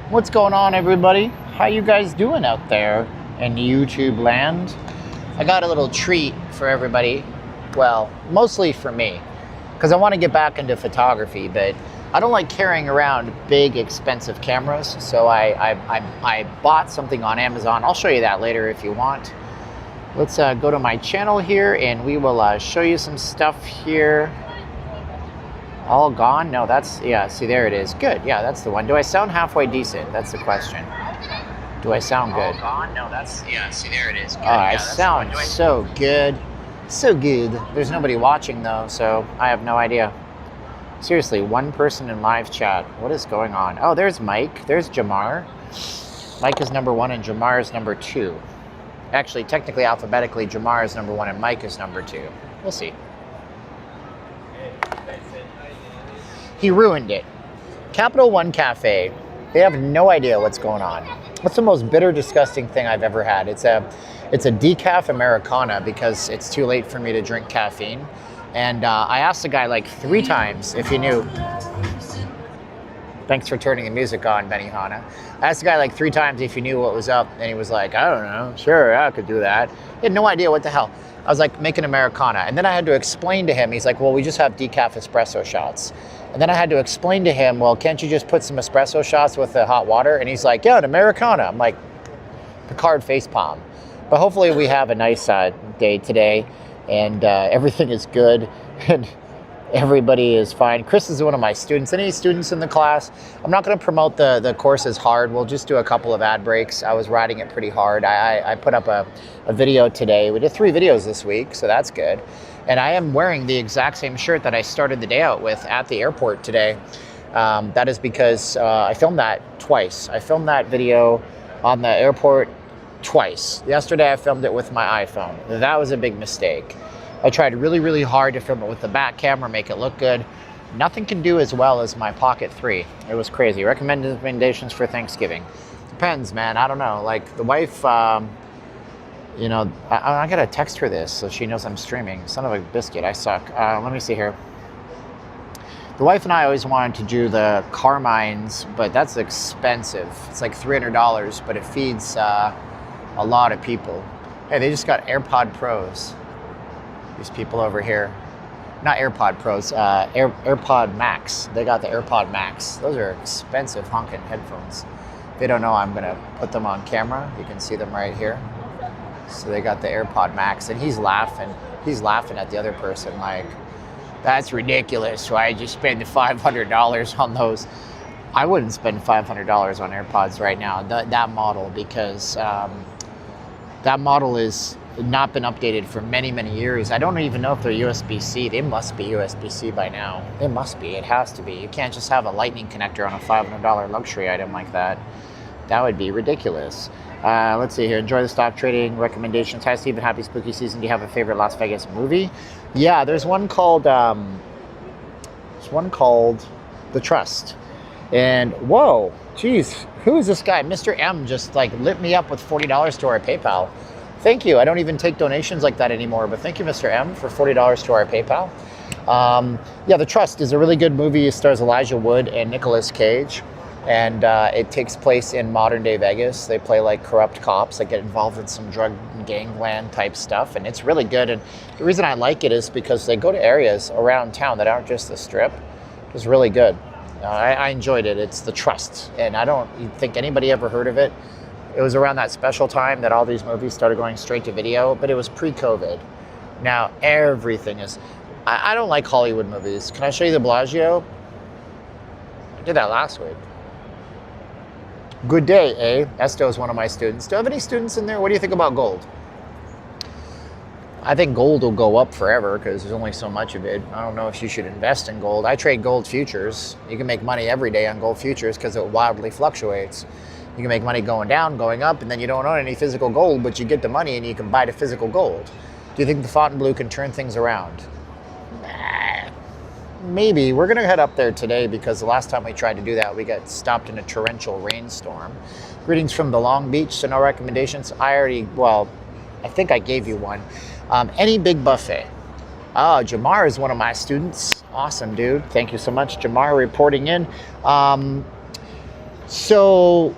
What's going on, everybody? How you guys doing out there in YouTube land? I got a little treat for everybody. Well, mostly for me, because I want to get back into photography, but I don't like carrying around big, expensive cameras. So I bought something on Amazon. I'll show you that later if you want. Let's go to my channel here, and we will show you some stuff here. All gone? No, that's, yeah, see, there it is. Good, yeah, that's the one. Do I sound halfway decent? That's the question. Do I sound good? All gone? No, that's, yeah, see, there it is. Good. I sound so good. So good. There's nobody watching, though, so I have no idea. Seriously, one person in live chat. What is going on? Oh, there's Mike. There's Jamar. Mike is number 1 and Jamar is number 2. Actually, technically, alphabetically, Jamar is number 1 and Mike is number 2. We'll see. He ruined it. Capital One Cafe, they have no idea what's going on. What's the most bitter, disgusting thing I've ever had? It's a decaf Americana because it's too late for me to drink caffeine. And I asked the guy like 3 times if he knew. Thanks for turning the music on, Benihana. I asked the guy like 3 times if he knew what was up, and he was like, I don't know, sure, I could do that. He had no idea what the hell. I was like, make an Americana. And then I had to explain to him, he's like, well, we just have decaf espresso shots. And then I had to explain to him, well, can't you just put some espresso shots with the hot water? And he's like, yeah, an Americana. I'm like, Picard facepalm. But hopefully we have a nice day today, and everything is good, and everybody is fine. Chris is one of my students. Any students in the class? I'm not going to promote the courses hard. We'll just do a couple of ad breaks. I was riding it pretty hard. I put up a video today. We did 3 videos this week, so that's good. And I am wearing the exact same shirt that I started the day out with at the airport today. That is because I filmed that twice. I filmed that video on the airport twice. Yesterday I filmed it with my iPhone. That was a big mistake. I tried really, really hard to film it with the back camera, make it look good. Nothing can do as well as my Pocket 3. It was crazy. Recommendations for Thanksgiving. Depends, man. I don't know. Like the wife, you know, I gotta text her this so she knows I'm streaming. Son of a biscuit, I suck. Let me see here. The wife and I always wanted to do the Carmines, but that's expensive. It's like $300, but it feeds a lot of people. Hey, they just got AirPod Pros. These people over here. Not AirPod Pros, AirPod Max. They got the AirPod Max. Those are expensive honking headphones. If they don't know, I'm gonna put them on camera. You can see them right here. So they got the AirPod Max, and he's laughing. He's laughing at the other person like, that's ridiculous. Why'd you spend the $500 on those? I wouldn't spend $500 on AirPods right now, that model, because that model has not been updated for many, many years. I don't even know if they're USB-C. They must be USB-C by now. They must be. It has to be. You can't just have a lightning connector on a $500 luxury item like that. That would be ridiculous. Let's see here. Enjoy the stock trading recommendations. Hi, Steven. Happy spooky season. Do you have a favorite Las Vegas movie? Yeah, there's one called The Trust. And whoa, geez, who is this guy? Mr. M just like lit me up with $40 to our PayPal. Thank you. I don't even take donations like that anymore, but thank you, Mr. M, for $40 to our PayPal. Yeah, The Trust is a really good movie. It stars Elijah Wood and Nicolas Cage. And it takes place in modern day Vegas. They play like corrupt cops that get involved in some drug gangland type stuff. And it's really good. And the reason I like it is because they go to areas around town that aren't just the Strip. It's really good. I enjoyed it. It's The Trust. And I don't think anybody ever heard of it. It was around that special time that all these movies started going straight to video, but it was pre-COVID. Now everything is, I don't like Hollywood movies. Can I show you the Bellagio? I did that last week. Good day, eh? Esto is one of my students. Do I have any students in there? What do you think about gold? I think gold will go up forever because there's only so much of it. I don't know if you should invest in gold. I trade gold futures. You can make money every day on gold futures because it wildly fluctuates. You can make money going down, going up, and then you don't own any physical gold, but you get the money and you can buy the physical gold. Do you think the Fontainebleau can turn things around? Nah. Maybe. We're going to head up there today because the last time we tried to do that, we got stopped in a torrential rainstorm. Greetings from the Long Beach, so no recommendations. I think I gave you one. Any big buffet. Oh, Jamar is one of my students. Awesome, dude. Thank you so much, Jamar, reporting in. So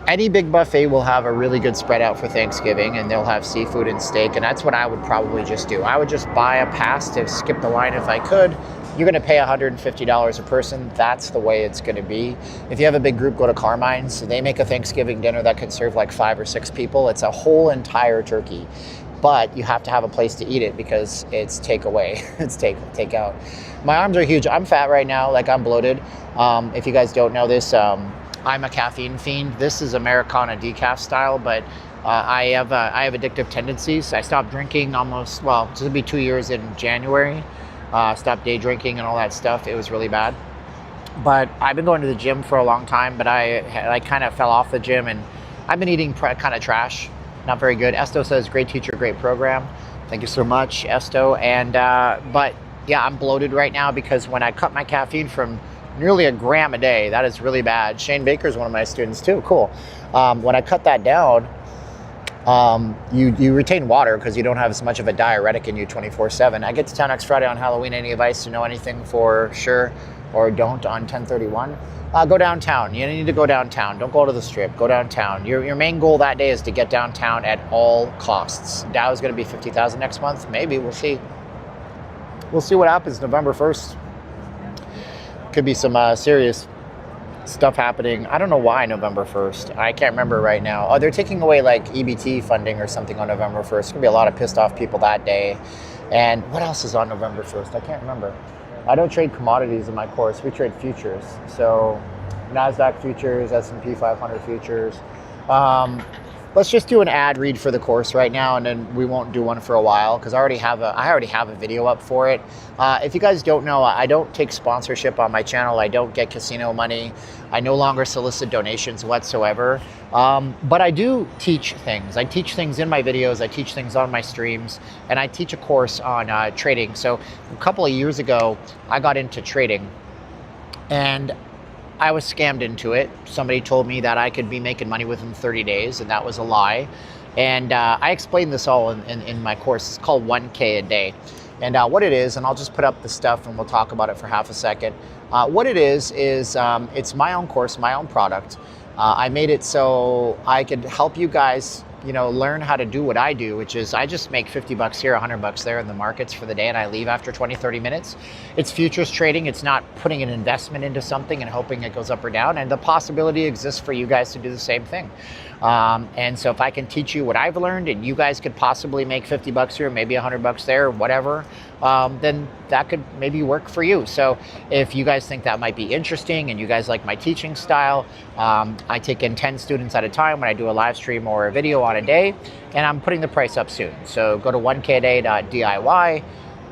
any big buffet will have a really good spread out for Thanksgiving, and they'll have seafood and steak, and that's what I would probably just do. I would just buy a pass to skip the line if I could. You're gonna pay $150 a person. That's the way it's gonna be. If you have a big group, go to Carmine's. They make a Thanksgiving dinner that could serve like 5 or 6 people. It's a whole entire turkey, but you have to have a place to eat it because it's takeaway, it's takeout. My arms are huge. I'm fat right now, like I'm bloated. If you guys don't know this, I'm a caffeine fiend. This is Americana decaf style, but I have addictive tendencies. I stopped drinking almost, well, it's gonna be 2 years in January. Stopped day drinking and all that stuff. It was really bad. But I've been going to the gym for a long time, but I kind of fell off the gym, and I've been eating kind of trash. Not very good. Esto says, great teacher, great program. Thank you so much, Esto. And but yeah, I'm bloated right now because when I cut my caffeine from nearly a gram a day, that is really bad. Shane Baker's one of my students too. Cool. When I cut that down, you retain water because you don't have as much of a diuretic in you 24/7. I get to town next Friday on Halloween. Any advice to know anything for sure or don't on 1031? Go downtown. You need to go downtown. Don't go to the strip. Go downtown. Your main goal that day is to get downtown at all costs. Dow is going to be 50,000 next month. Maybe. We'll see. We'll see what happens November 1st. Could be some serious stuff happening. I don't know why November 1st. I can't remember right now. Oh, they're taking away like EBT funding or something on November 1st. There's going to be a lot of pissed off people that day. And what else is on November 1st? I can't remember. I don't trade commodities in my course. We trade futures. So NASDAQ futures, S&P 500 futures. Let's just do an ad read for the course right now, and then we won't do one for a while because I already have a video up for it. If you guys don't know, I don't take sponsorship on my channel. I don't get casino money. I no longer solicit donations whatsoever. But I do teach things. I teach things in my videos. I teach things on my streams, and I teach a course on trading. So a couple of years ago, I got into trading, and I was scammed into it. Somebody told me that I could be making money within 30 days, and that was a lie. And I explained this all in my course. It's called 1K a day. And what it is, and I'll just put up the stuff and we'll talk about it for half a second. What it is it's my own course, my own product. I made it so I could help you guys, you know, learn how to do what I do, which is I just make 50 bucks here, 100 bucks there in the markets for the day, and I leave after 20, 30 minutes. It's futures trading. It's not putting an investment into something and hoping it goes up or down. And the possibility exists for you guys to do the same thing. And so if I can teach you what I've learned and you guys could possibly make 50 bucks here, maybe 100 bucks there, whatever, then that could maybe work for you. So if you guys think that might be interesting and you guys like my teaching style, I take in 10 students at a time when I do a live stream or a video on a day, and I'm putting the price up soon. So go to 1kday.diy,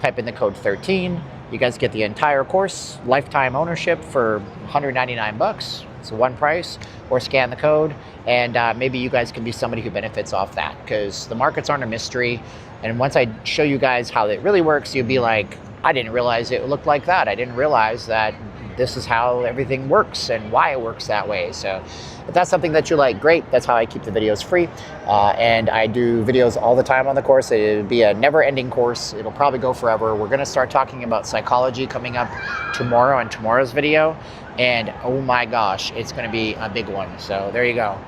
type in the code 13. You guys get the entire course, lifetime ownership for 199 bucks. It's one price, or scan the code, and maybe you guys can be somebody who benefits off that, because the markets aren't a mystery. And once I show you guys how it really works, you'll be like, I didn't realize it looked like that. I didn't realize that this is how everything works and why it works that way. So if that's something that you like, great. That's how I keep the videos free. And I do videos all the time on the course. It'll be a never-ending course. It'll probably go forever. We're going to start talking about psychology coming up tomorrow on tomorrow's video. And oh my gosh, it's going to be a big one. So there you go.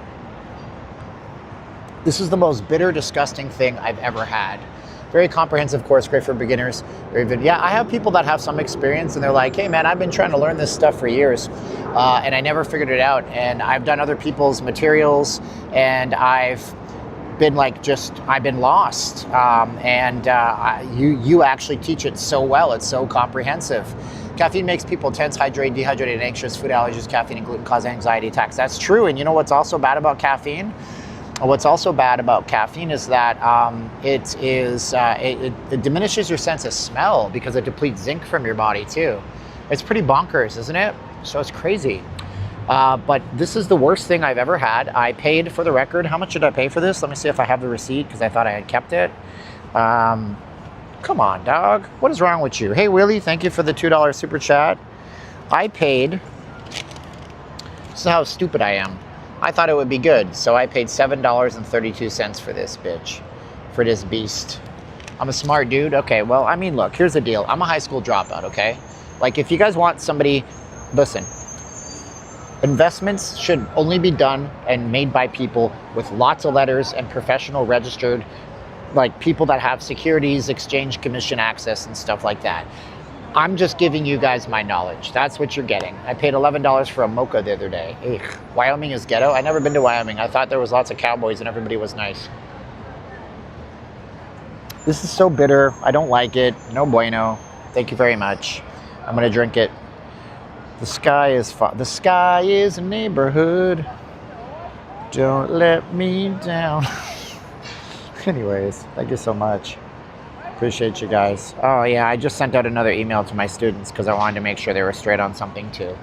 This is the most bitter, disgusting thing I've ever had. Very comprehensive course, great for beginners. Yeah, I have people that have some experience and they're like, hey man, I've been trying to learn this stuff for years and I never figured it out. And I've done other people's materials and I've been I've been lost. You actually teach it so well. It's so comprehensive. Caffeine makes people tense, hydrated, dehydrated, and anxious. Food allergies, caffeine and gluten cause anxiety attacks. That's true. And you know what's also bad about caffeine? What's also bad about caffeine is that it diminishes your sense of smell because it depletes zinc from your body too. It's pretty bonkers, isn't it? So it's crazy. But this is the worst thing I've ever had. I paid, for the record, how much did I pay for this? Let me see if I have the receipt because I thought I had kept it. Come on, dog. What is wrong with you? Hey, Willie, thank you for the $2 super chat. I paid, this is how stupid I am. I thought it would be good, so I paid $7.32 for this bitch, for this beast. I'm a smart dude? Okay, well, I mean, look, here's the deal. I'm a high school dropout, okay? Like, if you guys want somebody, listen. Investments should only be done and made by people with lots of letters and professional registered, like people that have securities, exchange commission access and stuff like that. I'm just giving you guys my knowledge. That's what you're getting. I paid $11 for a mocha the other day. Ugh. Wyoming is ghetto. I've never been to Wyoming. I thought there was lots of cowboys and everybody was nice. This is so bitter. I don't like it. No bueno. Thank you very much. I'm gonna drink it. The sky is a neighborhood. Don't let me down. Anyways, thank you so much. Appreciate you guys. Oh yeah, I just sent out another email to my students because I wanted to make sure they were straight on something too.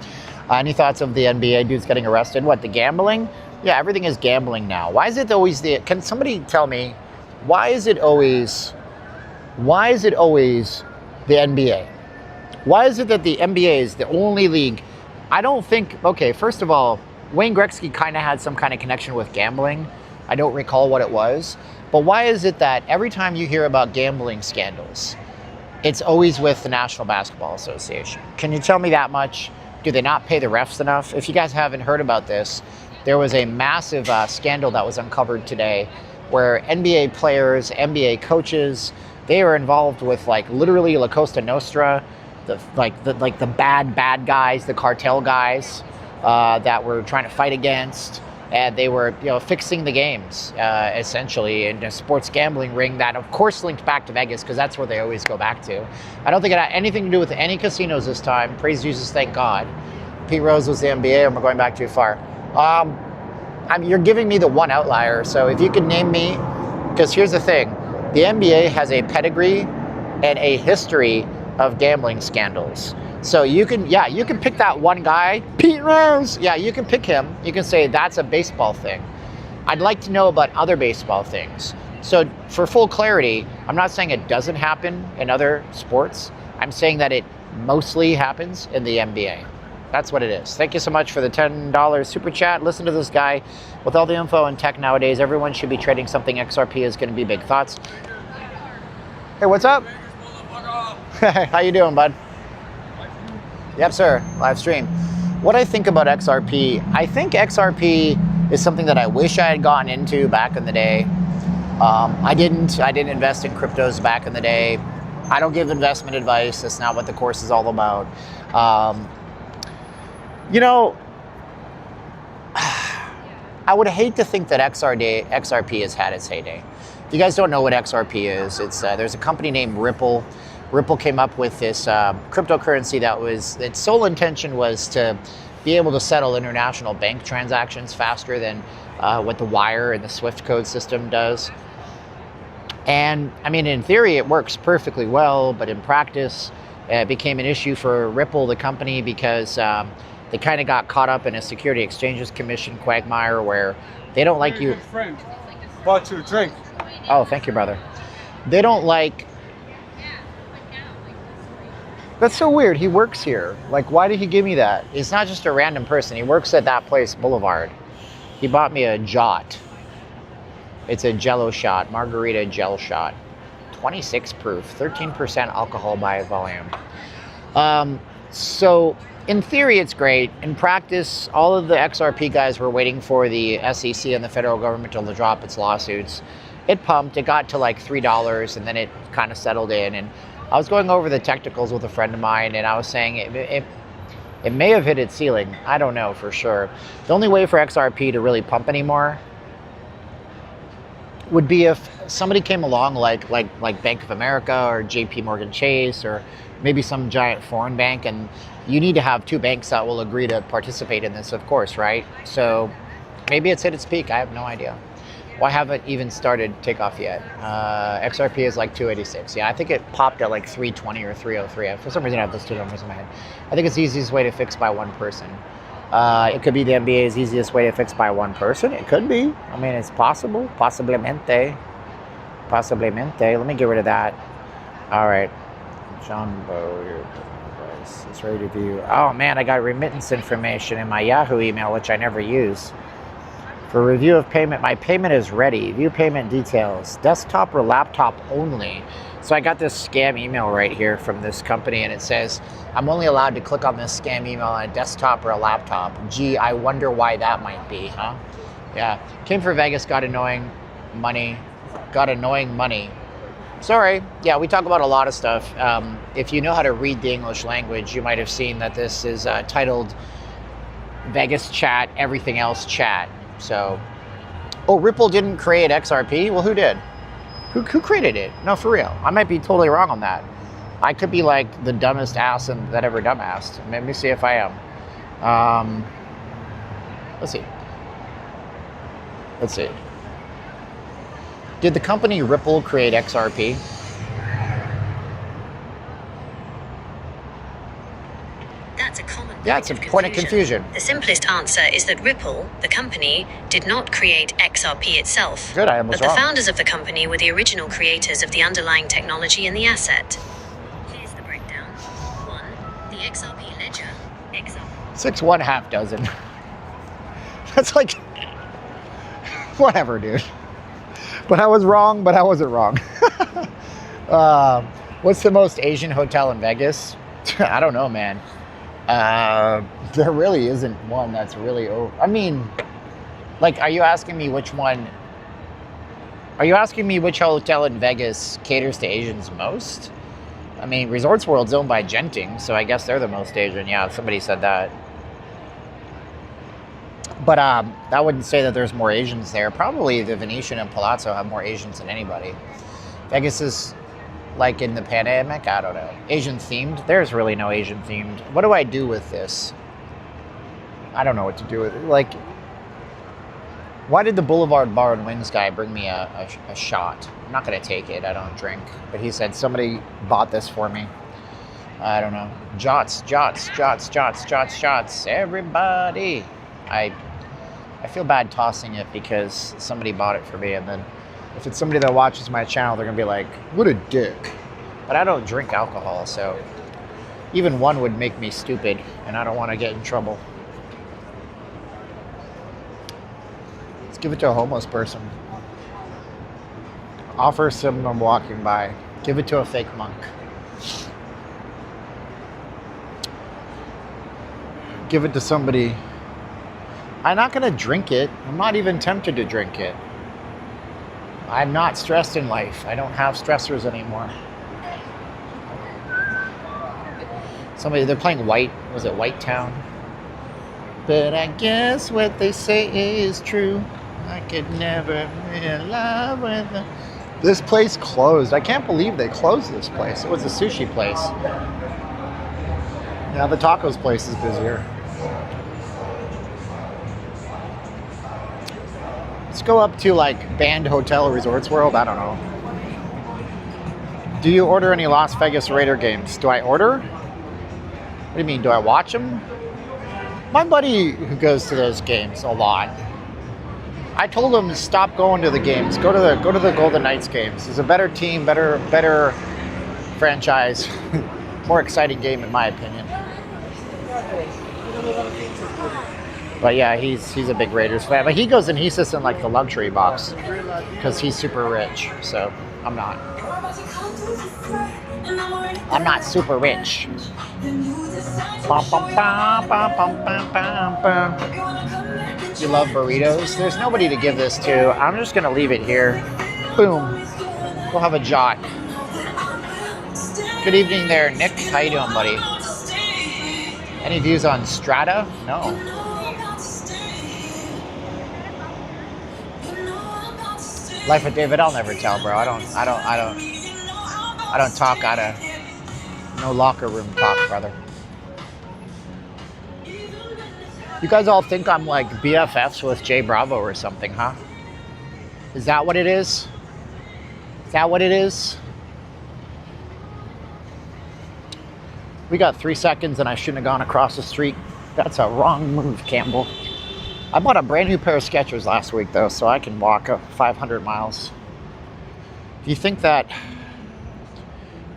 Any thoughts of the NBA dudes getting arrested? What, the gambling? Yeah, everything is gambling now. Why is it always can somebody tell me, why is it always the NBA? Why is it that the NBA is the only league? I don't think, okay, first of all, Wayne Gretzky kind of had some kind of connection with gambling. I don't recall what it was. But why is it that every time you hear about gambling scandals, it's always with the National Basketball Association? Can you tell me that much? Do they not pay the refs enough? If you guys haven't heard about this, there was a massive scandal that was uncovered today where NBA players, NBA coaches, they were involved with like literally La Costa Nostra, the bad guys, the cartel guys that were trying to fight against, and they were fixing the games essentially in a sports gambling ring that of course linked back to Vegas because that's where they always go back to. I don't think it had anything to do with any casinos this time. Praise Jesus, thank God. Pete Rose was the NBA, and we're going back too far. You're giving me the one outlier, so if you could name me, because here's the thing, the NBA has a pedigree and a history of gambling scandals. So you can pick that one guy, Pete Rose. Yeah, you can pick him. You can say that's a baseball thing. I'd like to know about other baseball things. So for full clarity, I'm not saying it doesn't happen in other sports. I'm saying that it mostly happens in the NBA. That's what it is. Thank you so much for the $10 super chat. Listen to this guy. With all the info and tech nowadays, everyone should be trading something. XRP is going to be big. Thoughts? Hey, what's up? How you doing, bud? Yep, sir. Live stream. What I think about XRP, I think XRP is something that I wish I had gotten into back in the day. I didn't invest in cryptos back in the day. I don't give investment advice. That's not what the course is all about. I would hate to think that XRP has had its heyday. If you guys don't know what XRP is, there's a company named Ripple. Ripple came up with this cryptocurrency its sole intention was to be able to settle international bank transactions faster than what the wire and the Swift code system does. And I mean, in theory, it works perfectly well, but in practice, it became an issue for Ripple, the company, because they kind of got caught up in a Security Exchanges Commission quagmire where they don't like you. Friend, bought you a drink. Oh, thank you, brother. They don't like. That's so weird. He works here. Like, why did he give me that? He's not just a random person. He works at that place, Boulevard. He bought me a Jot. It's a Jello shot, margarita gel shot. 26 proof, 13% alcohol by volume. So in theory, it's great. In practice, all of the XRP guys were waiting for the SEC and the federal government to drop its lawsuits. It pumped. It got to like $3, and then it kind of settled in. And I was going over the technicals with a friend of mine, and I was saying it may have hit its ceiling. I don't know for sure. The only way for XRP to really pump anymore would be if somebody came along like Bank of America or JP Morgan Chase or maybe some giant foreign bank, and you need to have two banks that will agree to participate in this, of course, right? So maybe it's hit its peak. I have no idea. Well, I haven't even started takeoff yet. XRP is like 286. Yeah, I think it popped at like 320 or 303. For some reason, I have those two numbers in my head. I think it's the easiest way to fix by one person. It could be the NBA's easiest way to fix by one person. It could be. I mean, it's possible. Posiblemente. Let me get rid of that. All right. John Bow, it's ready to view. Oh man, I got remittance information in my Yahoo email, which I never use. For review of payment, my payment is ready. View payment details. Desktop or laptop only. So I got this scam email right here from this company, and it says, I'm only allowed to click on this scam email on a desktop or a laptop. Gee, I wonder why that might be, huh? Yeah. Came for Vegas, got annoying money. Got annoying money. Sorry. Yeah, we talk about a lot of stuff. If you know how to read the English language, you might have seen that this is titled Vegas Chat, Everything Else Chat. So, oh, Ripple didn't create XRP? Well, who did? Who created it? No, for real. I might be totally wrong on that. I could be like the dumbest ass that ever dumbassed. Let me see if I am. Let's see. Let's see. Did the company Ripple create XRP? That's a common Yeah, it's a point of confusion. The simplest answer is that Ripple, the company, did not create XRP itself. Good, I was But wrong. the founders of the company were the original creators of the underlying technology and the asset. Here's the breakdown. 1. The XRP ledger. XRP. 6 1/2 dozen. That's like, whatever, dude. But I was wrong, but I wasn't wrong. What's the most Asian hotel in Vegas? I don't know, man. There really isn't one that's really over. I mean, like, are you asking me which one? Are you asking me which hotel in Vegas caters to Asians most? I mean, Resorts World's owned by Genting, so I guess they're the most Asian. Yeah, somebody said that. But I wouldn't say that there's more Asians there. Probably the Venetian and Palazzo have more Asians than anybody. Vegas is like in the pandemic, I don't know. Asian themed? There's really no Asian themed. What do I do with this? I don't know what to do with it. Like, why did the Boulevard Bar and Wings guy bring me a shot? I'm not going to take it. I don't drink. But he said somebody bought this for me. I don't know. Jots. Everybody. I feel bad tossing it because somebody bought it for me, and then if it's somebody that watches my channel, they're gonna be like, what a dick. But I don't drink alcohol, so even one would make me stupid, and I don't want to get in trouble. Let's give it to a homeless person. Offer someone walking by. Give it to a fake monk. Give it to somebody. I'm not gonna drink it. I'm not even tempted to drink it. I'm not stressed in life. I don't have stressors anymore. They're playing White, was it White Town? But I guess what they say is true. I could never be in love with them. This place closed. I can't believe they closed this place. It was a sushi place. Now the tacos place is busier. Let's go up to like Band Hotel Resorts World. I don't know. Do you order any Las Vegas Raider games? Do I order? What do you mean? Do I watch them? My buddy who goes to those games a lot. I told him to stop going to the games. Go to the Golden Knights games. It's a better team, better franchise, more exciting game in my opinion. But yeah, he's a big Raiders fan. But he goes and he sits in like the luxury box because he's super rich. So I'm not. I'm not super rich. You love burritos? There's nobody to give this to. I'm just gonna leave it here. Boom. We'll have a jot. Good evening there, Nick. How you doing, buddy? Any views on Strata? No. Life with David, I'll never tell, bro. I don't talk out of no locker room talk, brother. You guys all think I'm like BFFs with Jay Bravo or something, huh? Is that what it is? Is that what it is? We got 3 seconds and I shouldn't have gone across the street. That's a wrong move, Campbell. I bought a brand new pair of Skechers last week though, so I can walk 500 miles. Do you think that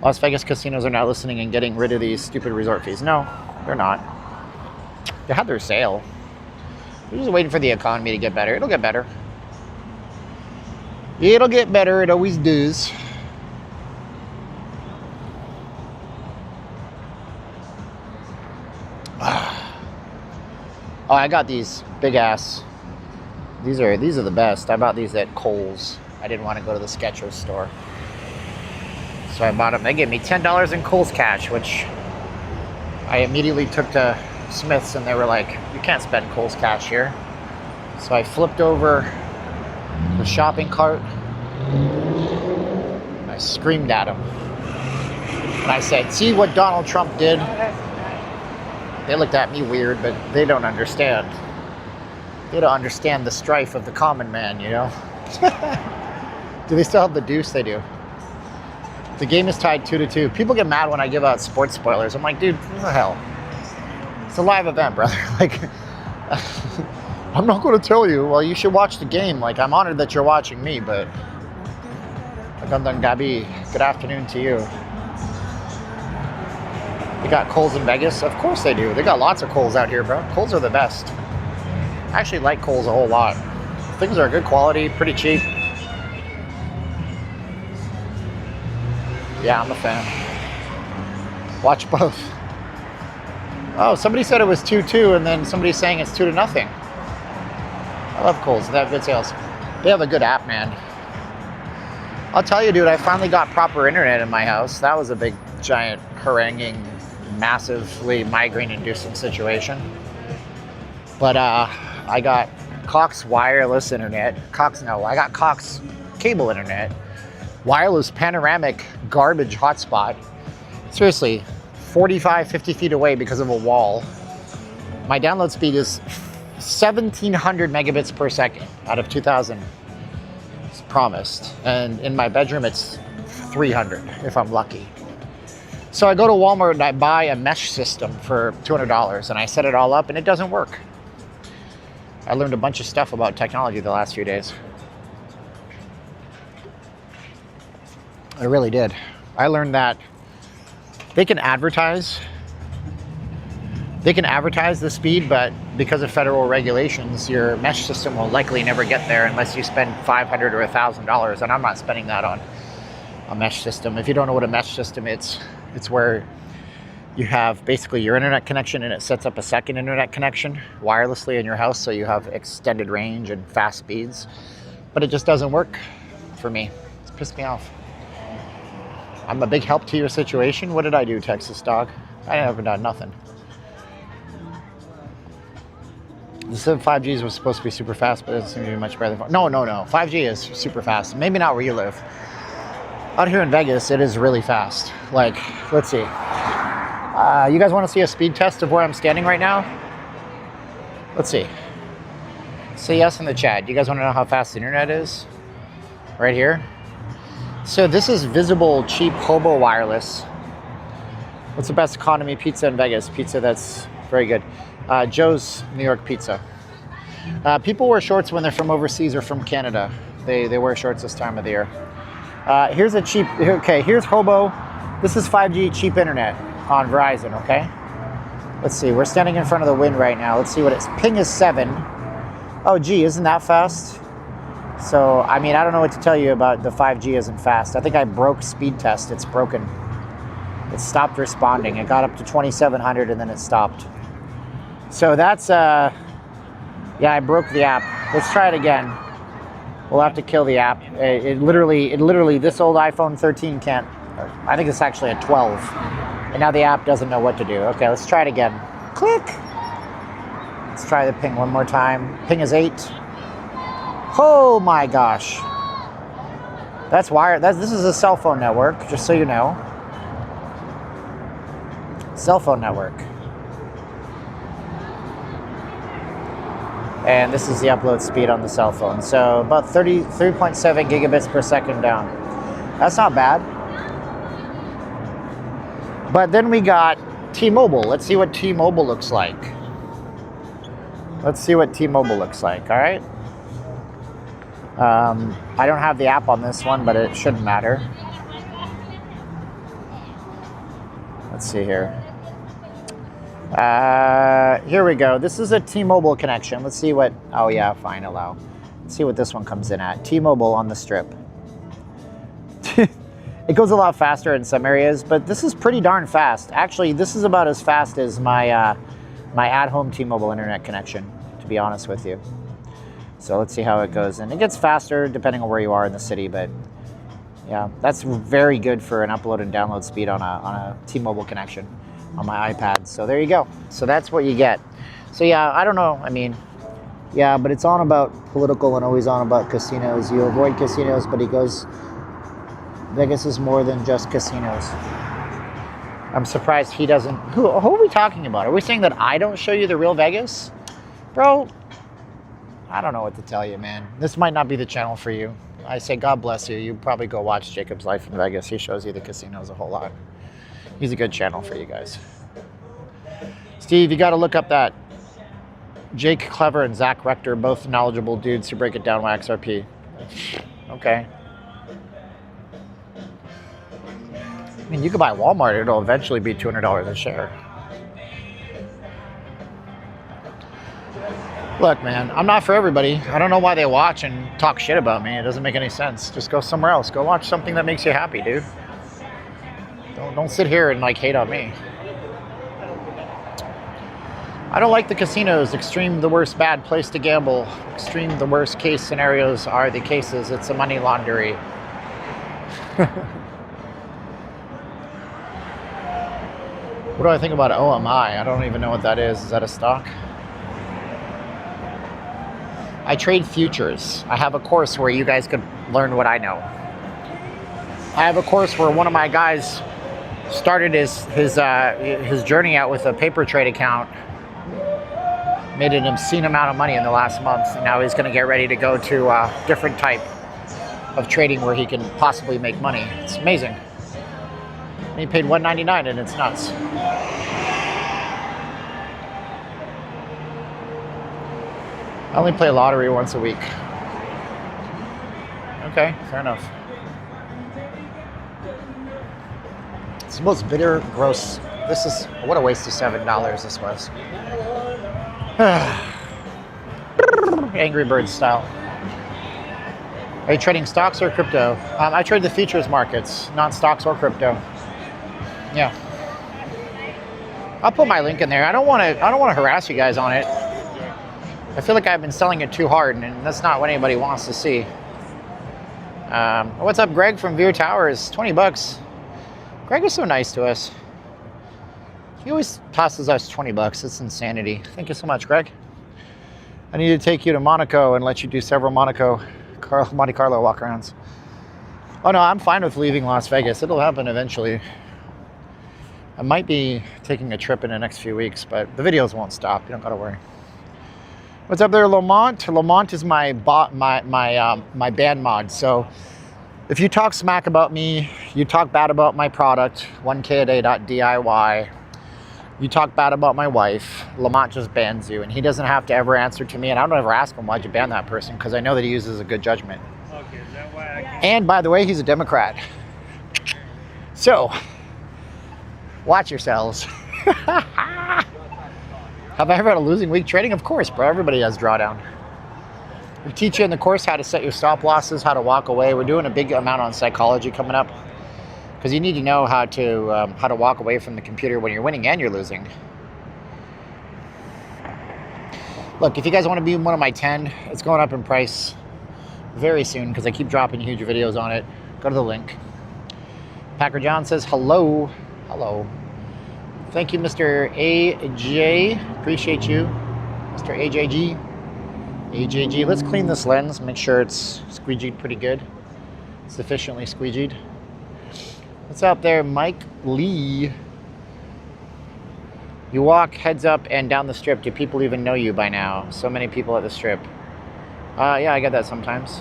Las Vegas casinos are not listening and getting rid of these stupid resort fees? No, they're not. They had their sale. We're just waiting for the economy to get better. It'll get better. It'll get better. It always does. Oh, I got these big ass. These are the best. I bought these at Kohl's. I didn't want to go to the Skechers store, so I bought them. They gave me $10 in Kohl's cash, which I immediately took to Smith's, and they were like, "You can't spend Kohl's cash here." So I flipped over the shopping cart. And I screamed at them, and I said, "See what Donald Trump did?" They looked at me weird, but they don't understand. They don't understand the strife of the common man, you know? Do they still have the deuce? They do. The game is tied 2-2. People get mad when I give out sports spoilers. I'm like, dude, what the hell? It's a live event, brother. Like, I'm not going to tell you. Well, you should watch the game. Like, I'm honored that you're watching me, but Magandang Gabi, good afternoon to you. They got Kohl's in Vegas? Of course they do. They got lots of Kohl's out here, bro. Kohl's are the best. I actually like Kohl's a whole lot. Things are good quality, pretty cheap. Yeah, I'm a fan. Watch both. Oh, somebody said it was 2-2, and then somebody's saying it's 2-0. I love Kohl's. They have good sales. They have a good app, man. I'll tell you, dude, I finally got proper internet in my house. That was a big, giant, haranguing, massively migraine-inducing situation. But I got Cox wireless internet. I got Cox cable internet. Wireless panoramic garbage hotspot. Seriously, 45, 50 feet away because of a wall. My download speed is 1,700 megabits per second out of 2,000. It's promised. And in my bedroom, it's 300 if I'm lucky. So I go to Walmart and I buy a mesh system for $200, and I set it all up, and it doesn't work. I learned a bunch of stuff about technology the last few days. I really did. I learned that they can advertise the speed, but because of federal regulations, your mesh system will likely never get there unless you spend $500 or $1,000, and I'm not spending that on a mesh system. If you don't know what a mesh system is, it's where you have basically your internet connection, and it sets up a second internet connection wirelessly in your house, so you have extended range and fast speeds. But it just doesn't work for me. It's pissed me off. I'm a big help to your situation. What did I do, Texas dog? I haven't done nothing. The 5G was supposed to be super fast, but it doesn't seem to be much better than... No. 5G is super fast. Maybe not where you live. Out here in Vegas, it is really fast. Like, let's see. You guys want to see a speed test of where I'm standing right now? Let's see. Say yes in the chat. You guys want to know how fast the internet is? Right here. So this is Visible Cheap Hobo Wireless. What's the best economy pizza in Vegas? Pizza that's very good. Joe's New York Pizza. People wear shorts when they're from overseas or from Canada. They wear shorts this time of the year. Here's a cheap, okay, here's Hobo. This is 5G cheap internet on Verizon, okay? Let's see, we're standing in front of the wind right now. Let's see what it's, ping is 7. Oh, gee, isn't that fast? So, I mean, I don't know what to tell you about the 5G isn't fast. I think I broke speed test, it's broken. It stopped responding. It got up to 2,700 and then it stopped. So that's, yeah, I broke the app. Let's try it again. We'll have to kill the app. It literally, this old iPhone 13 can't, I think it's actually a 12. And now the app doesn't know what to do. Okay, let's try it again. Click. Let's try the ping one more time. Ping is 8. Oh my gosh. That's wired. This is a cell phone network, just so you know. Cell phone network. And this is the upload speed on the cell phone. So about 33.7 gigabits per second down. That's not bad. But then we got T-Mobile. Let's see what T-Mobile looks like. Let's see what T-Mobile looks like, all right? I don't have the app on this one, but it shouldn't matter. Let's see here. Here we go. This is a T-Mobile connection. Let's see what, oh yeah, fine, allow. Let's see what this one comes in at. T-Mobile on the strip. It goes a lot faster in some areas, but this is pretty darn fast. Actually, this is about as fast as my, my at-home T-Mobile internet connection, to be honest with you. So let's see how it goes. And it gets faster depending on where you are in the city, but yeah, that's very good for an upload and download speed on a T-Mobile connection on my iPad. So there you go. So that's what you get. So yeah, I don't know. I mean, yeah, but it's on about political and always on about casinos. You avoid casinos, but he goes, Vegas is more than just casinos. I'm surprised he doesn't. Who are we talking about? Are we saying that I don't show you the real Vegas? Bro, I don't know what to tell you, man. This might not be the channel for you. I say God bless you. You probably go watch Jacob's Life in Vegas. He shows you the casinos a whole lot. He's a good channel for you guys. Steve, you got to look up that Jake Clever and Zach Rector, both knowledgeable dudes who break it down with XRP. Okay. I mean, you could buy Walmart. It'll eventually be $200 a share. Look, man, I'm not for everybody. I don't know why they watch and talk shit about me. It doesn't make any sense. Just go somewhere else. Go watch something that makes you happy, dude. Don't sit here and like hate on me. I don't like the casinos. Extreme, the worst bad place to gamble. Extreme, the worst case scenarios are the cases. It's a money laundery. What do I think about OMI? I don't even know what that is. Is that a stock? I trade futures. I have a course where you guys could learn what I know. I have a course where one of my guys started his journey out with a paper trade account, made an obscene amount of money in the last month, and now he's going to get ready to go to a different type of trading where he can possibly make money. It's amazing. And he paid $199 and it's nuts. I only play lottery once a week. Okay, fair enough. It's the most bitter, gross. This is, what a waste of $7 this was. Angry Bird style. Are you trading stocks or crypto? I trade the futures markets, not stocks or crypto. Yeah. I'll put my link in there. I don't want to harass you guys on it. I feel like I've been selling it too hard, and that's not what anybody wants to see. What's up, Greg from Veer Towers? 20 bucks. Greg is so nice to us. He always tosses us 20 bucks. It's insanity. Thank you so much, Greg. I need to take you to Monaco and let you do several Monte Carlo walkarounds. Oh no, I'm fine with leaving Las Vegas. It'll happen eventually. I might be taking a trip in the next few weeks, but the videos won't stop. You don't gotta worry. What's up there, Lamont? Lamont is my band mod. So if you talk smack about me, you talk bad about my product, 1kaday.diy, you talk bad about my wife, Lamont just bans you, and he doesn't have to ever answer to me, and I don't ever ask him why'd you ban that person, because I know that he uses a good judgment. Okay, is that why I can't? And by the way, he's a Democrat. So, watch yourselves. Have I ever had a losing week trading? Of course, bro. Everybody has drawdown. We teach you in the course how to set your stop losses, how to walk away. We're doing a big amount on psychology coming up, because you need to know how to walk away from the computer when you're winning and you're losing. Look, if you guys want to be one of my 10, it's going up in price very soon because I keep dropping huge videos on it. Go to the link. Packer John says hello. Hello. Thank you, Mr. AJ. Appreciate you, Mr. AJG. AJG. Let's clean this lens. Make sure it's squeegeed pretty good. Sufficiently squeegeed. What's up there, Mike Lee? You walk heads up and down the strip. Do people even know you by now? So many people at the strip. Yeah, I get that sometimes,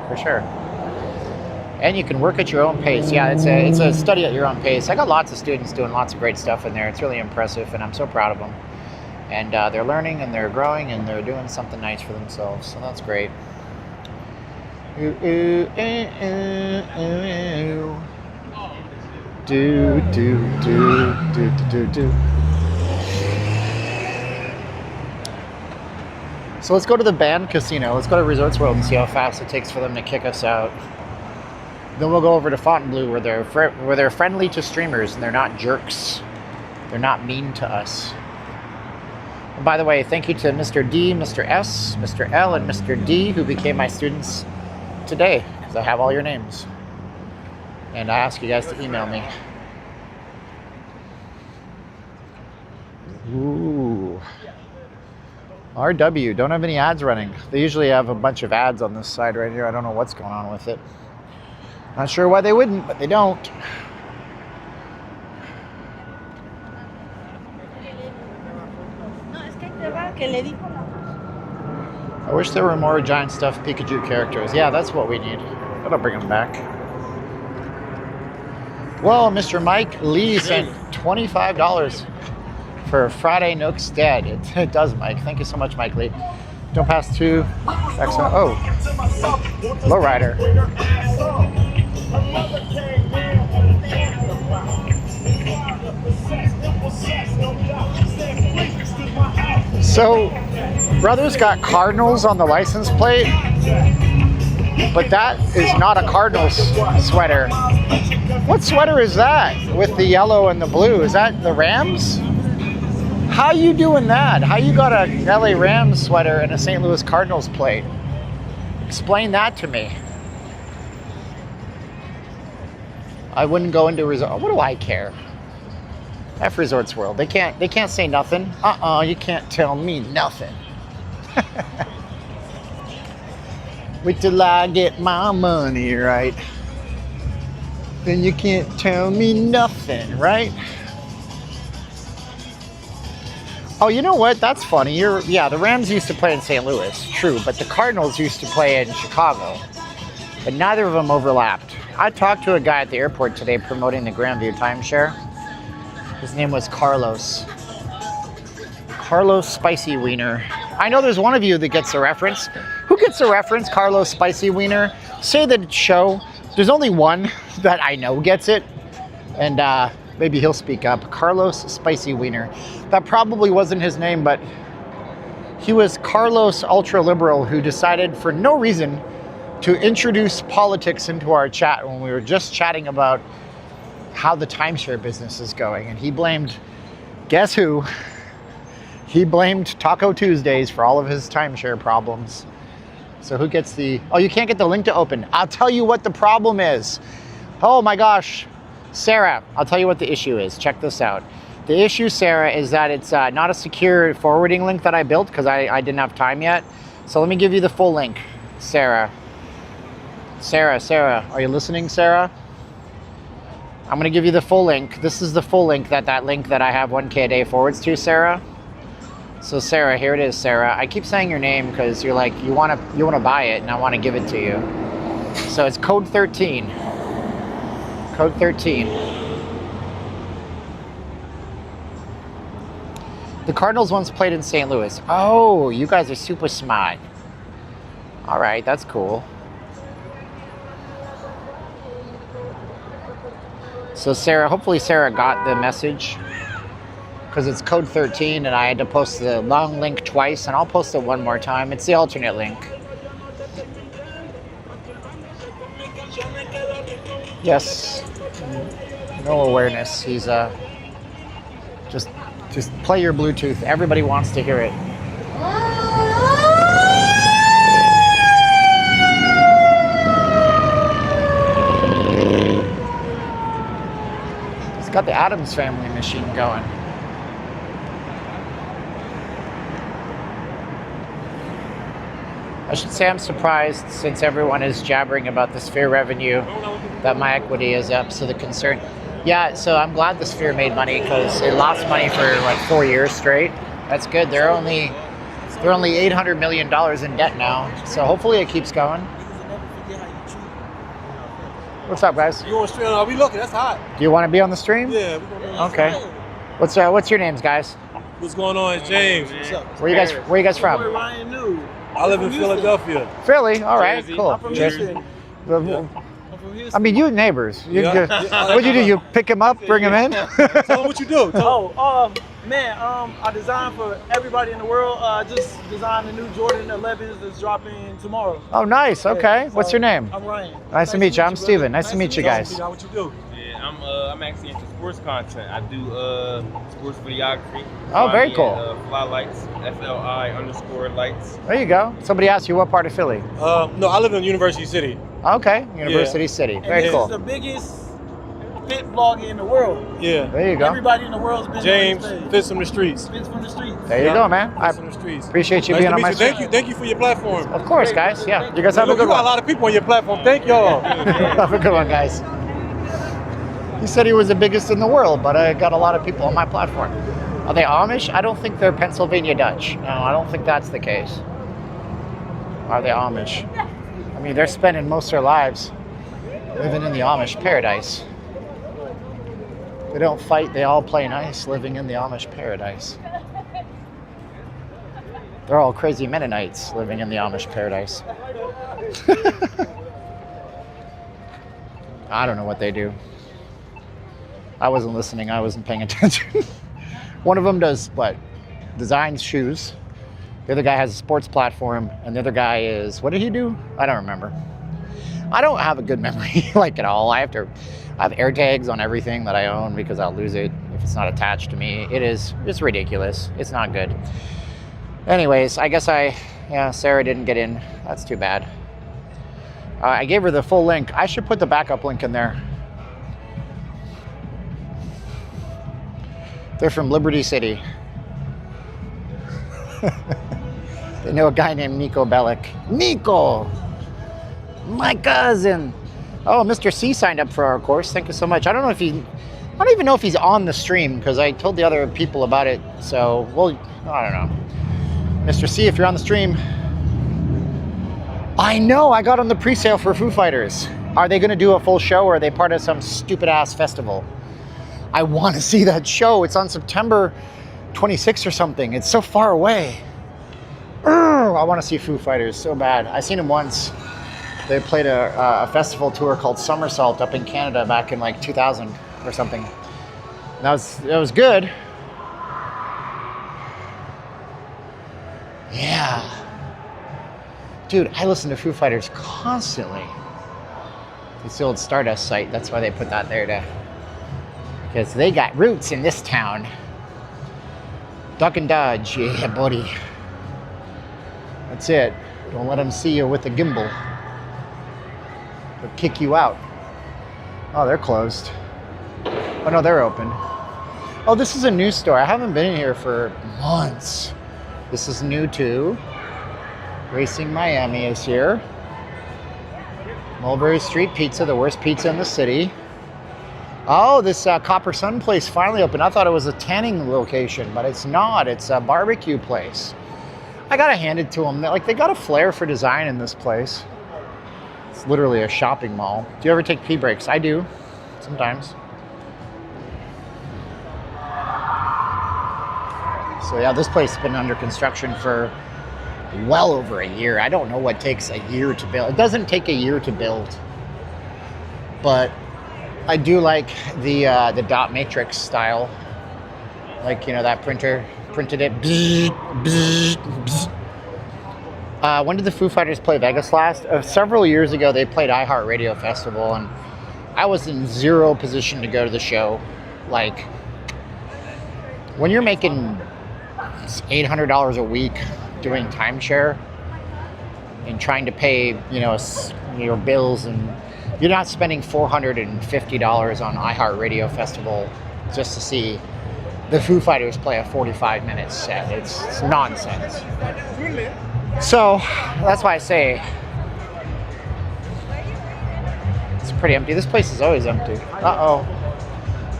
for sure. And you can work at your own pace. Yeah, it's a study at your own pace. I got lots of students doing lots of great stuff in there. It's really impressive, and I'm so proud of them. And they're learning, and they're growing, and they're doing something nice for themselves. So that's great. Ooh, ooh, ooh, ooh, ooh. Do, do, do, do, do, do, do. So let's go to the band casino. Let's go to Resorts World and see how fast it takes for them to kick us out. Then we'll go over to Fontainebleau where they're friendly to streamers and they're not jerks. They're not mean to us. And by the way, thank you to Mr. D, Mr. S, Mr. L, and Mr. D who became my students today because I have all your names. And I ask you guys to email me. Ooh. RW, don't have any ads running. They usually have a bunch of ads on this side right here. I don't know what's going on with it. Not sure why they wouldn't, but they don't. I wish there were more giant stuffed Pikachu characters. Yeah, that's what we need. That'll bring them back. Well, Mr. Mike Lee sent $25 for Friday Nook's Dead. It does, Mike. Thank you so much, Mike Lee. Don't pass 2. Excellent. Oh, lowrider. So, brother's got Cardinals on the license plate, but that is not a Cardinals sweater. What sweater is that with the yellow and the blue? Is that the Rams? How you doing that? How you got a LA Rams sweater and a St. Louis Cardinals plate? Explain that to me. I wouldn't go into resort. What do I care? F Resorts World. They can't say nothing. You can't tell me nothing. Wait till I get my money right. Then you can't tell me nothing, right? Oh, you know what? That's funny. Yeah, the Rams used to play in St. Louis, true, but the Cardinals used to play in Chicago. But neither of them overlapped. I talked to a guy at the airport today promoting the Grandview timeshare. His name was Carlos. Carlos Spicy Wiener. I know there's one of you that gets the reference. Who gets the reference? Carlos Spicy Wiener. Say the show. There's only one that I know gets it. And maybe he'll speak up. Carlos Spicy Wiener. That probably wasn't his name, but he was Carlos Ultra Liberal who decided for no reason to introduce politics into our chat when we were just chatting about how the timeshare business is going. And he blamed, guess who? He blamed Taco Tuesdays for all of his timeshare problems. So who gets the, oh, you can't get the link to open. I'll tell you what the problem is. Oh my gosh, Sarah, I'll tell you what the issue is. Check this out. The issue, Sarah, is that it's not a secure forwarding link that I built because I didn't have time yet. So let me give you the full link, Sarah. Sarah, are you listening, Sarah? I'm gonna give you the full link. This is the full link that link that I have 1K a day forwards to, Sarah. So Sarah, here it is, Sarah. I keep saying your name because you're like, you wanna buy it and I wanna give it to you. So it's code 13. Code 13. The Cardinals once played in St. Louis. Oh, you guys are super smart. All right, that's cool. So Sarah, hopefully Sarah got the message because it's code 13 and I had to post the long link twice and I'll post it one more time. It's the alternate link. Yes, no awareness. He's just play your Bluetooth. Everybody wants to hear it. Got the Addams Family machine going. I should say I'm surprised since everyone is jabbering about the Sphere revenue that my equity is up. So the concern, yeah, so I'm glad the Sphere made money because it lost money for like 4 years straight. That's good. They're only $800 million in debt now. So hopefully it keeps going. What's up, guys? You on stream? Are we looking? That's hot. Do you want to be on the stream? Yeah, we're gonna be on okay. the stream. What's your names, guys? What's going on, James? What's up? Where you guys from? Ryan New. I live in Philadelphia. Philly. All right, Jersey. cool. I'm from Houston. I mean, you neighbors. Yeah. What'd you do? You pick him up, bring him in? Tell them what you do. Man, I designed for everybody in the world. I just designed the new Jordan 11s that's dropping tomorrow. Oh, nice. Okay. Yeah, What's so your name? I'm Ryan. Nice to meet you. I'm Steven. Nice to meet you guys. Peter, what you do? Yeah, I'm actually into sports content. I do sports videography. Oh, very Find me cool. at, Fly Lights, FLI_lights. There you go. Somebody asked you what part of Philly. No, I live in University City. Okay. University City. And Very this cool. is the biggest fit blogger in the world. Yeah. There you go. Everybody in the world's been James, on this page. Fits from the streets. Fits from the streets. There you go, man. I Fits from the streets. appreciate you Nice being to on meet my you. show. Thank you for your platform. Of course, guys. Yeah. You guys have a You good got a one. lot of people on your platform. Thank y'all. Have a good one, guys. He said he was the biggest in the world, but I got a lot of people on my platform. Are they Amish? I don't think they're Pennsylvania Dutch. No, I don't think that's the case. Are they Amish? I mean, they're spending most of their lives living in the Amish paradise. They don't fight, they all play nice, living in the Amish paradise. They're all crazy Mennonites living in the Amish paradise. I don't know what they do. I wasn't listening, I wasn't paying attention. One of them does what? Designs shoes. The other guy has a sports platform, and the other guy is, what did he do? I don't remember. I don't have a good memory, like at all. I have air tags on everything that I own because I'll lose it if it's not attached to me. It's ridiculous. It's not good. Anyways, I guess Sarah didn't get in. That's too bad. I gave her the full link. I should put the backup link in there. They're from Liberty City. They know a guy named Nico Bellic. Nico! My cousin! Oh, Mr. C signed up for our course. Thank you so much. I don't even know if he's on the stream because I told the other people about it. So, well, I don't know. Mr. C, if you're on the stream. I know, I got on the pre-sale for Foo Fighters. Are they gonna do a full show or are they part of some stupid ass festival? I wanna see that show. It's on September 26th or something. It's so far away. I wanna see Foo Fighters so bad. I seen them once. They played a festival tour called Somersault up in Canada back in like 2000 or something. And that was good. Yeah. Dude, I listen to Foo Fighters constantly. It's the old Stardust site. That's why they put that there because they got roots in this town. Duck and dodge, yeah, buddy. That's it. Don't let them see you with the gimbal. They'll kick you out. Oh, they're closed. Oh no, they're open. Oh, this is a new store. I haven't been in here for months. This is new too. Racing Miami is here. Mulberry Street Pizza, the worst pizza in the city. Oh, this Copper Sun place finally opened. I thought it was a tanning location, but it's not. It's a barbecue place. I gotta hand it to them. Like, they got a flair for design in this place. It's literally a shopping mall. Do you ever take pee breaks? I do, sometimes. So yeah, this place has been under construction for well over a year. I don't know what takes a year to build. It doesn't take a year to build, but I do like the dot matrix style. Like, you know, that printer printed it. When did the Foo Fighters play Vegas last? Several years ago, they played iHeartRadio Festival, and I was in zero position to go to the show. Like, when you're making $800 a week doing timeshare and trying to pay, you know, your bills, and you're not spending $450 on iHeartRadio Festival just to see the Foo Fighters play a 45-minute set. It's nonsense. So that's why I say it's pretty empty. This place is always empty. Uh-oh.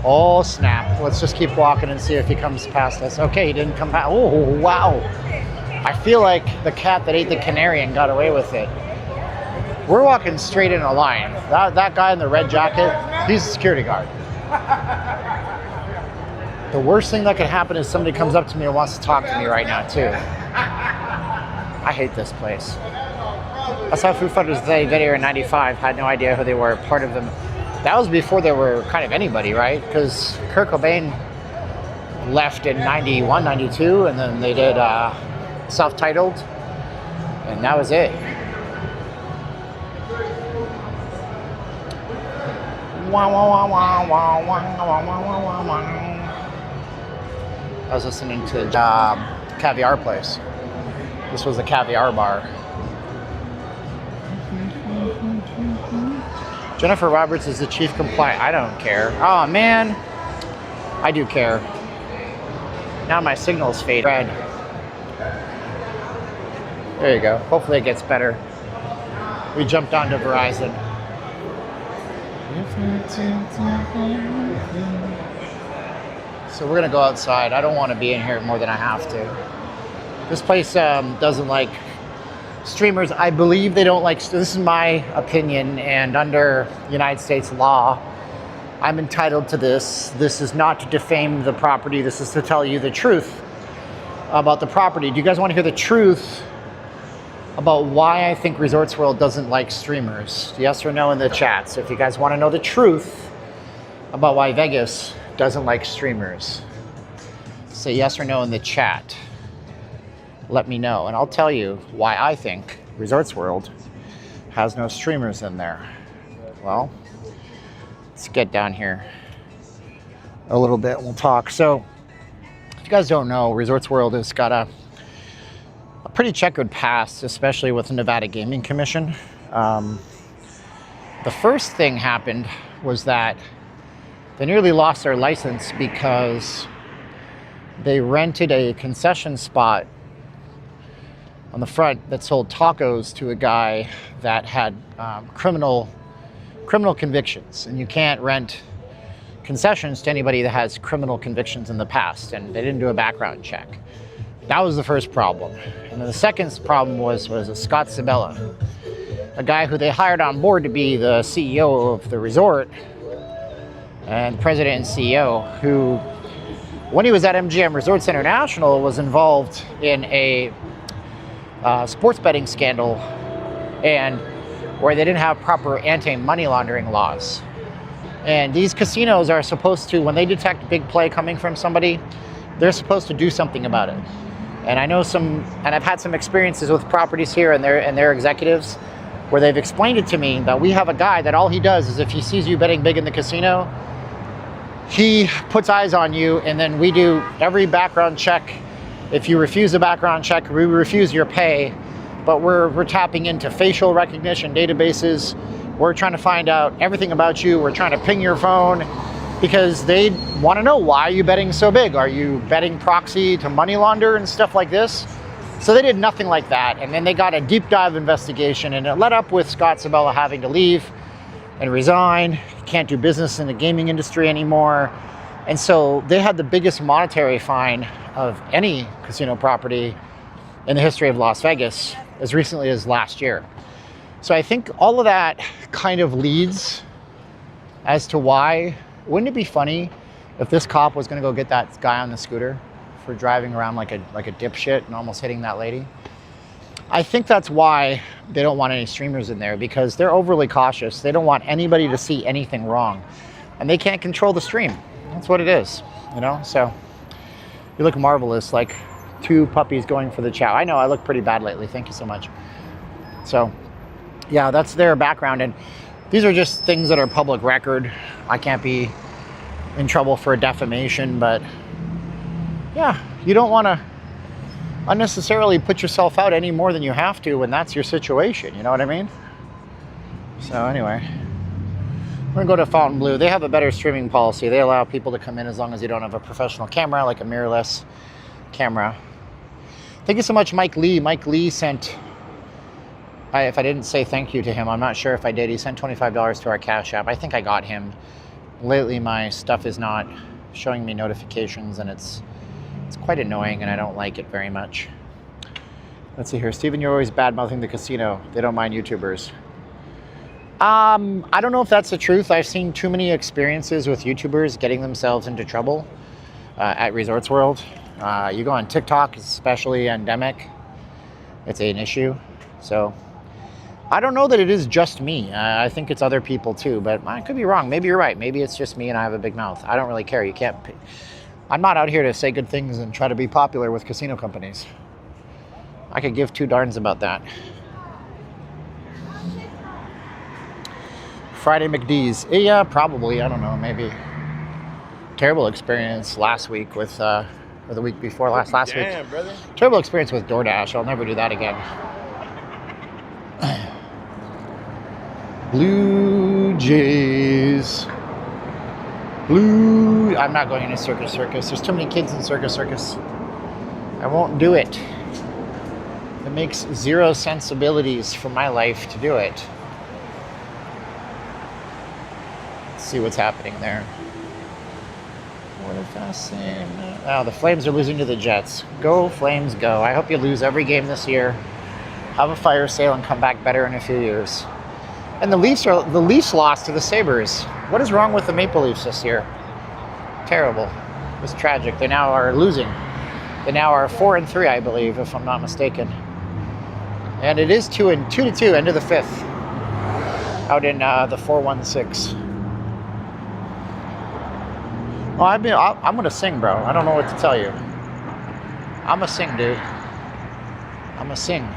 Oh, snap. Let's just keep walking and see if he comes past us. Okay, he didn't come past. Oh, wow. I feel like the cat that ate the canary and got away with it. We're walking straight in a line. That guy in the red jacket, he's a security guard. The worst thing that could happen is somebody comes up to me and wants to talk to me right now, too. I hate this place. I saw Foo Fighters video in '95. Had no idea who they were. Part of them. That was before they were kind of anybody, right? Because Kurt Cobain left in 91, 92, and then they did self-titled, and that was it. I was listening to Caviar Place. This was a caviar bar. Jennifer Roberts is the chief compliant. I don't care. Oh man, I do care. Now my signal's faded. Red. There you go. Hopefully it gets better. We jumped onto Verizon. So we're gonna go outside. I don't want to be in here more than I have to. This place doesn't like streamers. I believe they don't like, this is my opinion, and under United States law, I'm entitled to this. This is not to defame the property. This is to tell you the truth about the property. Do you guys want to hear the truth about why I think Resorts World doesn't like streamers? Yes or no in the chats. If you guys want to know the truth about why Vegas doesn't like streamers, say yes or no in the chat. Let me know, and I'll tell you why I think Resorts World has no streamers in there. Well, let's get down here a little bit and we'll talk. So, if you guys don't know, Resorts World has got a pretty checkered past, especially with the Nevada Gaming Commission. The first thing happened was that they nearly lost their license because they rented a concession spot on the front that sold tacos to a guy that had criminal convictions, and you can't rent concessions to anybody that has criminal convictions in the past, and they didn't do a background check. That was the first problem. And then the second problem was a Scott Sabella, a guy who they hired on board to be the CEO of the resort and president and CEO, who, when he was at MGM Resorts International, was involved in a sports betting scandal, and where they didn't have proper anti-money laundering laws. And these casinos are supposed to, when they detect big play coming from somebody, they're supposed to do something about it. And I know and I've had some experiences with properties here and their executives where they've explained it to me that we have a guy that all he does is if he sees you betting big in the casino, he puts eyes on you, and then we do every background check. If you refuse a background check, we refuse your pay, but we're tapping into facial recognition databases. We're trying to find out everything about you. We're trying to ping your phone because they want to know, why are you betting so big? Are you betting proxy to money launder and stuff like this? So they did nothing like that. And then they got a deep dive investigation, and it led up with Scott Sabella having to leave and resign. He can't do business in the gaming industry anymore. And so they had the biggest monetary fine of any casino property in the history of Las Vegas as recently as last year. So I think all of that kind of leads as to why, wouldn't it be funny if this cop was going to go get that guy on the scooter for driving around like a dipshit and almost hitting that lady? I think that's why they don't want any streamers in there, because they're overly cautious. They don't want anybody to see anything wrong, and they can't control the stream. That's what it is, you know? So you look marvelous, like 2 puppies going for the chow. I know I look pretty bad lately. Thank you so much. So yeah, that's their background. And these are just things that are public record. I can't be in trouble for defamation, but yeah, you don't want to unnecessarily put yourself out any more than you have to when that's your situation. You know what I mean? So anyway, we're gonna go to Fontainebleau. They have a better streaming policy. They allow people to come in as long as you don't have a professional camera, like a mirrorless camera. Thank you so much, Mike Lee. Mike Lee sent, if I didn't say thank you to him, I'm not sure if I did. He sent $25 to our Cash App. I think I got him. Lately, my stuff is not showing me notifications, and it's quite annoying, and I don't like it very much. Let's see here. Steven, you're always bad-mouthing the casino. They don't mind YouTubers. I don't know if that's the truth. I've seen too many experiences with YouTubers getting themselves into trouble at Resorts World. You go on TikTok, especially endemic, it's an issue. So I don't know that it is just me. I think it's other people too, but I could be wrong. Maybe you're right. Maybe it's just me and I have a big mouth. I don't really care. You can't I'm not out here to say good things and try to be popular with casino companies. I could give two darns about that. Friday McD's. Yeah, probably. I don't know. Maybe. Terrible experience last week with, or the week before last week. Damn, brother. Terrible experience with DoorDash. I'll never do that again. Blue Jays. I'm not going into Circus Circus. There's too many kids in Circus Circus. I won't do it. It makes zero sensibilities for my life to do it. Let's see what's happening there. What if I say no? Oh, the Flames are losing to the Jets. Go Flames, go. I hope you lose every game this year. Have a fire sale and come back better in a few years. And the Leafs lost to the Sabres. What is wrong with the Maple Leafs this year? Terrible. It's tragic. They now are losing. They now are 4-3, I believe, if I'm not mistaken. And it is 2-2, end of the fifth. Out in the 4-1-6. Well, I'm gonna sing, bro. I don't know what to tell you. I'm a sing, dude. I'm a sing.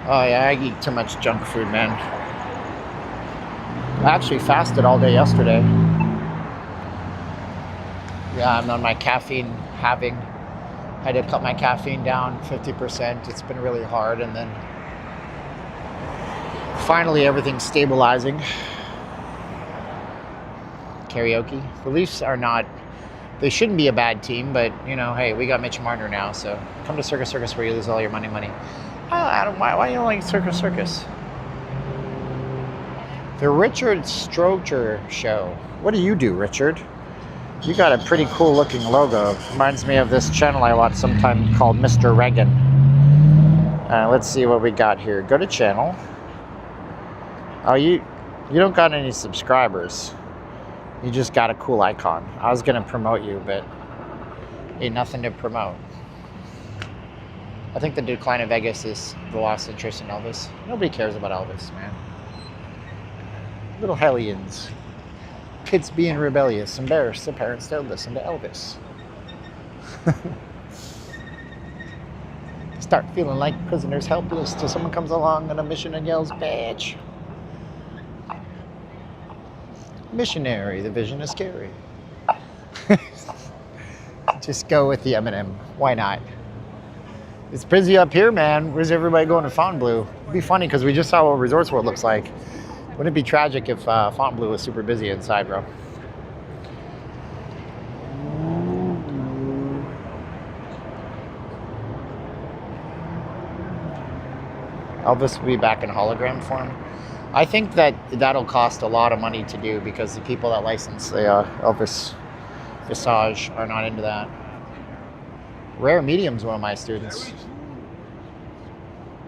Oh yeah, I eat too much junk food, man. I actually fasted all day yesterday. Yeah, I'm on my caffeine halving. I had to cut my caffeine down 50%. It's been really hard, and then finally everything's stabilizing. Karaoke. The Leafs are not, they shouldn't be a bad team, but you know, hey, we got Mitch Marner now, so come to Circus Circus where you lose all your money. Adam, why you don't like Circus Circus? The Richard Stroger Show. What do you do, Richard? You got a pretty cool looking logo. Reminds me of this channel I watch sometime called Mr. Reagan. Let's see what we got here. Go to channel. Oh, you don't got any subscribers. You just got a cool icon. I was gonna promote you, but ain't nothing to promote. I think the decline of Vegas is the lost interest in Elvis. Nobody cares about Elvis, man. Little hellions. Kids being rebellious, embarrassed, the parents don't listen to Elvis. Start feeling like prisoners helpless till someone comes along on a mission and yells, bitch. Missionary, the vision is scary. Just go with the Eminem. Why not? It's busy up here, man. Where's everybody going to Fontainebleau? It'd be funny because we just saw what Resorts World looks like. Wouldn't it be tragic if Fontainebleau was super busy inside, bro? Elvis will be back in hologram form. I think that'll cost a lot of money to do because the people that license the Elvis Visage are not into that. Rare Medium's one of my students.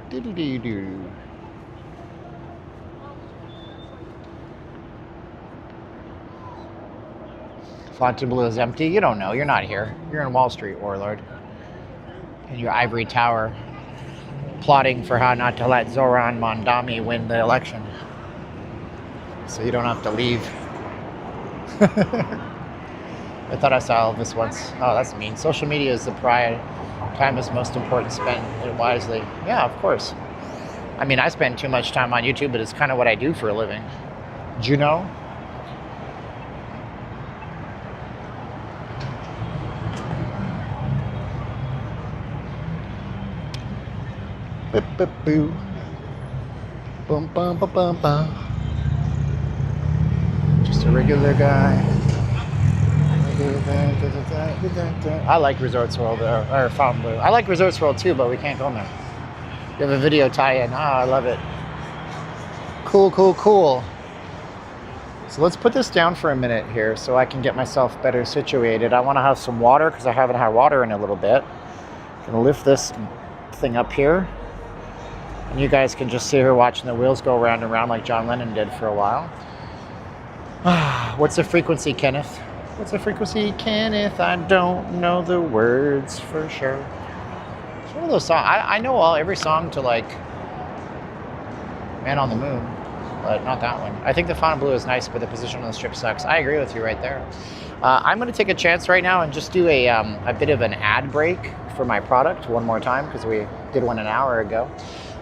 Do-do-do-do. Fontainebleau is empty. You don't know. You're not here. You're in Wall Street, Warlord. In your ivory tower, plotting for how not to let Zoran Mondami win the election. So you don't have to leave. I thought I saw Elvis once. Oh, that's mean. Social media is the pride. Time is most important. Spend it wisely. Yeah, of course. I mean, I spend too much time on YouTube, but it's kind of what I do for a living. Did you know? Boo. Bum bum bum bum bum. Just a regular guy. I like Resorts World or Fontainebleau. I like Resorts World too, but we can't go in there. You have a video tie-in. I love it. Cool, cool, cool. So let's put this down for a minute here so I can get myself better situated. I want to have some water because I haven't had water in a little bit. I'm gonna lift this thing up here. And you guys can just sit here watching the wheels go round and round like John Lennon did for a while. What's the frequency, Kenneth? What's the frequency, Kenneth? I don't know the words for sure. It's one of those songs. I know every song to like Man on the Moon. but not that one. I think the Fontainebleau is nice, but the position on the strip sucks. I agree with you right there. I'm going to take a chance right now and just do a bit of an ad break for my product one more time, because we did one an hour ago.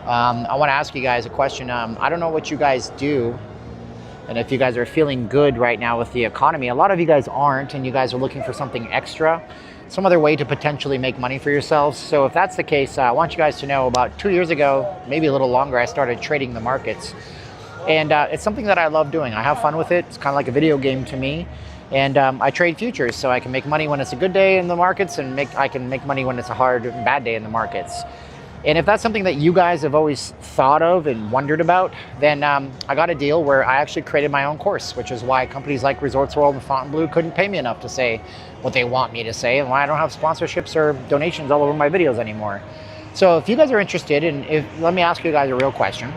I want to ask you guys a question. I don't know what you guys do, and if you guys are feeling good right now with the economy. A lot of you guys aren't, and you guys are looking for something extra, some other way to potentially make money for yourselves. So if that's the case, I want you guys to know about 2 years ago, maybe a little longer, I started trading the markets. And it's something that I love doing. I have fun with it. It's kind of like a video game to me. And I trade futures, so I can make money when it's a good day in the markets, and I can make money when it's a hard and bad day in the markets. And if that's something that you guys have always thought of and wondered about, then I got a deal where I actually created my own course, which is why companies like Resorts World and Fontainebleau couldn't pay me enough to say what they want me to say, and why I don't have sponsorships or donations all over my videos anymore. So if you guys are interested, and let me ask you guys a real question.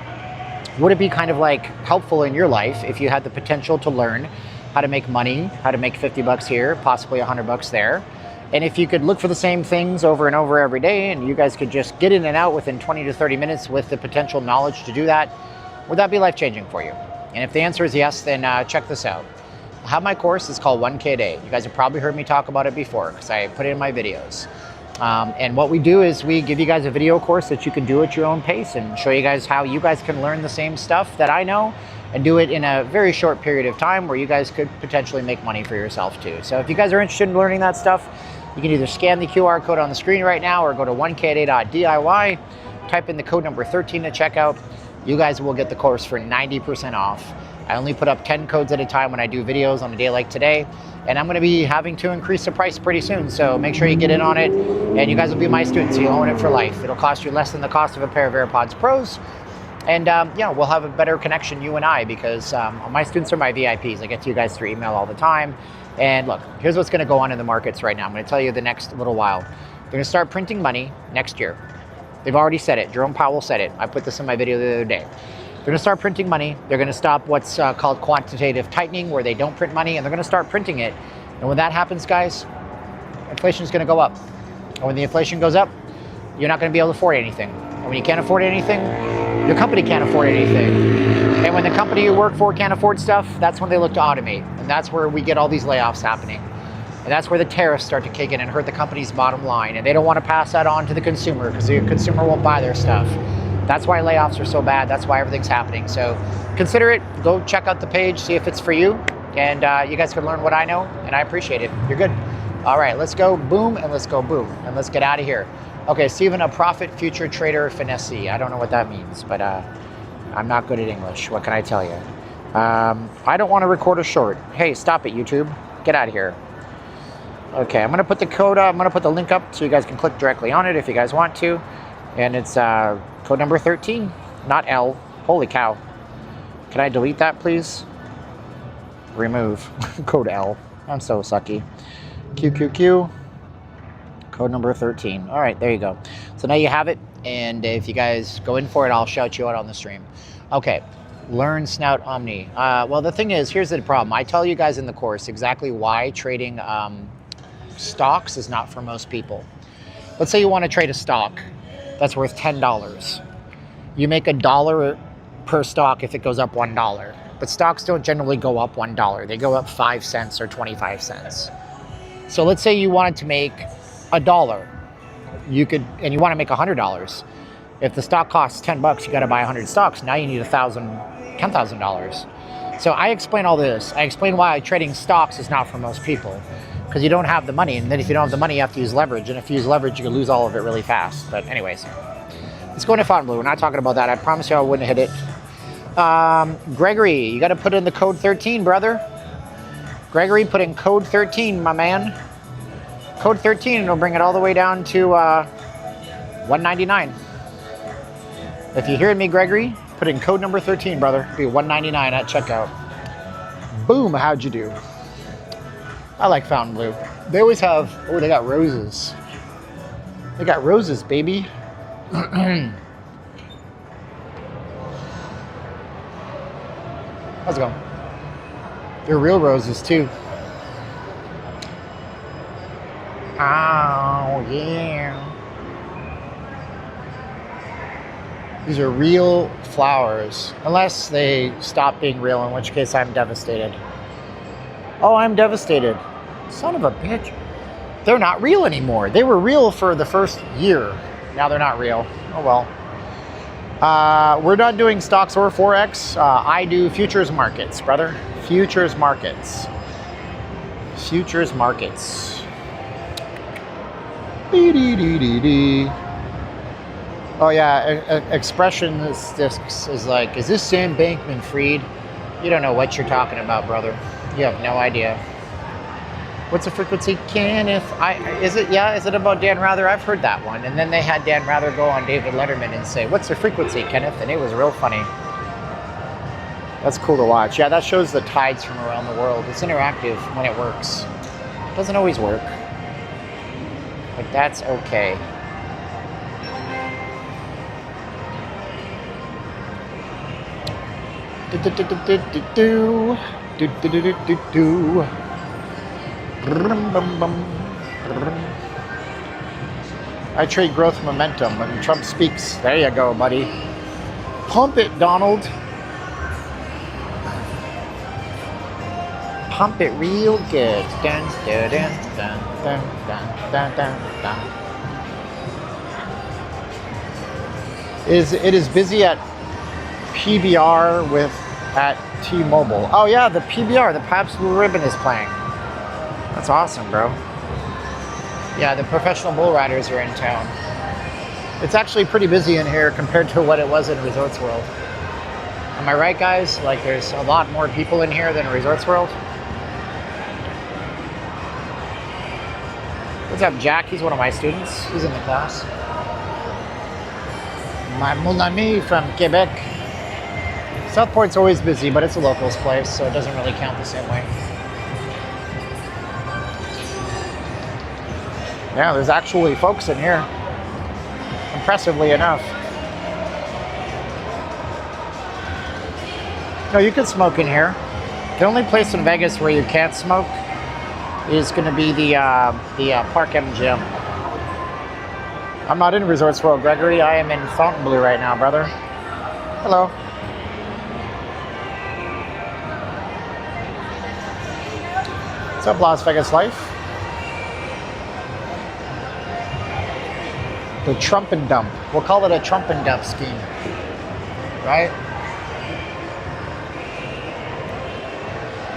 Would it be kind of like helpful in your life if you had the potential to learn how to make money, how to make 50 bucks here, possibly 100 bucks there? And if you could look for the same things over and over every day, and you guys could just get in and out within 20 to 30 minutes with the potential knowledge to do that, would that be life-changing for you? And if the answer is yes, then check this out. I have my course. It's called 1K a Day. You guys have probably heard me talk about it before, because I put it in my videos. And what we do is we give you guys a video course that you can do at your own pace, and show you guys how you guys can learn the same stuff that I know, and do it in a very short period of time where you guys could potentially make money for yourself too. So if you guys are interested in learning that stuff, you can either scan the QR code on the screen right now, or go to 1kaday.diy, type in the code number 13 to check out. You guys will get the course for 90% off. I only put up 10 codes at a time when I do videos on a day like today, and I'm going to be having to increase the price pretty soon, so make sure you get in on it, and you guys will be my students. You'll own it for life. It'll cost you less than the cost of a pair of AirPods Pros, and yeah, we'll have a better connection, you and I, because my students are my VIPs. I get to you guys through email all the time. And look, here's what's going to go on in the markets right now. I'm going to tell you the next little while. They're going to start printing money next year. They've already said it. Jerome Powell said it. I put this in my video the other day. They're going to start printing money. They're going to stop what's called quantitative tightening, where they don't print money, and they're going to start printing it. And when that happens, guys, inflation is going to go up. And when the inflation goes up, you're not going to be able to afford anything. And when you can't afford anything, your company can't afford anything. And when the company you work for can't afford stuff, that's when they look to automate. And that's where we get all these layoffs happening. And that's where the tariffs start to kick in and hurt the company's bottom line. And they don't want to pass that on to the consumer, because the consumer won't buy their stuff. That's why layoffs are so bad. That's why everything's happening. So consider it. Go check out the page, see if it's for you. And you guys can learn what I know, and I appreciate it. You're good. All right, let's go boom, and let's go boom. And let's get out of here. Okay, Steven, a profit future trader finesse. I don't know what that means, but I'm not good at English. What can I tell you? I don't want to record a short. Hey, stop it, YouTube. Get out of here. Okay, I'm going to put the code up. I'm going to put the link up so you guys can click directly on it if you guys want to. And it's code number 13, not L. Holy cow. Can I delete that, please? Remove. Code L. I'm so sucky. QQQ. Code number 13. All right, there you go. So now you have it. And if you guys go in for it, I'll shout you out on the stream. Okay, learn Snout Omni. Well, the thing is, here's the problem. I tell you guys in the course exactly why trading stocks is not for most people. Let's say you want to trade a stock that's worth $10. You make $1 per stock if it goes up $1. But stocks don't generally go up $1. They go up 5 cents or 25 cents. So let's say you wanted to make $1. You could, and you want to make $100. If the stock costs 10 bucks, you got to buy 100 stocks. Now you need $10,000. So I explain all this. I explain why trading stocks is not for most people, because you don't have the money. And then if you don't have the money, you have to use leverage. And if you use leverage, you can lose all of it really fast. But anyways, let's go into Fontainebleau. We're not talking about that. I promise you I wouldn't hit it. Gregory, you got to put in the code 13, brother. Gregory, put in code 13, my man. Code 13, and it'll bring it all the way down to $199. If you hear me, Gregory, put in code number 13, brother. It'll be $199 at checkout. Boom, how'd you do? I like Fontainebleau. They always have, oh, they got roses. They got roses, baby. How's it going? They're real roses, too. Oh, yeah. These are real flowers. Unless they stop being real, in which case I'm devastated. Oh, I'm devastated. Son of a bitch. They're not real anymore. They were real for the first year. Now they're not real. Oh well. We're not doing stocks or Forex. I do futures markets, brother. Futures markets. Futures markets. Oh yeah, expression is like, is this Sam Bankman-Fried? You don't know what you're talking about, brother. You have no idea. What's the frequency, Kenneth? Is it about Dan Rather? I've heard that one. And then they had Dan Rather go on David Letterman and say, what's the frequency, Kenneth? And it was real funny. That's cool to watch. Yeah, that shows the tides from around the world. It's interactive when it works. It doesn't always work. But that's okay. I trade growth momentum when Trump speaks. There you go, buddy. Pump it, Donald. Pump it real good. Dun, dun, dun, dun, dun, dun, dun, dun. It is busy at PBR at T-Mobile. Oh yeah, the PBR, the Pabst Blue Ribbon is playing. That's awesome, bro. Yeah, the professional bull riders are in town. It's actually pretty busy in here compared to what it was in Resorts World. Am I right, guys? Like, there's a lot more people in here than Resorts World. What's up, Jack? He's one of my students. He's in the class. My mon ami from Quebec. Southport's always busy, but it's a locals place, so it doesn't really count the same way. Yeah, there's actually folks in here. Impressively enough. No, you can smoke in here. The only place in Vegas where you can't smoke is going to be the Park M Gym. I'm not in Resorts World, Gregory. I am in Fontainebleau right now, brother. Hello. What's up, Las Vegas Life? The Trump and Dump. We'll call it a Trump and Dump scheme. Right?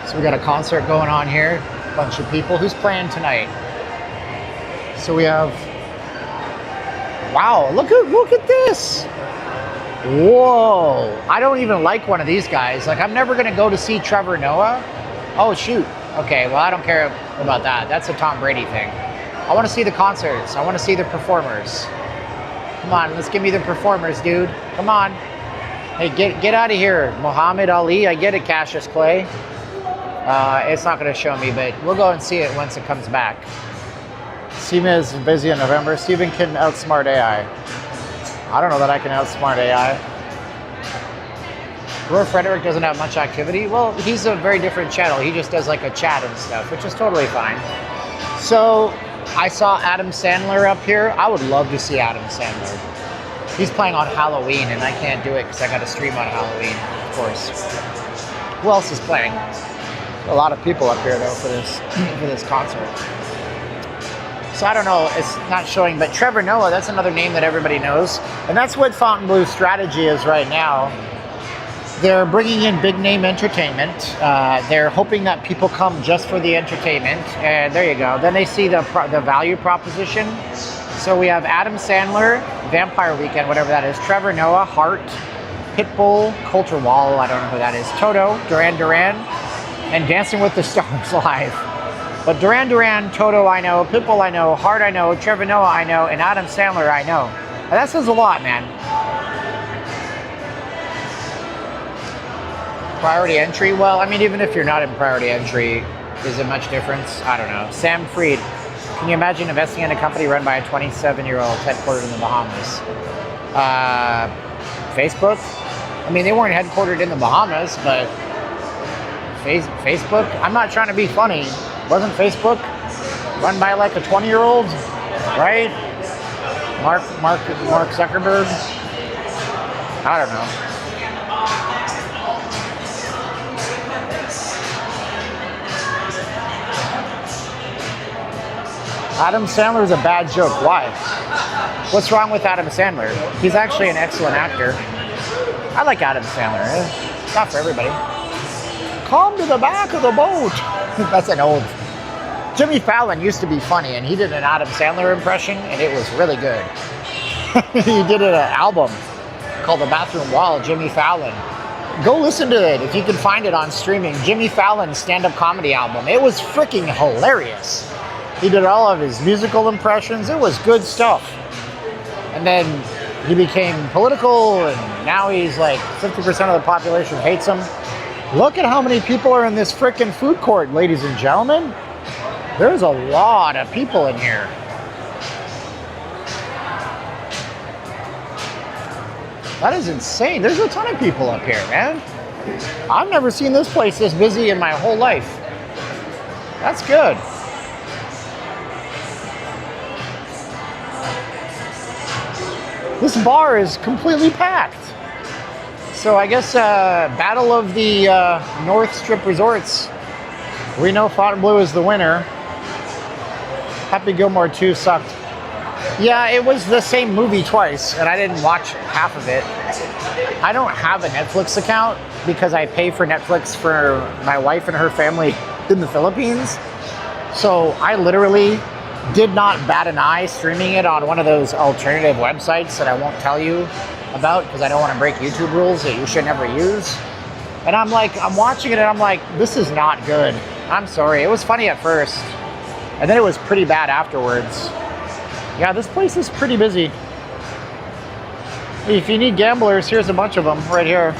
So we got a concert going on here. A bunch of people. Who's playing tonight? So we have... Wow, look at this. Whoa. I don't even like one of these guys. Like, I'm never going to go to see Trevor Noah. Oh, shoot. Okay, well, I don't care about that. That's a Tom Brady thing. I want to see the concerts. I want to see the performers. Come on, let's give me the performers, dude. Come on. Hey, get out of here, Muhammad Ali. I get it, Cassius Clay. It's not going to show me, but we'll go and see it once it comes back. Steven is busy in November. Steven can outsmart AI. I don't know that I can outsmart AI. Roy Frederick doesn't have much activity. Well, he's a very different channel. He just does like a chat and stuff, which is totally fine. So I saw Adam Sandler up here. I would love to see Adam Sandler. He's playing on Halloween, and I can't do it because I got to stream on Halloween, of course. Who else is playing? A lot of people up here though for this concert. So I don't know, it's not showing, but Trevor Noah, that's another name that everybody knows. And that's what Fontainebleau's strategy is right now. They're bringing in big name entertainment. They're hoping that people come just for the entertainment. And there you go. Then they see the value proposition. So we have Adam Sandler, Vampire Weekend, whatever that is, Trevor Noah, Hart, Pitbull, Coulter Wall, I don't know who that is, Toto, Duran Duran, and Dancing with the Stars Live. But Duran Duran, Toto I know, Pitbull I know, Hart I know, Trevor Noah I know, and Adam Sandler I know. And that says a lot, man. Priority entry? Well, I mean, even if you're not in priority entry, is it much difference? I don't know. Sam Fried. Can you imagine investing in a company run by a 27-year-old headquartered in the Bahamas? Facebook? I mean, they weren't headquartered in the Bahamas, but Facebook? I'm not trying to be funny. Wasn't Facebook run by like a 20-year-old, right? Mark Zuckerberg. I don't know. Adam Sandler's a bad joke. Why? What's wrong with Adam Sandler? He's actually an excellent actor. I like Adam Sandler. It's not for everybody. Come to the back of the boat. That's an old. Jimmy Fallon used to be funny, and he did an Adam Sandler impression, and it was really good. He did an album called The Bathroom Wall, Jimmy Fallon. Go listen to it if you can find it on streaming. Jimmy Fallon's stand-up comedy album. It was freaking hilarious. He did all of his musical impressions. It was good stuff. And then he became political, and now he's like 50% of the population hates him. Look at how many people are in this freaking food court, ladies and gentlemen. There's a lot of people in here. That is insane. There's a ton of people up here, man. I've never seen this place this busy in my whole life. That's good. This bar is completely packed. So I guess Battle of the North Strip Resorts. We know Fontainebleau is the winner. Happy Gilmore 2 sucked. Yeah, it was the same movie twice, and I didn't watch half of it. I don't have a Netflix account because I pay for Netflix for my wife and her family in the Philippines. So I literally did not bat an eye streaming it on one of those alternative websites that I won't tell you about because I don't want to break YouTube rules that you should never use. And I'm like, I'm watching it and I'm like, this is not good. I'm sorry. It was funny at first, and then it was pretty bad afterwards. Yeah, this place is pretty busy. If you need gamblers, here's a bunch of them right here.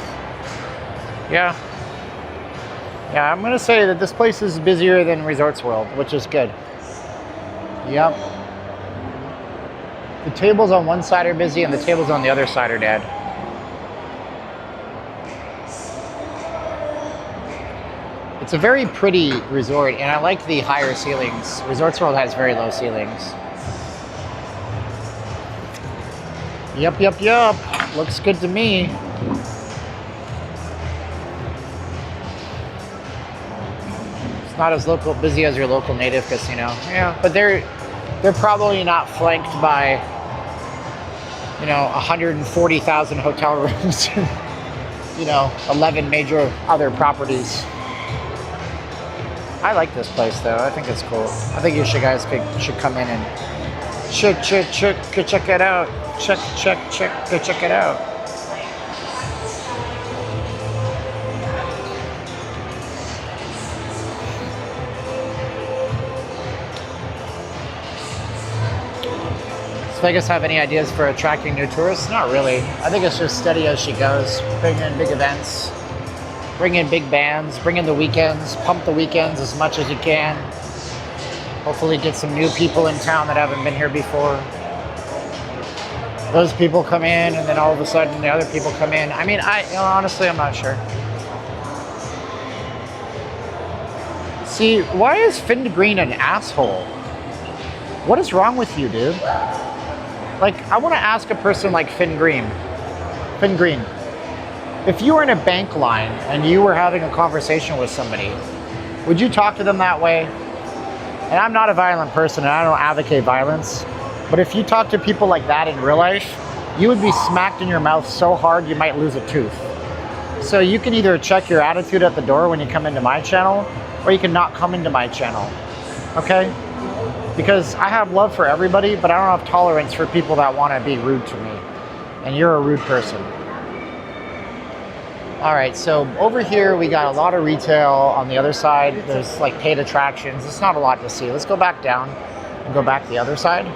Yeah. Yeah, I'm gonna say that this place is busier than Resorts World, which is good. Yep. The tables on one side are busy and the tables on the other side are dead. It's a very pretty resort, and I like the higher ceilings. Resorts World has very low ceilings. Yup, yup, yup. Looks good to me. It's not as busy as your local native casino. Yeah, but they're probably not flanked by, 140,000 hotel rooms and, 11 major other properties. I like this place though. I think it's cool. I think you guys should come in and check it out. Check it out. Does Vegas have any ideas for attracting new tourists? Not really. I think it's just steady as she goes. Bring in big events, bring in big bands, bring in the weekends, pump the weekends as much as you can. Hopefully get some new people in town that haven't been here before. Those people come in, and then all of a sudden the other people come in. I mean, honestly, I'm not sure. See, why is Finn Green an asshole? What is wrong with you, dude? Like, I want to ask a person like Finn Green. If you were in a bank line and you were having a conversation with somebody, would you talk to them that way? And I'm not a violent person, and I don't advocate violence. But if you talk to people like that in real life, you would be smacked in your mouth so hard you might lose a tooth. So you can either check your attitude at the door when you come into my channel, or you can not come into my channel, okay? Because I have love for everybody, but I don't have tolerance for people that want to be rude to me. And you're a rude person. All right, so over here we got a lot of retail. On the other side, there's like paid attractions. It's not a lot to see. Let's go back down and go back the other side.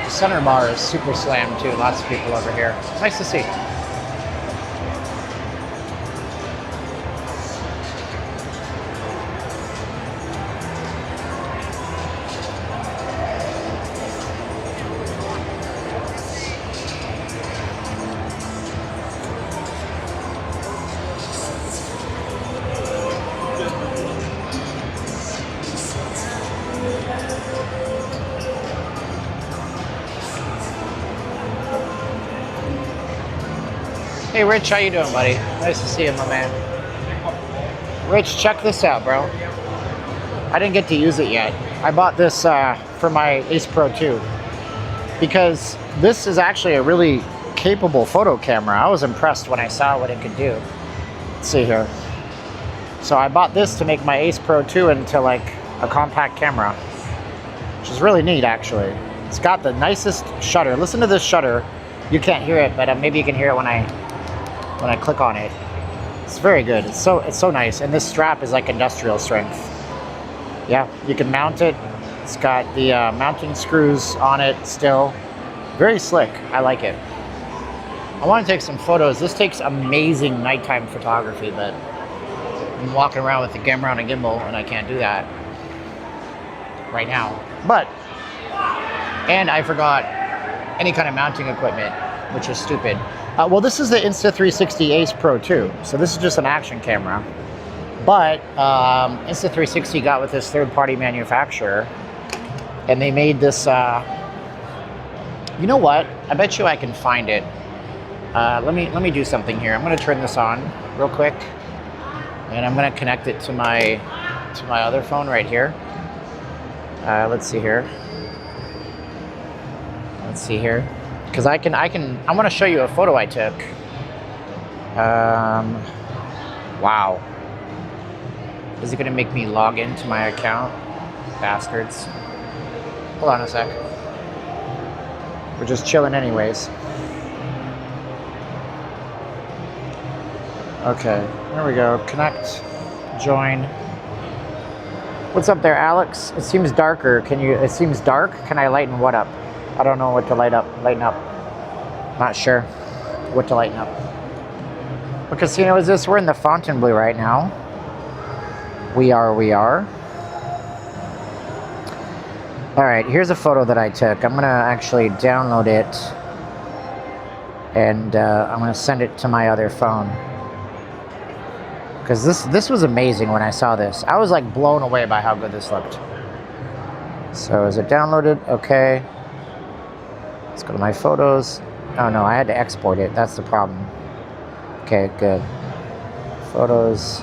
Center bar is super slammed too. Lots of people over here. It's nice to see. Hey, Rich, how you doing, buddy? Nice to see you, my man. Rich, check this out, bro. I didn't get to use it yet. I bought this for my Ace Pro 2 because this is actually a really capable photo camera. I was impressed when I saw what it could do. Let's see here. So I bought this to make my Ace Pro 2 into like a compact camera, which is really neat, actually. It's got the nicest shutter. Listen to this shutter. You can't hear it, but maybe you can hear it when I click on it. It's very good. It's so nice. And this strap is like industrial strength. Yeah, you can mount it. It's got the mounting screws on it still. Very slick. I like it. I want to take some photos. This takes amazing nighttime photography, but I'm walking around with the camera on a gimbal and I can't do that right now. And I forgot any kind of mounting equipment, which is stupid. Well, this is the Insta360 Ace Pro 2, so this is just an action camera. But Insta360 got with this third-party manufacturer, and they made this. You know what? I bet you I can find it. Let me do something here. I'm going to turn this on real quick, and I'm going to connect it to my other phone right here. Let's see here. Let's see here. Because I want to show you a photo I took. Wow. Is it going to make me log into my account? Bastards. Hold on a sec. We're just chilling anyways. Okay, there we go. Connect, join. What's up there, Alex? It seems darker. It seems dark. Can I lighten what up? I don't know what to lighten up. Not sure what to lighten up. What casino is this? We're in the Fontainebleau right now. We are. All right, here's a photo that I took. I'm gonna actually download it and I'm gonna send it to my other phone. Because this was amazing when I saw this. I was like blown away by how good this looked. So is it downloaded? Okay. Let's go to my photos. Oh no, I had to export it. That's the problem. Okay, good. Photos.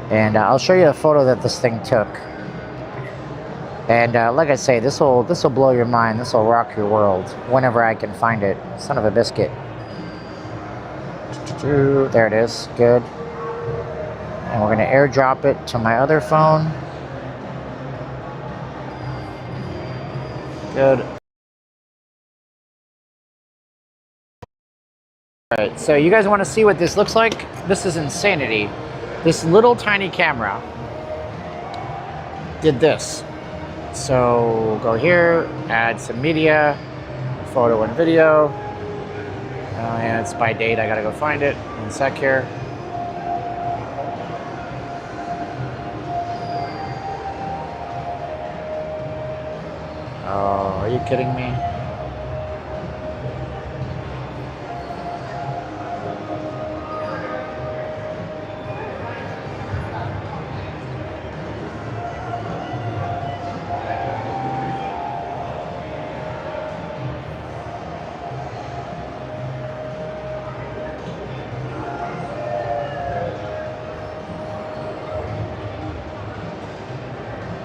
And I'll show you a photo that this thing took. And like I say, this will blow your mind. This will rock your world whenever I can find it. Son of a biscuit. There it is. Good. And we're going to airdrop it to my other phone. Good. Alright, so you guys want to see what this looks like? This is insanity. This little tiny camera did this. So go here, add some media, photo and video. And it's by date, I gotta go find it. 1 sec here. Oh, are you kidding me?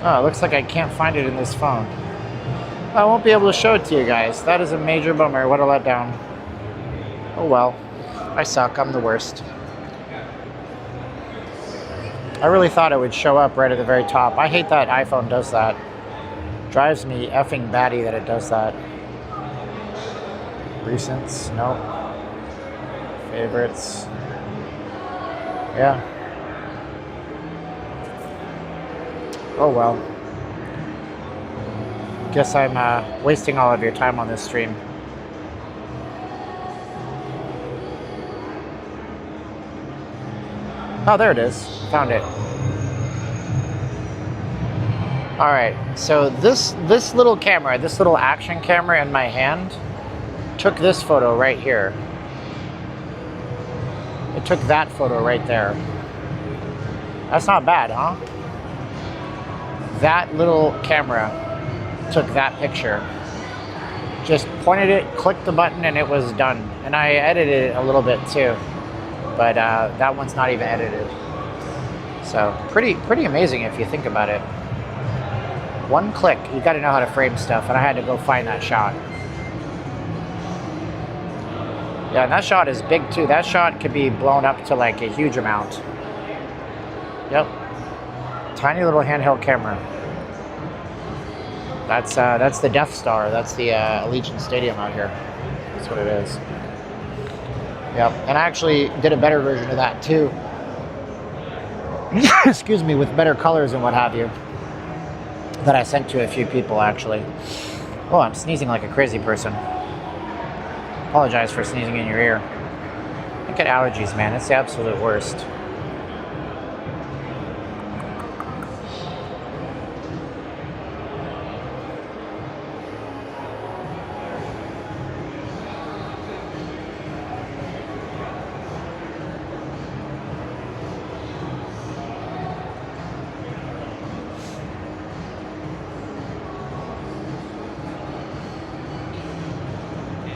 Oh, it looks like I can't find it in this phone. I won't be able to show it to you guys. That is a major bummer. What a letdown. Oh well. I suck. I'm the worst. I really thought it would show up right at the very top. I hate that iPhone does that. Drives me effing batty that it does that. Recents? Nope. Favorites? Yeah. Oh well. Guess I'm wasting all of your time on this stream. Oh, there it is. Found it. All right. So this little camera, this little action camera in my hand, took this photo right here. It took that photo right there. That's not bad, huh? That little camera took that picture. Just pointed it, clicked the button, and it was done. And I edited it a little bit too, but that one's not even edited. So pretty amazing if you think about it. One click, you got to know how to frame stuff, and I had to go find that shot. Yeah, and that shot is big too. That shot could be blown up to like a huge amount. Yep. Tiny little handheld camera. That's the Death Star. That's the Allegiant Stadium out here. That's what it is. Yep. And I actually did a better version of that too. Excuse me, with better colors and what have you. That I sent to a few people actually. Oh, I'm sneezing like a crazy person. Apologize for sneezing in your ear. I get allergies, man. It's the absolute worst.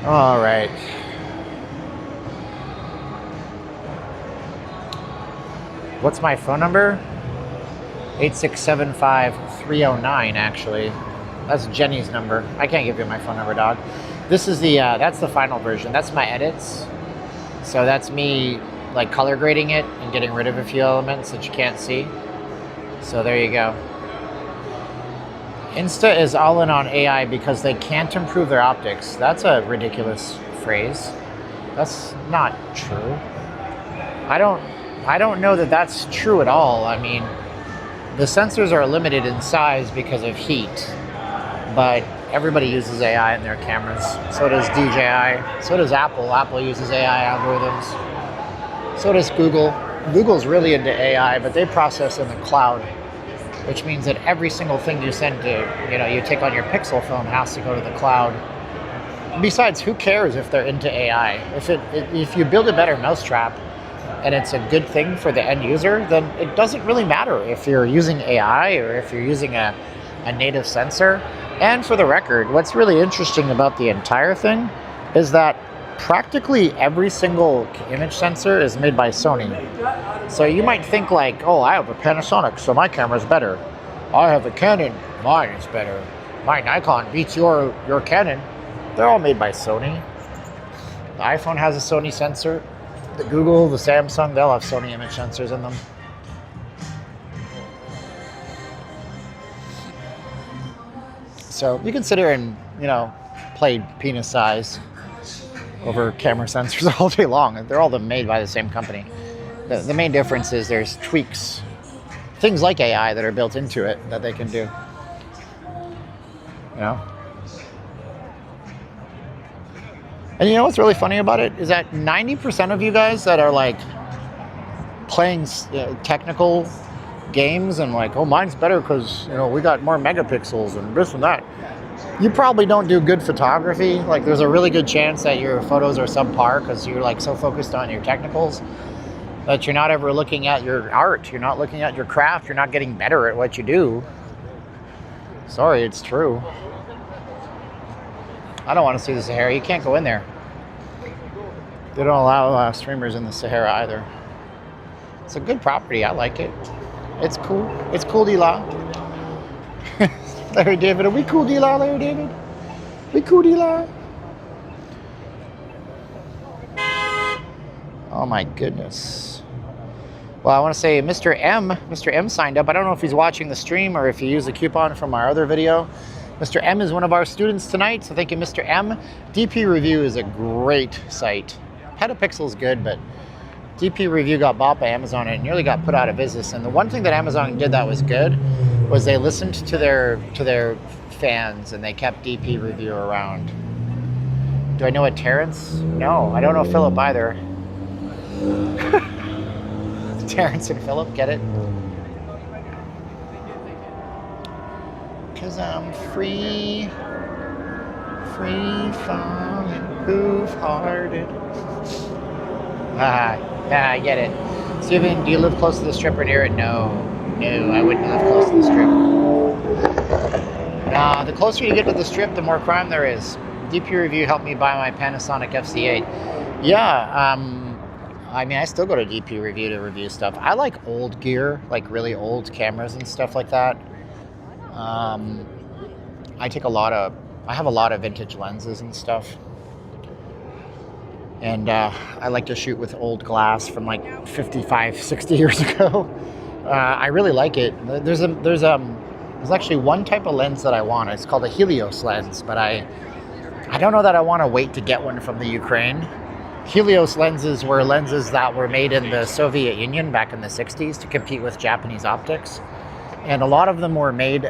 All right. What's my phone number? 8675-309, actually. That's Jenny's number. I can't give you my phone number, dog. This is the, that's the final version. That's my edits. So that's me, like, color grading it and getting rid of a few elements that you can't see. So there you go. Insta is all in on AI because they can't improve their optics. That's a ridiculous phrase. That's not true. I don't know that that's true at all. I mean, the sensors are limited in size because of heat, but everybody uses AI in their cameras. So does DJI. So does Apple. Apple uses AI algorithms. So does Google. Google's really into AI, but they process in the cloud, which means that every single thing you send to, you take on your Pixel phone has to go to the cloud. Besides, who cares if they're into AI? If you build a better mousetrap and it's a good thing for the end user, then it doesn't really matter if you're using AI or if you're using a native sensor. And for the record, what's really interesting about the entire thing is that practically every single image sensor is made by Sony. So you might think like, oh, I have a Panasonic, so my camera's better. I have a Canon, mine is better. My Nikon beats your Canon. They're all made by Sony. The iPhone has a Sony sensor. The Google, the Samsung, they'll have Sony image sensors in them. So you can sit here and, play penis size over camera sensors all day long. They're all made by the same company. The main difference is there's tweaks, things like AI that are built into it that they can do. And what's really funny about it is that 90% of you guys that are like playing technical games and like, oh, mine's better because we got more megapixels and this and that. You probably don't do good photography. Like, there's a really good chance that your photos are subpar because you're like so focused on your technicals that you're not ever looking at your art. You're not looking at your craft. You're not getting better at what you do. Sorry, it's true. I don't want to see the Sahara. You can't go in there. They don't allow streamers in the Sahara either. It's a good property. I like it. It's cool. It's cool, D-Law. Larry David, are we cool, D-Law, Larry David? We cool, D-Law? Oh my goodness. Well, I want to say Mr. M signed up. I don't know if he's watching the stream or if he used a coupon from our other video. Mr. M is one of our students tonight, so thank you, Mr. M. DP Review is a great site. Petapixel is good, but DP Review got bought by Amazon and it nearly got put out of business. And the one thing that Amazon did that was good was they listened to their fans and they kept DP Review around. Do I know a Terrence? No, I don't know Philip either. Terrence and Philip, get it? Cause I'm free falling, hoof-hearted. Yeah, I get it. Steven, do you live close to the strip or near it? No, I wouldn't live close to the strip. The closer you get to the strip, the more crime there is. DP review helped me buy my Panasonic FC8. Yeah, I mean, I still go to DP review to review stuff. I like old gear, like really old cameras and stuff like that. I have a lot of vintage lenses and stuff. And I like to shoot with old glass from like 55, 60 years ago. I really like it. There's actually one type of lens that I want. It's called a Helios lens, but I don't know that I want to wait to get one from the Ukraine. Helios lenses were lenses that were made in the Soviet Union back in the 60s to compete with Japanese optics. And a lot of them were made,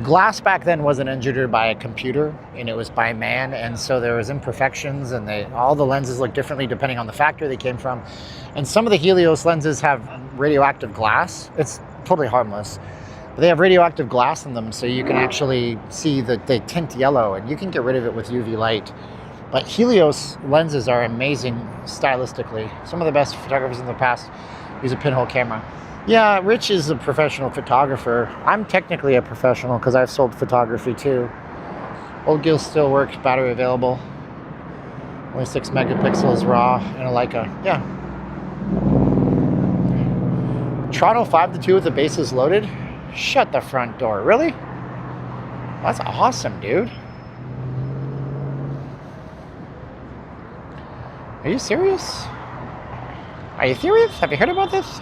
glass back then wasn't engineered by a computer, and it was by man, and so there was imperfections, and all the lenses look differently depending on the factory they came from. And some of the Helios lenses have radioactive glass. It's totally harmless. But they have radioactive glass in them, so you can actually see that they tint yellow, and you can get rid of it with UV light. But Helios lenses are amazing stylistically. Some of the best photographers in the past use a pinhole camera. Yeah, Rich is a professional photographer. I'm technically a professional because I've sold photography too. Old Gill still works, battery available. Only 6 megapixels raw and a Leica. Yeah. Toronto 5-2 with the bases loaded. Shut the front door. Really? That's awesome, dude. Are you serious? Are you serious? Have you heard about this?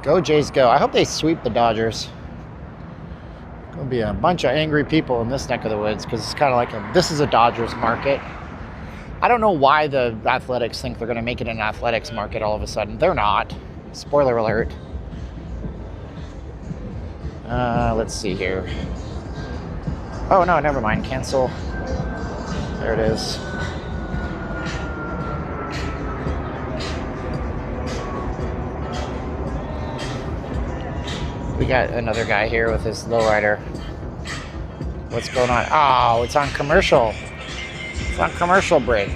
Go Jays go. I hope they sweep the Dodgers. Gonna be a bunch of angry people in this neck of the woods because it's kind of like this is a Dodgers market. I don't know why the Athletics think they're gonna make it an athletics market all of a sudden. They're not. Spoiler alert. Let's see here. Oh no, never mind. Cancel. There it is. We got another guy here with his lowrider. What's going on? Oh, it's on commercial. It's on commercial break.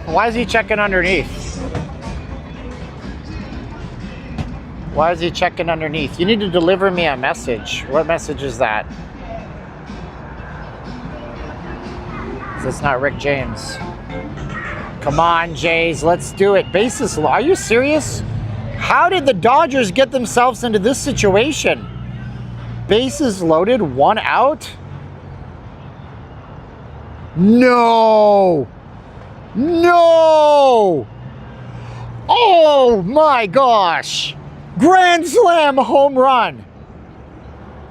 Why is he checking underneath? Why is he checking underneath? You need to deliver me a message. What message is that? That's not Rick James. Come on, Jays, let's do it. Bases loaded. Are you serious? How did the Dodgers get themselves into this situation? Bases loaded, 1 out? No! No! Oh my gosh! Grand slam home run!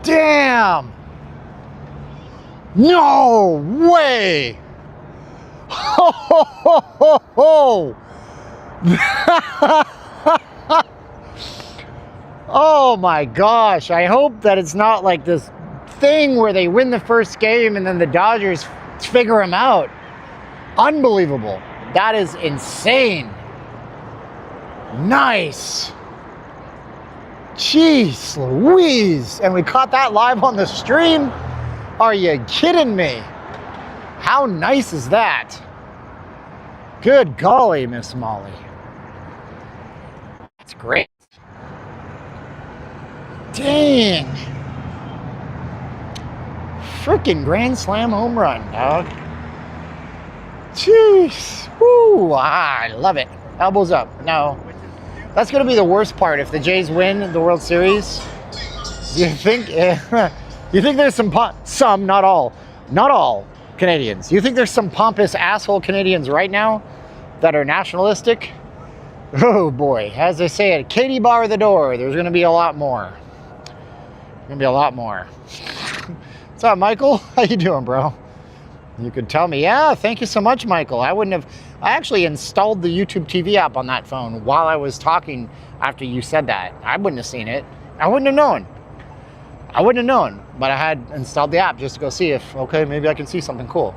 Damn! No way! Ho ho ho ho ho! Oh my gosh, I hope that it's not like this thing where they win the first game and then the Dodgers figure them out. Unbelievable. That is insane. Nice. Jeez Louise. And we caught that live on the stream? Are you kidding me? How nice is that? Good golly, Miss Molly. That's great. Dang. Freaking grand slam home run, dog. Jeez. Woo. I love it. Elbows up. No. That's going to be the worst part if the Jays win the World Series. You think there's some, not all Canadians. You think there's some pompous asshole Canadians right now that are nationalistic? Oh boy. As they say at Katie bar the door, there's going to be a lot more. Gonna be a lot more. What's up, Michael? How you doing, bro? You could tell me, yeah, thank you so much, Michael. I actually installed the YouTube TV app on that phone while I was talking after you said that. I wouldn't have seen it. I wouldn't have known. But I had installed the app just to go see if, okay, maybe I can see something cool.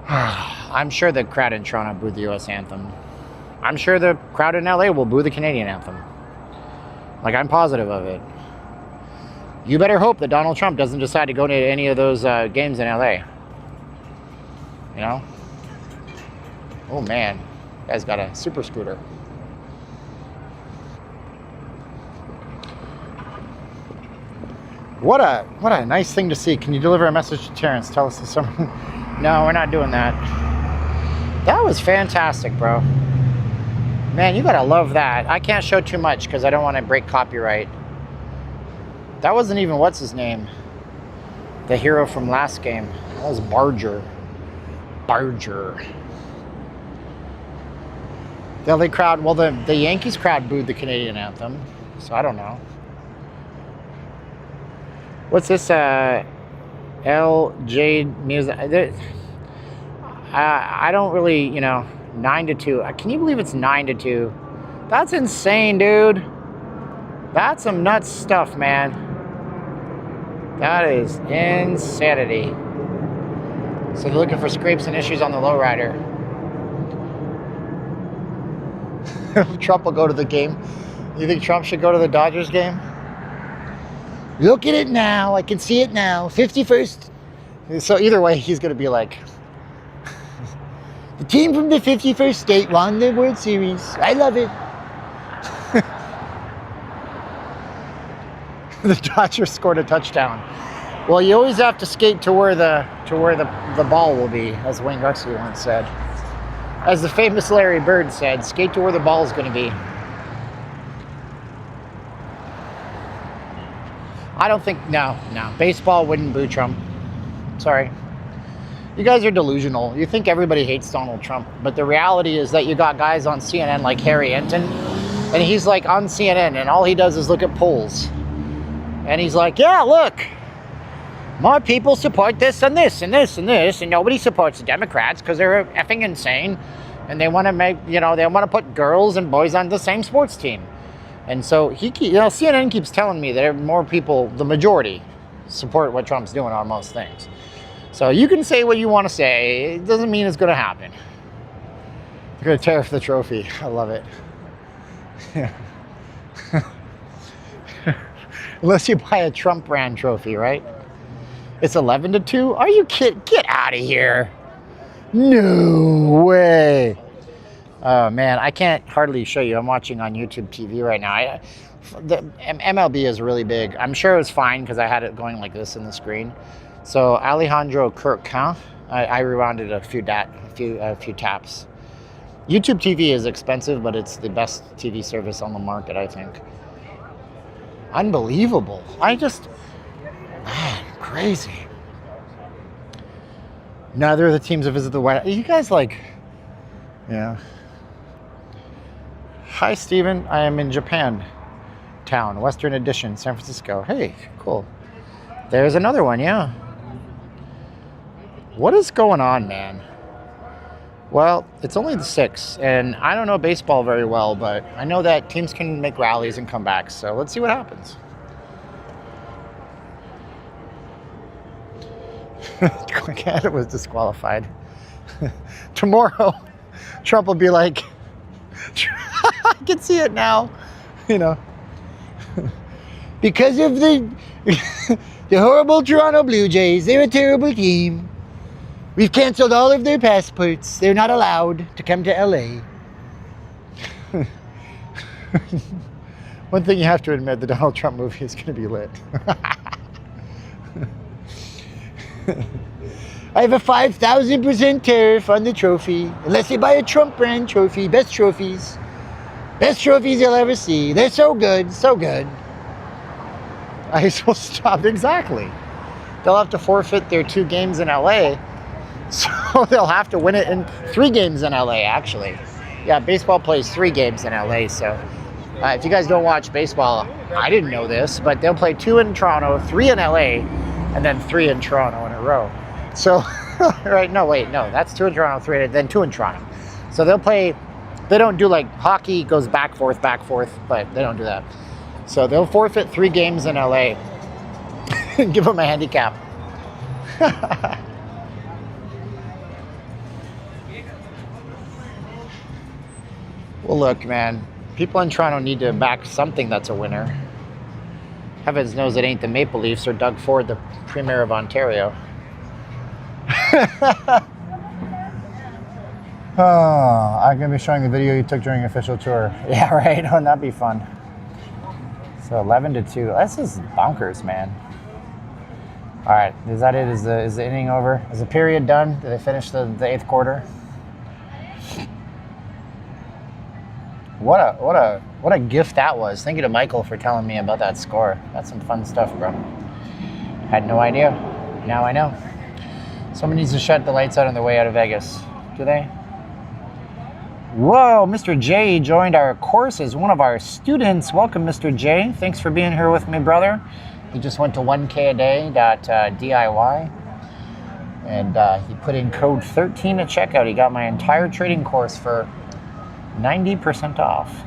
I'm sure the crowd in Toronto booed the US anthem. I'm sure the crowd in LA will boo the Canadian anthem. Like, I'm positive of it. You better hope that Donald Trump doesn't decide to go to any of those games in LA. You know? Oh man, guy's got a super scooter. What a nice thing to see. Can you deliver a message to Terrence? Tell us something. No, we're not doing that. That was fantastic, bro. Man, you gotta love that. I can't show too much because I don't want to break copyright. That wasn't even what's his name. The hero from last game. That was Barger. The LA crowd, well, the Yankees crowd booed the Canadian anthem, so I don't know. What's this, LJ music? I don't really, 9-2. Can you believe it's 9-2? That's insane, dude. That's some nuts stuff, man. That is insanity. So they're looking for scrapes and issues on the lowrider. Trump will go to the game. You think Trump should go to the Dodgers game? Look at it now. I can see it now. 51st. So either way, he's going to be like, the team from the 51st state won the World Series. I love it. The Dodgers scored a touchdown. Well, you always have to skate to where the ball will be, as Wayne Gretzky once said. As the famous Larry Bird said, skate to where the ball is going to be. I don't think, no. Baseball wouldn't boo Trump. Sorry. You guys are delusional. You think everybody hates Donald Trump, but the reality is that you got guys on CNN like Harry Enton, and he's like on CNN, and all he does is look at polls. And he's like, yeah, look, more people support this and this and this and this, and nobody supports the Democrats because they're effing insane, and they want to make, they want to put girls and boys on the same sports team. And so CNN keeps telling me that more people, the majority, support what Trump's doing on most things. So you can say what you want to say. It doesn't mean it's going to happen. They're going to tear off the trophy. I love it. Unless you buy a Trump brand trophy, right? It's 11-2. Are you kidding? Get out of here. No way. Oh man, I can't hardly show you. I'm watching on YouTube TV right now. The MLB is really big. I'm sure it was fine because I had it going like this in the screen. So Alejandro Kirk, huh? I rewounded a few taps. YouTube TV is expensive, but it's the best TV service on the market, I think. Unbelievable. Man, crazy. Neither of the teams have visited the White House. You guys yeah. Hi, Steven. I am in Japan town, Western Edition, San Francisco. Hey, cool. There's another one, yeah. What is going on, man? Well, it's only the 6th, and I don't know baseball very well, but I know that teams can make rallies and comebacks, so let's see what happens. It was disqualified. Tomorrow, Trump will be like, I can see it now, because of the horrible Toronto Blue Jays. They're a terrible team. We've canceled all of their passports. They're not allowed to come to LA. One thing you have to admit, the Donald Trump movie is going to be lit. I have a 5,000% tariff on the trophy, unless you buy a Trump brand trophy. Best trophies you'll ever see. They're so good, so good. I will stop. Exactly. They'll have to forfeit their 2 games in LA, so they'll have to win it in 3 games in LA. Actually, yeah, baseball plays 3 games in LA, so If you guys don't watch baseball, I didn't know this, but they'll play 2 in Toronto, 3 in LA, and then 3 in Toronto in a row. So, right, no, that's 2 in Toronto, 3, then 2 in Toronto. So they'll play, they don't do like hockey goes back, forth, but they don't do that. So they'll forfeit 3 games in LA and give them a handicap. Well, look, man, people in Toronto need to back something that's a winner. Heavens knows it ain't the Maple Leafs or Doug Ford, the Premier of Ontario. Oh, I'm going to be showing the video you took during your official tour. Yeah, right? Wouldn't that be fun? So 11-2. This is bonkers, man. All right, is that it? Is the inning over? Is the period done? Did they finish the 8th quarter? What a gift that was. Thank you to Michael for telling me about that score. That's some fun stuff, bro. Had no idea. Now I know. Someone needs to shut the lights out on their way out of Vegas. Do they? Whoa, Mr. J joined our course as one of our students. Welcome, Mr. J. Thanks for being here with me, brother. He just went to 1kaday.diy. And he put in code 13 at checkout. He got my entire trading course for 90% off.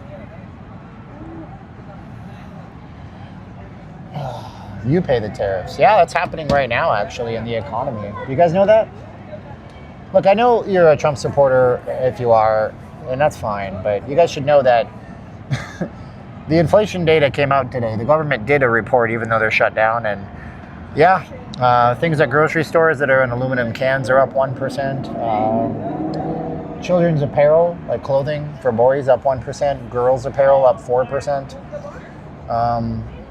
You pay the tariffs. Yeah, that's happening right now, actually, in the economy. You guys know that? Look, I know you're a Trump supporter, if you are, and that's fine, but you guys should know that the inflation data came out today. The government did a report, even though they're shut down, and yeah, things at grocery stores that are in aluminum cans are up 1%. Children's apparel, like clothing for boys, up 1%. Girls' apparel up 4%.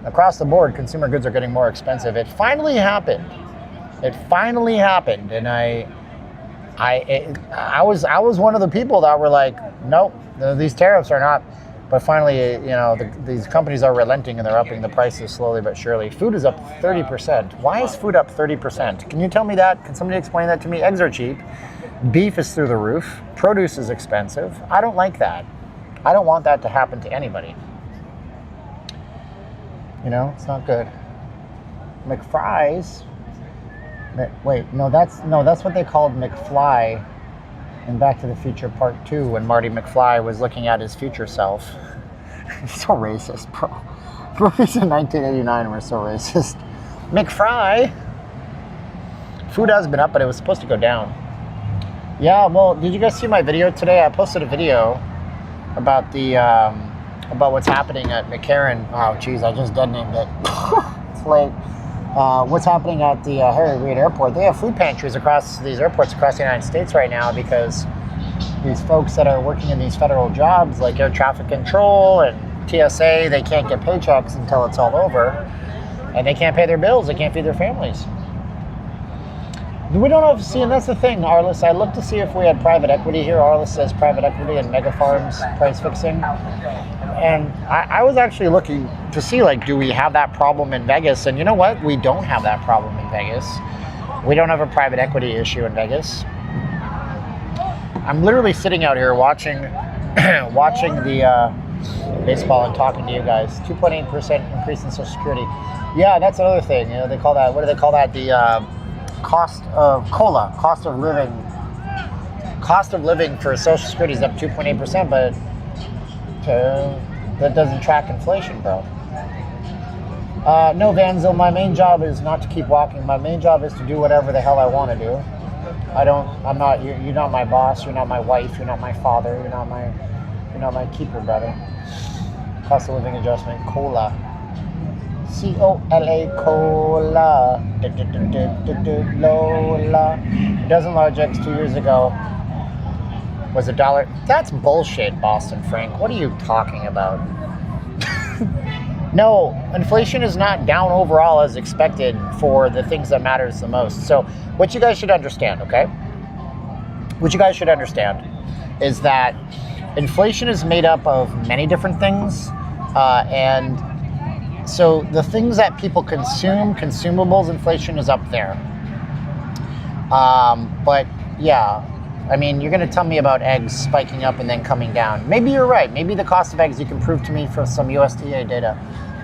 Across the board, consumer goods are getting more expensive. It finally happened. And I was one of the people that were like, nope, these tariffs are not. But finally, you know, these companies are relenting and they're upping the prices slowly but surely. Food is up 30%. Why is food up 30%? Can you tell me that? Can somebody explain that to me? Eggs are cheap. Beef is through the roof. Produce is expensive. I don't like that. I don't want that to happen to anybody. You know, it's not good. McFries. Wait, no, that's what they called McFly in Back to the Future Part 2 when Marty McFly was looking at his future self. So racist, bro. Movies in 1989 were so racist. McFry. Food has been up, but it was supposed to go down. Yeah, well, did you guys see my video today? I posted a video about the about what's happening at McCarran. Oh, geez, I just dead named it. It's late. What's happening at the Harry Reid Airport? They have food pantries across these airports across the United States right now because these folks that are working in these federal jobs like air traffic control and TSA, they can't get paychecks until it's all over, and they can't pay their bills. They can't feed their families. We don't know. See, and that's the thing, Arliss. I looked to see if we had private equity here. Arliss says private equity and mega farms price fixing. And I was actually looking to see, like, do we have that problem in Vegas? And you know what? We don't have that problem in Vegas. We don't have a private equity issue in Vegas. I'm literally sitting out here watching the baseball and talking to you guys. 2.8% increase in Social Security. Yeah, that's another thing. You know, they call that, what do they call that? The cost of COLA, cost of living. Cost of living for Social Security is up 2.8%, but that doesn't track inflation, bro. No, Vanzel, my main job is not to keep walking. My main job is to do whatever the hell I want to do. You're not my boss, you're not my wife, you're not my father, you're not my keeper, brother. Cost of living adjustment, COLA. COLA, COLA. Lola. A dozen large eggs 2 years ago was $1. That's bullshit, Boston Frank. What are you talking about? No, inflation is not down overall as expected for the things that matters the most. So what you guys should understand, okay? What you guys should understand is that inflation is made up of many different things, and so the things that people consume, consumables, inflation is up there. But yeah, I mean, you're going to tell me about eggs spiking up and then coming down. Maybe you're right. Maybe the cost of eggs, you can prove to me from some USDA data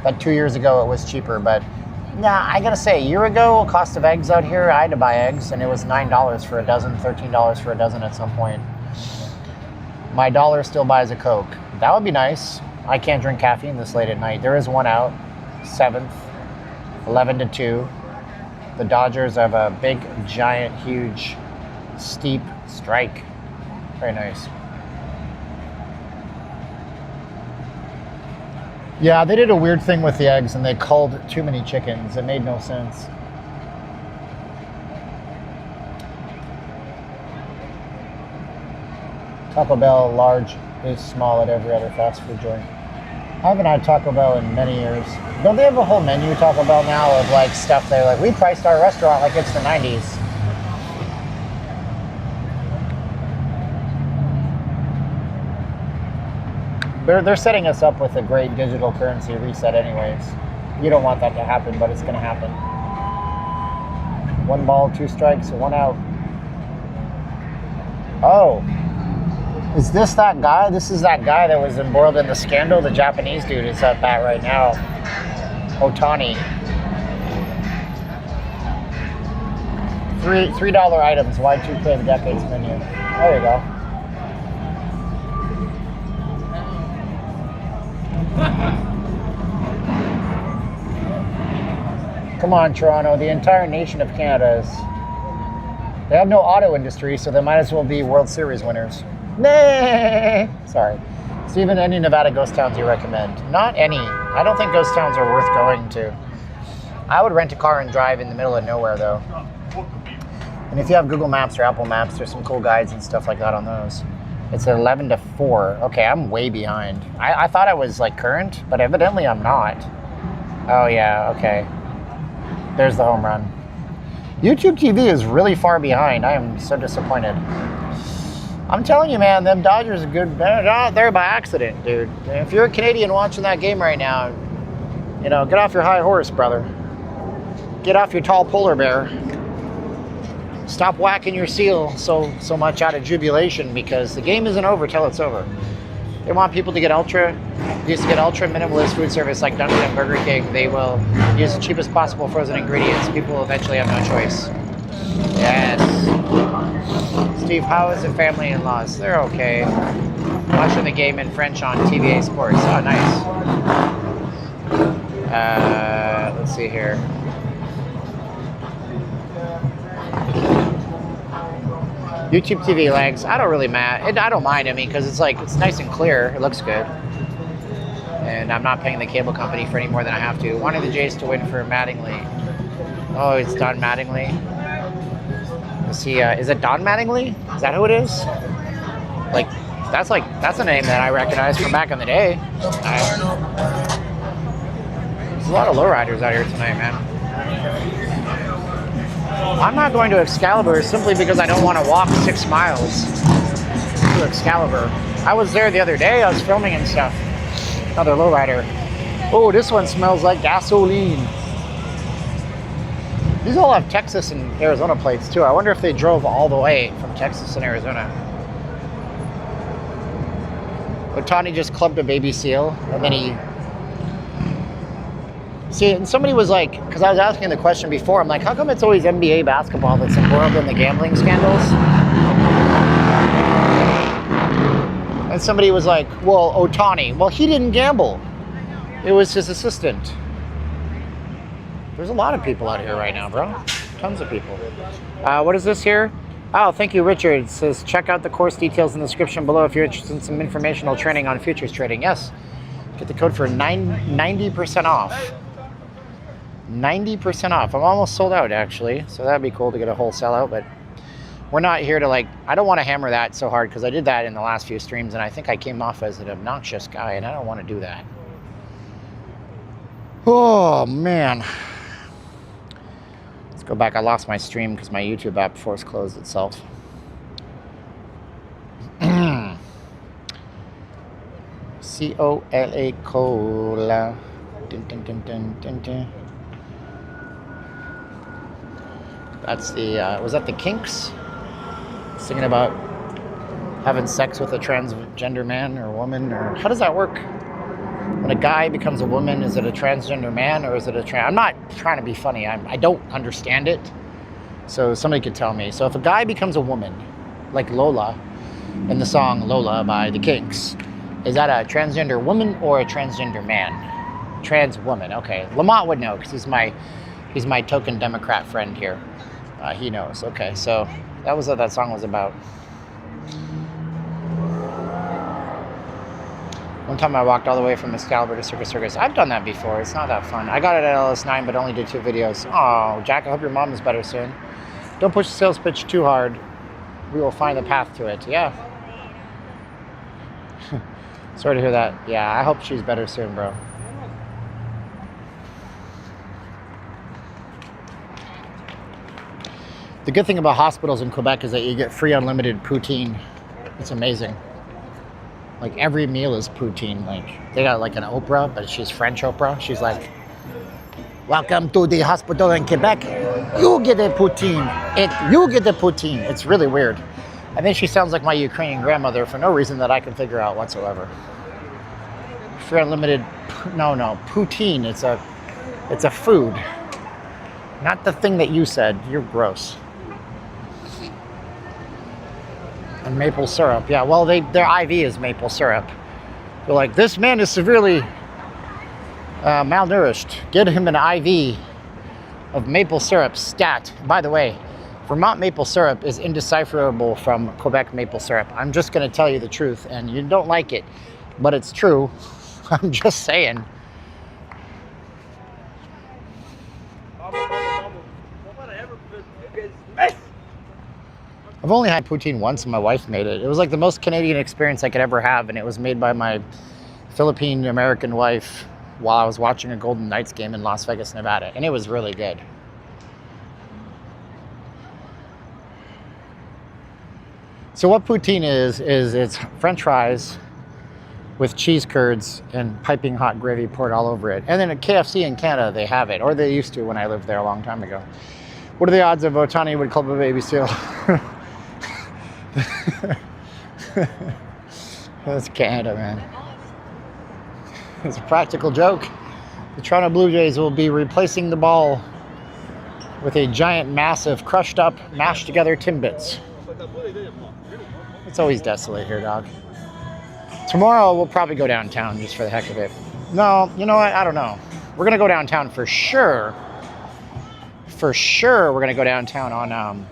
that 2 years ago it was cheaper. But nah, I got to say, a year ago, cost of eggs out here, I had to buy eggs, and it was $9 for a dozen, $13 for a dozen at some point. My dollar still buys a Coke. That would be nice. I can't drink caffeine this late at night. There is one out, 7th, 11-2. The Dodgers have a big, giant, huge, steep strike. Very nice. Yeah, they did a weird thing with the eggs and they culled too many chickens. It made no sense. Taco Bell large is small at every other fast food joint. I haven't had Taco Bell in many years. Don't they have a whole menu, Taco Bell, now of like stuff they're like, we priced our restaurant like it's the 90s. They're setting us up with a great digital currency reset anyways. You don't want that to happen, but it's going to happen. 1 ball, 2 strikes, 1 out. Oh. Is this that guy? This is that guy that was embroiled in the scandal. The Japanese dude is at bat right now. Otani. $3 items, Y2K the decades menu. There you go. Come on, Toronto. The entire nation of Canada is... They have no auto industry, so they might as well be World Series winners. Nah. Sorry. Steven, any Nevada ghost towns you recommend? Not any. I don't think ghost towns are worth going to. I would rent a car and drive in the middle of nowhere, though. And if you have Google Maps or Apple Maps, there's some cool guides and stuff like that on those. It's 11-4. Okay, I'm way behind. I thought I was like current, but evidently I'm not. Oh yeah, okay. There's the home run. YouTube TV is really far behind. I am so disappointed. I'm telling you, man, them Dodgers are good. They're not there by accident, dude. If you're a Canadian watching that game right now, you know, get off your high horse, brother. Get off your tall polar bear. Stop whacking your seal so much out of jubilation, because the game isn't over till it's over. They want people to get ultra minimalist food service like Dunkin' and Burger King. They will use the cheapest possible frozen ingredients. People will eventually have no choice. Yes. Steve, how is the family in-laws? They're okay. Watching the game in French on TVA Sports. Oh, nice. Let's see here. YouTube TV lags. I don't really mind. I don't mind. I mean, because it's like it's nice and clear. It looks good, and I'm not paying the cable company for any more than I have to. Wanted the Jays to win for Mattingly. Oh, it's Don Mattingly. Is he? Is it Don Mattingly? Is that who it is? That's a name that I recognize from back in the day. There's a lot of lowriders out here tonight, man. I'm not going to Excalibur simply because I don't want to walk 6 miles to Excalibur. I was there the other day. I was filming and stuff. Another lowrider. Oh, this one smells like gasoline. These all have Texas and Arizona plates too. I wonder if they drove all the way from Texas and Arizona. Otani just clubbed a baby seal, and then he... See, and somebody was like, because I was asking the question before, I'm like, how come it's always NBA basketball that's embroiled in the gambling scandals? And somebody was like, well, Otani. Well, he didn't gamble. It was his assistant. There's a lot of people out here right now, bro. Tons of people. What is this here? Oh, thank you, Richard. It says, check out the course details in the description below if you're interested in some informational training on futures trading. Yes. Get the code for 90% off. 90% off. I'm almost sold out, actually. So that'd be cool to get a whole sellout, but we're not here to like, I don't want to hammer that so hard because I did that in the last few streams and I think I came off as an obnoxious guy and I don't want to do that. Oh, man. Let's go back. I lost my stream because my YouTube app force closed itself. C-O-L-A Cola. Dun, dun, dun, dun, dun, dun. That's the, was that the Kinks? Singing about having sex with a transgender man or woman, or how does that work? When a guy becomes a woman, is it a transgender man or is it a trans? I'm not trying to be funny. I don't understand it. So somebody could tell me. So if a guy becomes a woman, like Lola in the song Lola by the Kinks, is that a transgender woman or a transgender man? Trans woman. Okay. Lamont would know because he's my token Democrat friend here. He knows. Okay. So that was what that song was about. One time I walked all the way from Excalibur to Circus Circus. I've done that before. It's not that fun. I got it at LS9, but only did 2 videos. Oh, Jack, I hope your mom is better soon. Don't push the sales pitch too hard. We will find the path to it. Yeah. Sorry to hear that. Yeah, I hope she's better soon, bro. The good thing about hospitals in Quebec is that you get free unlimited poutine. It's amazing. Like every meal is poutine. Like they got like an Oprah, but she's French Oprah. She's like, "Welcome to the hospital in Quebec. You get a poutine. You get the poutine." It's really weird. I think she sounds like my Ukrainian grandmother for no reason that I can figure out whatsoever. Free unlimited. No, poutine. It's a food, not the thing that you said. You're gross. And maple syrup. Yeah, well, their IV is maple syrup. They're like, this man is severely malnourished. Get him an IV of maple syrup stat. By the way, Vermont maple syrup is indecipherable from Quebec maple syrup. I'm just going to tell you the truth, and you don't like it, but it's true. I'm just saying. I've only had poutine once and my wife made it. It was like the most Canadian experience I could ever have, and it was made by my Philippine American wife while I was watching a Golden Knights game in Las Vegas, Nevada, and it was really good. So what poutine is it's French fries with cheese curds and piping hot gravy poured all over it. And then at KFC in Canada, they have it, or they used to when I lived there a long time ago. What are the odds of Otani would club a baby seal? That's Canada, man. It's a practical joke. The Toronto Blue Jays will be replacing the ball with a giant, massive, crushed up, mashed together Timbits. It's always desolate here, dog. Tomorrow we'll probably go downtown just for the heck of it. No, you know what? I don't know. We're gonna go downtown for sure. For sure, we're gonna go downtown on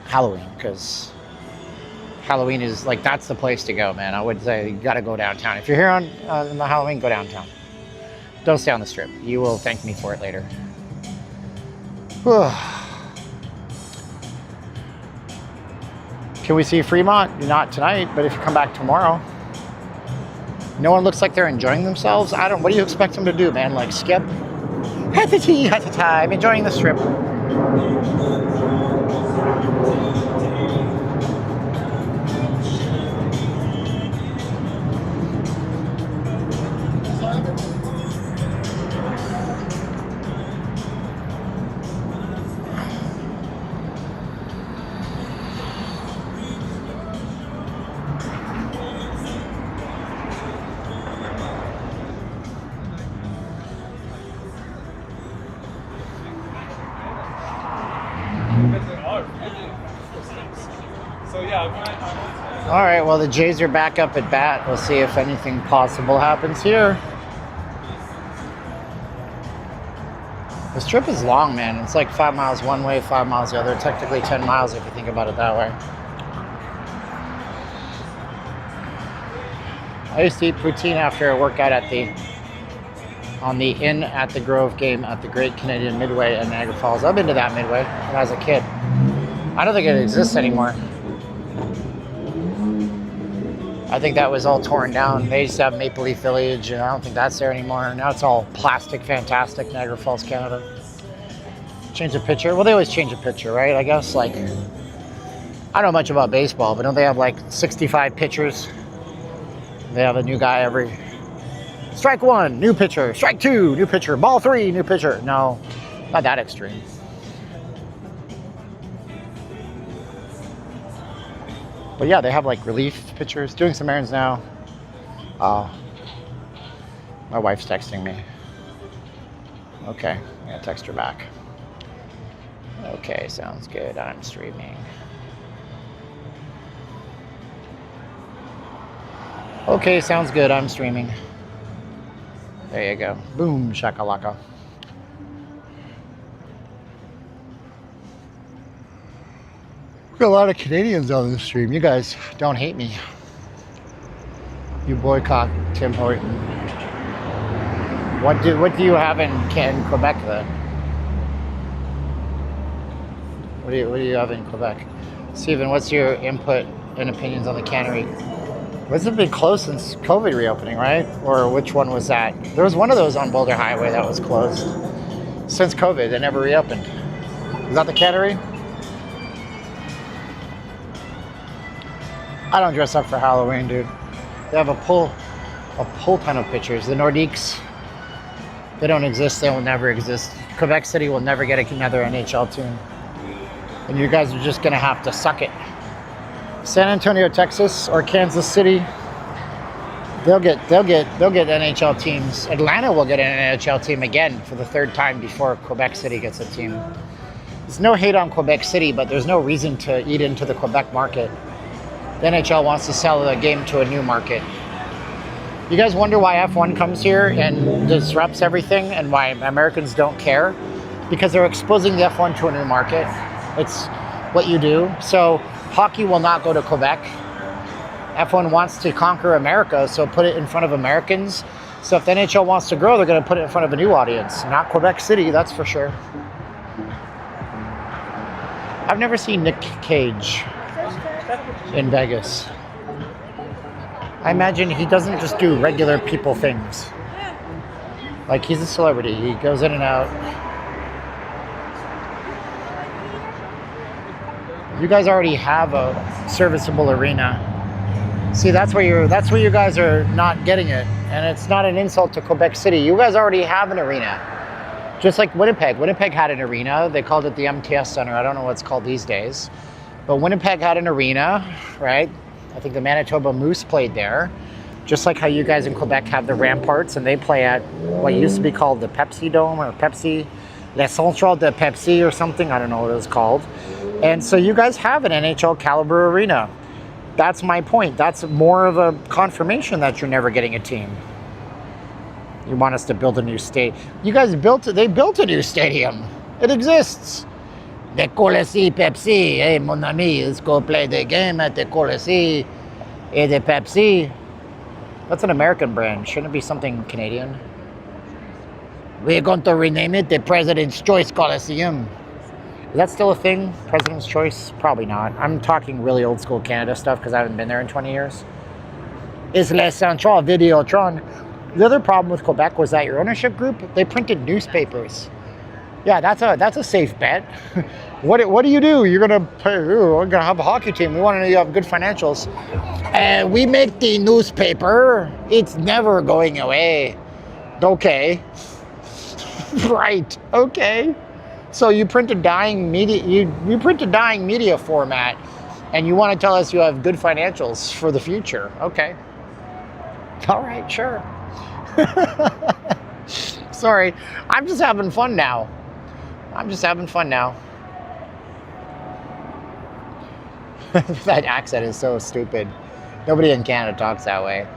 Halloween, because Halloween is like, that's the place to go, man. I would say you gotta go downtown. If you're here on the Halloween, go downtown. Don't stay on the strip. You will thank me for it later. Can we see Fremont? Not tonight, but if you come back tomorrow. No one looks like they're enjoying themselves. What do you expect them to do, man? Like skip? I'm enjoying the strip. All right, well, the Jays are back up at bat. We'll see if anything possible happens here. This trip is long, man. It's like 5 miles one way, 5 miles the other. Technically 10 miles if you think about it that way. I used to eat poutine after a workout on the Inn at the Grove game at the Great Canadian Midway in Niagara Falls. I've been to that Midway when I was a kid. I don't think it exists anymore. I think that was all torn down. They used to have Maple Leaf Village, and I don't think that's there anymore. Now it's all plastic, fantastic, Niagara Falls, Canada. Change the picture. Well, they always change the picture, right? I guess, like, I don't know much about baseball, but don't they have like 65 pitchers? They have a new guy every... Strike one, new pitcher. Strike two, new pitcher. Ball three, new pitcher. No, not that extreme. But yeah, they have like relief pictures. Doing some errands now. My wife's texting me. Okay, I'm gonna text her back. Okay, sounds good. I'm streaming. Okay, sounds good. I'm streaming. There you go. Boom, shakalaka. Got a lot of Canadians on this stream. You guys don't hate me. You boycott Tim Horton. What do you have in Quebec then? What do you have in Quebec? Steven, what's your input and opinions on the cannery? It's been closed since COVID reopening, right? Or which one was that? There was one of those on Boulder Highway that was closed since COVID. They never reopened. Is that the cannery? I don't dress up for Halloween, dude. They have a pull ton of pictures. The Nordiques, they don't exist. They will never exist. Quebec City will never get another NHL team, and you guys are just gonna have to suck it. San Antonio, Texas, or Kansas City, they'll get NHL teams. Atlanta will get an NHL team again for the third time before Quebec City gets a team. There's no hate on Quebec City, but there's no reason to eat into the Quebec market. The NHL wants to sell the game to a new market. You guys wonder why F1 comes here and disrupts everything and why Americans don't care? Because they're exposing the F1 to a new market. It's what you do. So hockey will not go to Quebec. F1 wants to conquer America, so put it in front of Americans. So if the NHL wants to grow, they're going to put it in front of a new audience. Not Quebec City, that's for sure. I've never seen Nick Cage in Vegas. I imagine he doesn't just do regular people things. Like, he's a celebrity. He goes in and out. You guys already have a serviceable arena. See, that's where you guys are not getting it. And it's not an insult to Quebec City. You guys already have an arena. Just like Winnipeg. Winnipeg had an arena. They called it the MTS Center. I don't know what it's called these days. But Winnipeg had an arena, right? I think the Manitoba Moose played there. Just like how you guys in Quebec have the Ramparts, and they play at what used to be called the Pepsi Dome, or Pepsi, Le Central de Pepsi or something. I don't know what it was called. And so you guys have an NHL caliber arena. That's my point. That's more of a confirmation that you're never getting a team. You want us to build a new stadium. You guys they built a new stadium. It exists. The Colisée Pepsi. Hey, mon ami, let's go play the game at the Colisée et the Pepsi. That's an American brand. Shouldn't it be something Canadian? We're going to rename it the President's Choice Coliseum. Is that still a thing? President's Choice? Probably not. I'm talking really old school Canada stuff because I haven't been there in 20 years. It's Le Central Videotron. The other problem with Quebec was that your ownership group, they printed newspapers. Yeah, that's a safe bet. What do you do? You're gonna play. We're gonna have a hockey team. We want to know you have good financials. And we make the newspaper. It's never going away. Okay. Right. Okay. So you print a dying media. You print a dying media format, and you want to tell us you have good financials for the future. Okay. All right. Sure. Sorry. I'm just having fun now. That accent is so stupid. Nobody in Canada talks that way.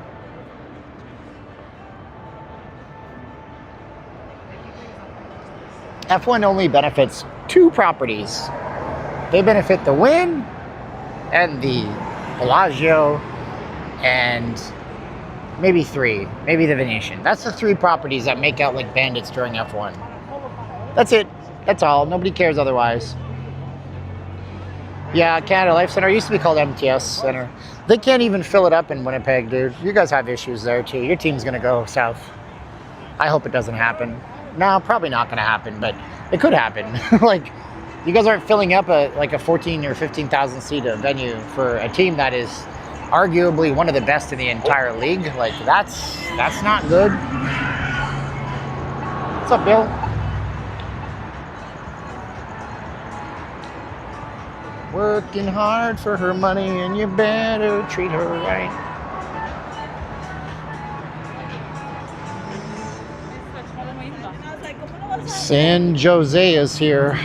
F1 only benefits two properties. They benefit the Wynn and the Bellagio and maybe three, maybe the Venetian. That's the three properties that make out like bandits during F1. That's it. That's all. Nobody cares otherwise. Yeah, Canada Life Center used to be called MTS Center. They can't even fill it up in Winnipeg, dude. You guys have issues there too. Your team's gonna go south. I hope it doesn't happen. No, probably not gonna happen, but it could happen. Like, you guys aren't filling up a 14 or 15,000 seat venue for a team that is arguably one of the best in the entire league. Like, that's not good. What's up, Bill? Working hard for her money, and you better treat her right. San Jose is here.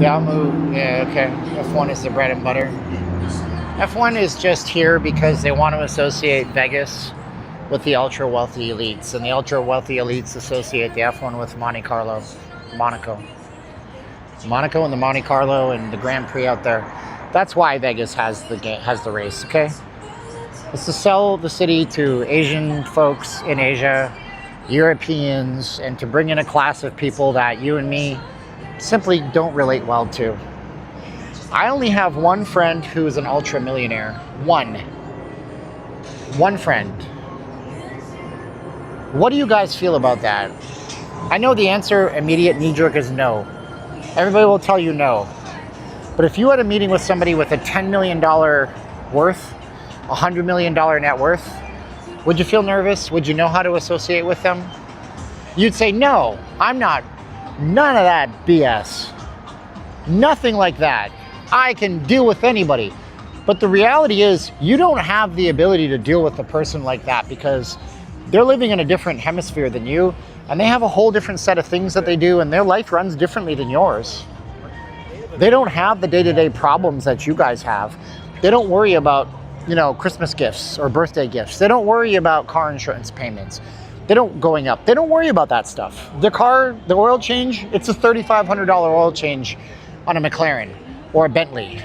Yeah, okay. F1 is the bread and butter. F1 is just here because they want to associate Vegas with the ultra wealthy elites, and the ultra wealthy elites associate the F1 with Monte Carlo, Monaco and the Monte Carlo and the Grand Prix out there. That's why Vegas has the race. Okay, it's to sell the city to Asian folks in Asia, Europeans, and to bring in a class of people that you and me simply don't relate well to. I only have one friend who is an ultra millionaire. One friend. What do you guys feel about that? I know the answer, immediate knee-jerk, is no. Everybody will tell you no. But if you had a meeting with somebody with a $10 million worth, $100 million net worth, would you feel nervous? Would you know how to associate with them? You'd say, no, I'm not. None of that BS. Nothing like that. I can deal with anybody. But the reality is, you don't have the ability to deal with a person like that because they're living in a different hemisphere than you, and they have a whole different set of things that they do, and their life runs differently than yours. They don't have the day-to-day problems that you guys have. They don't worry about, Christmas gifts or birthday gifts. They don't worry about car insurance payments. They don't going up. They don't worry about that stuff. The car, the oil change, it's a $3,500 oil change on a McLaren or a Bentley.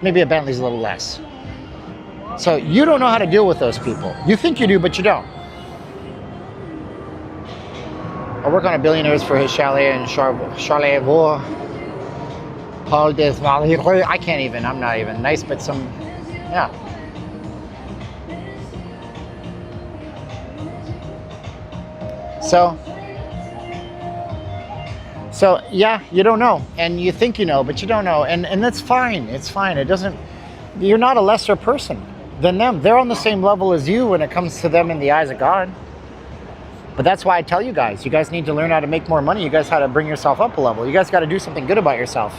Maybe a Bentley's a little less. So you don't know how to deal with those people. You think you do, but you don't. I work on a billionaires for his chalet in Charlevoix. Paul des Vallées. I can't even. I'm not even nice, but yeah. So yeah, you don't know, and you think you know, but you don't know, and that's fine. It's fine. It doesn't. You're not a lesser person than them. They're on the same level as you when it comes to them in the eyes of God. But that's why I tell you guys need to learn how to make more money. You guys how to bring yourself up a level. You guys got to do something good about yourself.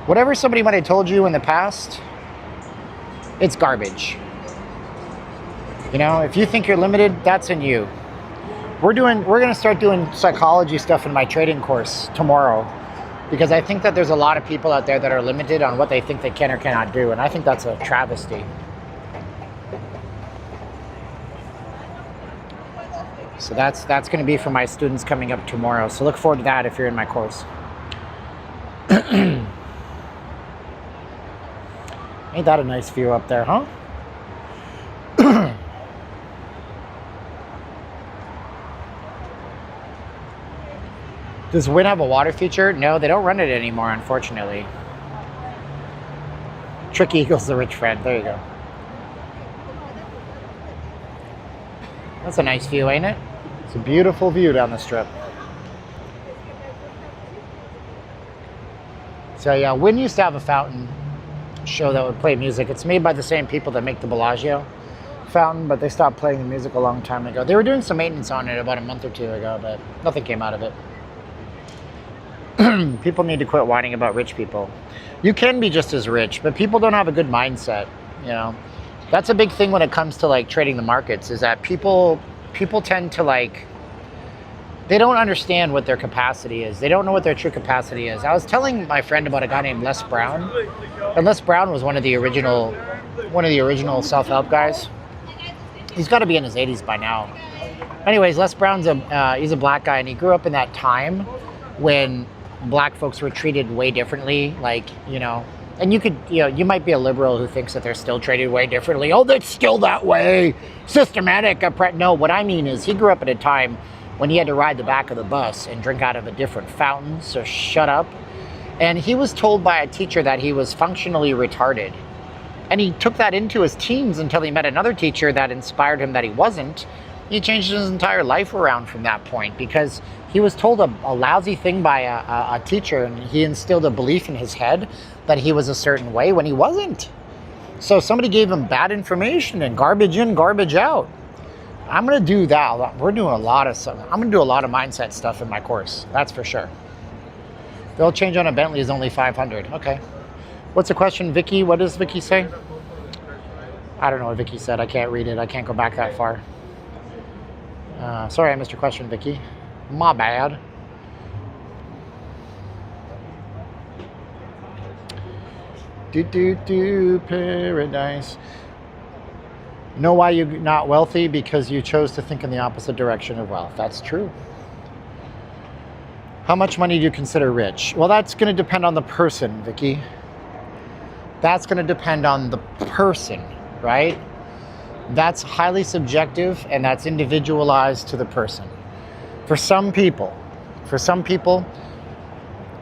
Whatever somebody might have told you in the past, it's garbage. If you think you're limited, that's in you. We're going to start doing psychology stuff in my trading course tomorrow, because I think that there's a lot of people out there that are limited on what they think they can or cannot do, and I think that's a travesty. So that's going to be for my students coming up tomorrow. So look forward to that if you're in my course. Ain't that a nice view up there, huh? Does Win have a water feature? No, they don't run it anymore, unfortunately. Tricky equals the rich friend. There you go. That's a nice view, ain't it? It's a beautiful view down the strip. So yeah, Win used to have a fountain show that would play music. It's made by the same people that make the Bellagio fountain, but they stopped playing the music a long time ago. They were doing some maintenance on it about a month or two ago, but nothing came out of it. People need to quit whining about rich people. You can be just as rich, but people don't have a good mindset. That's a big thing when it comes to trading the markets, is that people tend to they don't understand what their capacity is. They don't know what their true capacity is. I was telling my friend about a guy named Les Brown, and Les Brown was one of the original self-help guys. He's got to be in his 80s by now. Anyways, Les Brown's he's a black guy, and he grew up in that time when black folks were treated way differently, and you might be a liberal who thinks that they're still treated way differently. Oh, that's still that way. Systematic. No, what I mean is he grew up at a time when he had to ride the back of the bus and drink out of a different fountain, so shut up. And he was told by a teacher that he was functionally retarded. And he took that into his teens until he met another teacher that inspired him that he wasn't. He changed his entire life around from that point because he was told a lousy thing by a teacher, and he instilled a belief in his head that he was a certain way when he wasn't. So somebody gave him bad information and garbage in, garbage out. I'm gonna do that. We're doing a lot of stuff. I'm gonna do a lot of mindset stuff in my course. That's for sure. The oil change on a Bentley is only 500. Okay. What's the question, Vicky? What does Vicky say? I don't know what Vicky said. I can't read it. I can't go back that far. Sorry, I missed your question, Vicky. My bad. Paradise. Know why you're not wealthy? Because you chose to think in the opposite direction of wealth. That's true. How much money do you consider rich? Well, that's going to depend on the person, Vicky. That's going to depend on the person, right? That's highly subjective and that's individualized to the person. For some people,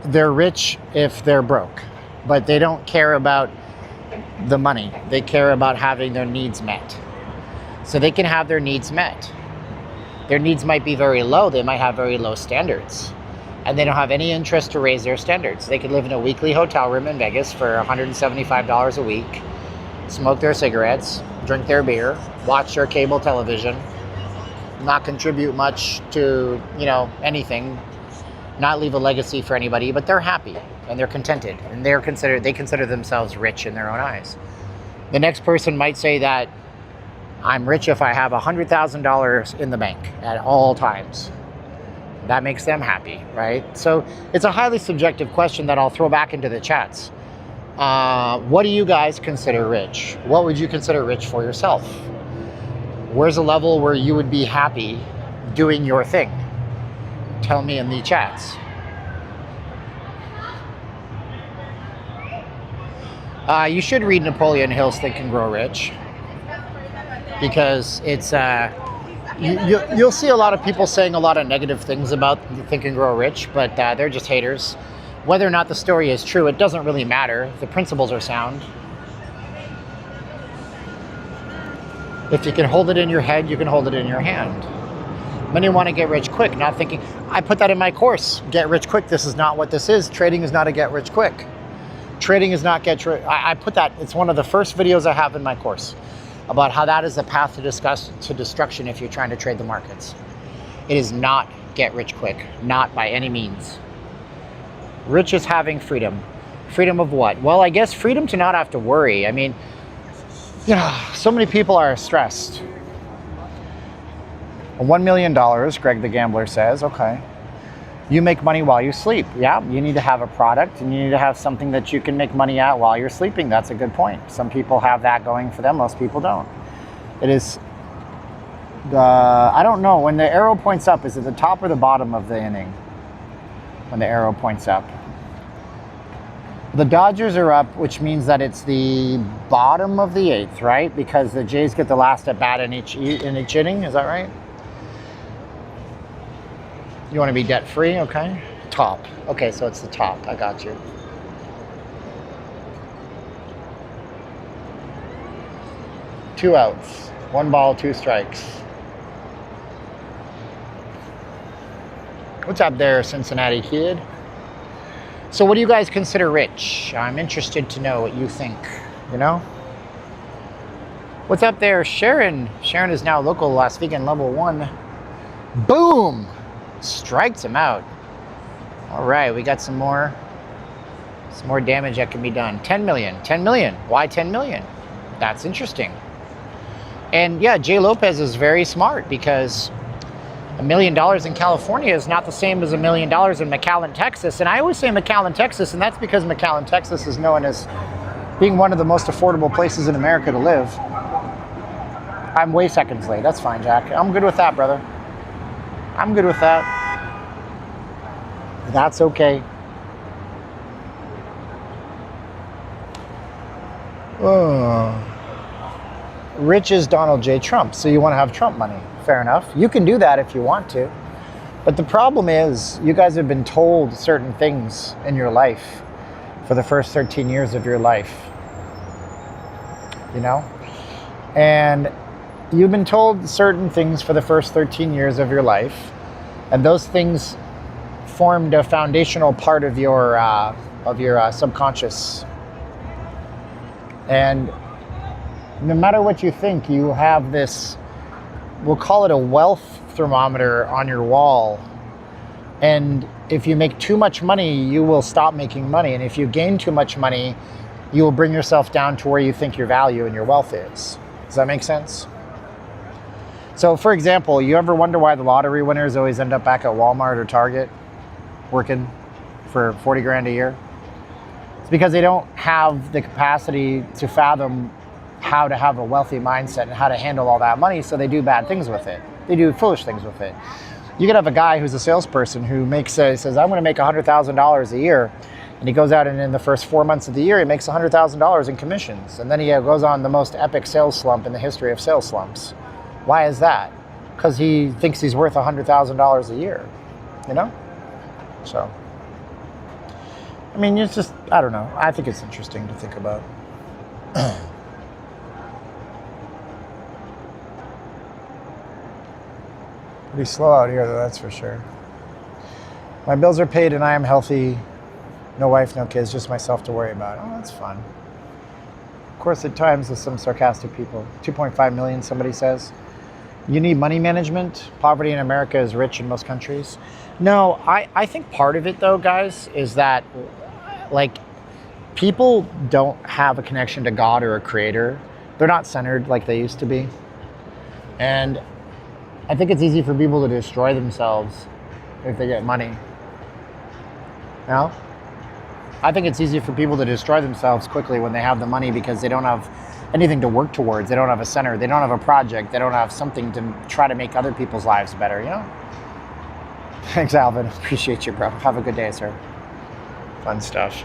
they're rich if they're broke, but they don't care about the money. They care about having their needs met. So they can have their needs met. Their needs might be very low. They might have very low standards. And they don't have any interest to raise their standards. They could live in a weekly hotel room in Vegas for $175 a week, smoke their cigarettes, drink their beer, watch their cable television, not contribute much to, anything, not leave a legacy for anybody, but they're happy and they're contented and they consider themselves rich in their own eyes. The next person might say that I'm rich if I have $100,000 in the bank at all times. That makes them happy, right? So it's a highly subjective question that I'll throw back into the chats. What do you guys consider rich? What would you consider rich for yourself? Where's a level where you would be happy doing your thing? Tell me in the chats. You should read Napoleon Hill's Think and Grow Rich, because it's you'll see a lot of people saying a lot of negative things about Think and Grow Rich, but they're just haters. Whether or not the story is true, it doesn't really matter. The principles are sound. If you can hold it in your head, you can hold it in your hand. Many want to get rich quick, not thinking, I put that in my course, get rich quick. This is not what this is. Trading is not a get rich quick. Trading is not get rich. I put that, it's one of the first videos I have in my course about how that is the path to destruction if you're trying to trade the markets. It is not get rich quick, not by any means. Rich is having freedom. Freedom of what? Well, I guess freedom to not have to worry. I mean, so many people are stressed. $1 million, Greg the Gambler says, okay. You make money while you sleep. Yeah, you need to have a product and you need to have something that you can make money at while you're sleeping. That's a good point. Some people have that going for them, most people don't. It is, I don't know, when the arrow points up, is it the top or the bottom of the inning? When the arrow points up. The Dodgers are up, which means that it's the bottom of the 8th, right? Because the Jays get the last at bat in each inning, is that right? You want to be debt free, okay? Top. Okay, so it's the top. I got you. Two outs. 1 ball, 2 strikes. What's up there, Cincinnati kid? So what do you guys consider rich? I'm interested to know what you think, What's up there, Sharon? Sharon is now local Las Vegas level 1. Boom! Strikes him out. All right, we got some more damage that can be done. 10 million. Why 10 million? That's interesting. And yeah, Jay Lopez is very smart, because $1 million in California is not the same as $1 million in McAllen, Texas. And I always say McAllen, Texas, and that's because McAllen, Texas is known as being one of the most affordable places in America to live. I'm way seconds late. That's fine, Jack. I'm good with that, brother. I'm good with that. That's okay. Rich is Donald J. Trump, so you want to have Trump money. Fair enough. You can do that if you want to. But the problem is, you guys have been told certain things in your life for the first 13 years of your life. And you've been told certain things for the first 13 years of your life, and those things formed a foundational part of your subconscious. And no matter what you think, you have this we'll call it a wealth thermometer on your wall. And if you make too much money, you will stop making money. And if you gain too much money, you will bring yourself down to where you think your value and your wealth is. Does that make sense? So for example, you ever wonder why the lottery winners always end up back at Walmart or Target working for 40 grand a year? It's because they don't have the capacity to fathom how to have a wealthy mindset and how to handle all that money, so they do bad things with it. They do foolish things with it. You could have a guy who's a salesperson who says, I'm going to make $100,000 a year. And he goes out and in the first 4 months of the year, he makes $100,000 in commissions. And then he goes on the most epic sales slump in the history of sales slumps. Why is that? Because he thinks he's worth $100,000 a year, you know? So, I mean, it's just, I don't know. I think it's interesting to think about. Pretty slow out here, though, that's for sure. My bills are paid and I am healthy. No wife, no kids, just myself to worry about. Oh, that's fun. Of course, at times there's some sarcastic people. 2.5 million, somebody says. You need money management. Poverty in America is rich in most countries. No, I think part of it, though, guys, is that, like, people don't have a connection to God or a creator. They're not centered like they used to be. And I think it's easy for people to destroy themselves if they get money. You know? I think it's easy for people to destroy themselves quickly when they have the money because they don't have anything to work towards. They don't have a center. They don't have a project. They don't have something to try to make other people's lives better, you know? Thanks, Alvin. Appreciate you, bro. Have a good day, sir. Fun stuff.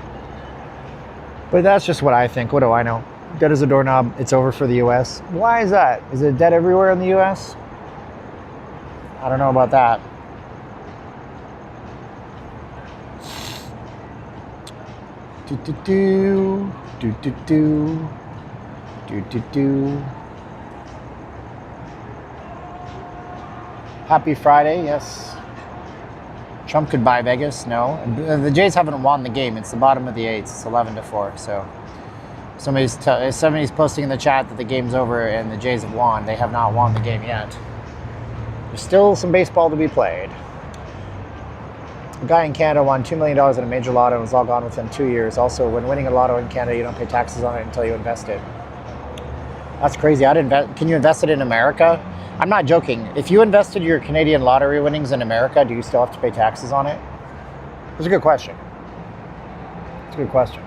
But that's just what I think. What do I know? Dead as a doorknob. It's over for the U.S. Why is that? Is it dead everywhere in the U.S.? I don't know about that. Happy Friday, yes. Trump could buy Vegas, no. The Jays haven't won the game. It's the bottom of the eighth. It's 11-4. So somebody's posting in the chat that the game's over and the Jays have won. They have not won the game yet. There's still some baseball to be played. A guy in Canada won $2 million in a major lotto and was all gone within 2 years. Also, when winning a lotto in Canada, you don't pay taxes on it until you invest it. That's crazy. Can you invest it in America? I'm not joking. If you invested your Canadian lottery winnings in America, do you still have to pay taxes on it? That's a good question. It's a good question.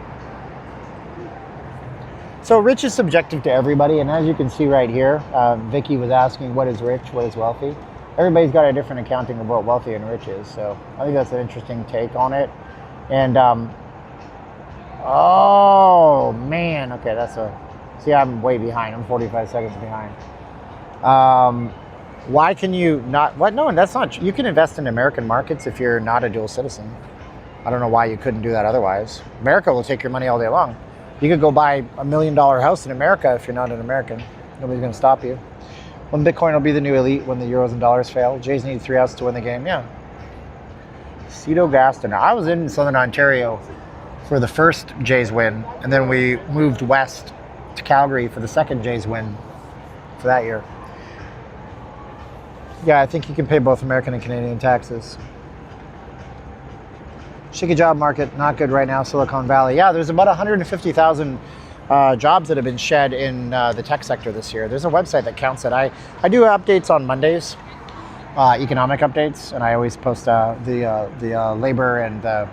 So rich is subjective to everybody, and as you can see right here, Vicky was asking what is rich, what is wealthy. Everybody's got a different accounting of what wealthy and rich is, so I think that's an interesting take on it. And oh man, okay, see, I'm way behind. I'm 45 seconds behind. Why can you not? What? No, that's not. You can invest in American markets if you're not a dual citizen. I don't know why you couldn't do that otherwise. America will take your money all day long. You could go buy $1 million house in America if you're not an American. Nobody's going to stop you. When Bitcoin will be the new elite when the euros and dollars fail. Jays need 3 outs to win the game. Yeah. Cito Gaston. I was in Southern Ontario for the first Jays win, and then we moved west to Calgary for the second Jays win for that year. Yeah, I think you can pay both American and Canadian taxes. Shaky job market, not good right now, Silicon Valley. Yeah, there's about 150,000 jobs that have been shed in the tech sector this year. There's a website that counts it. I do updates on Mondays, economic updates, and I always post the labor and the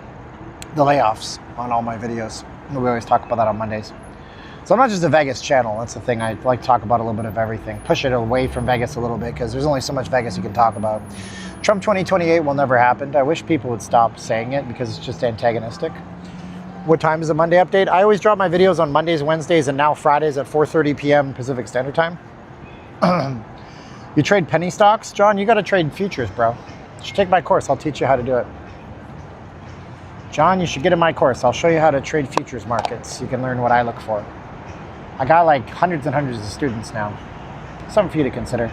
layoffs on all my videos. We always talk about that on Mondays. So I'm not just a Vegas channel. That's the thing. I like to talk about a little bit of everything. Push it away from Vegas a little bit because there's only so much Vegas you can talk about. Trump 2028 will never happen. I wish people would stop saying it because it's just antagonistic. What time is the Monday update? I always drop my videos on Mondays, Wednesdays, and now Fridays at 4:30 p.m. Pacific Standard Time. You trade penny stocks? John, you got to trade futures, bro. You should take my course. I'll teach you how to do it. John, you should get in my course. I'll show you how to trade futures markets. You can learn what I look for. I got like hundreds and hundreds of students now. Something for you to consider.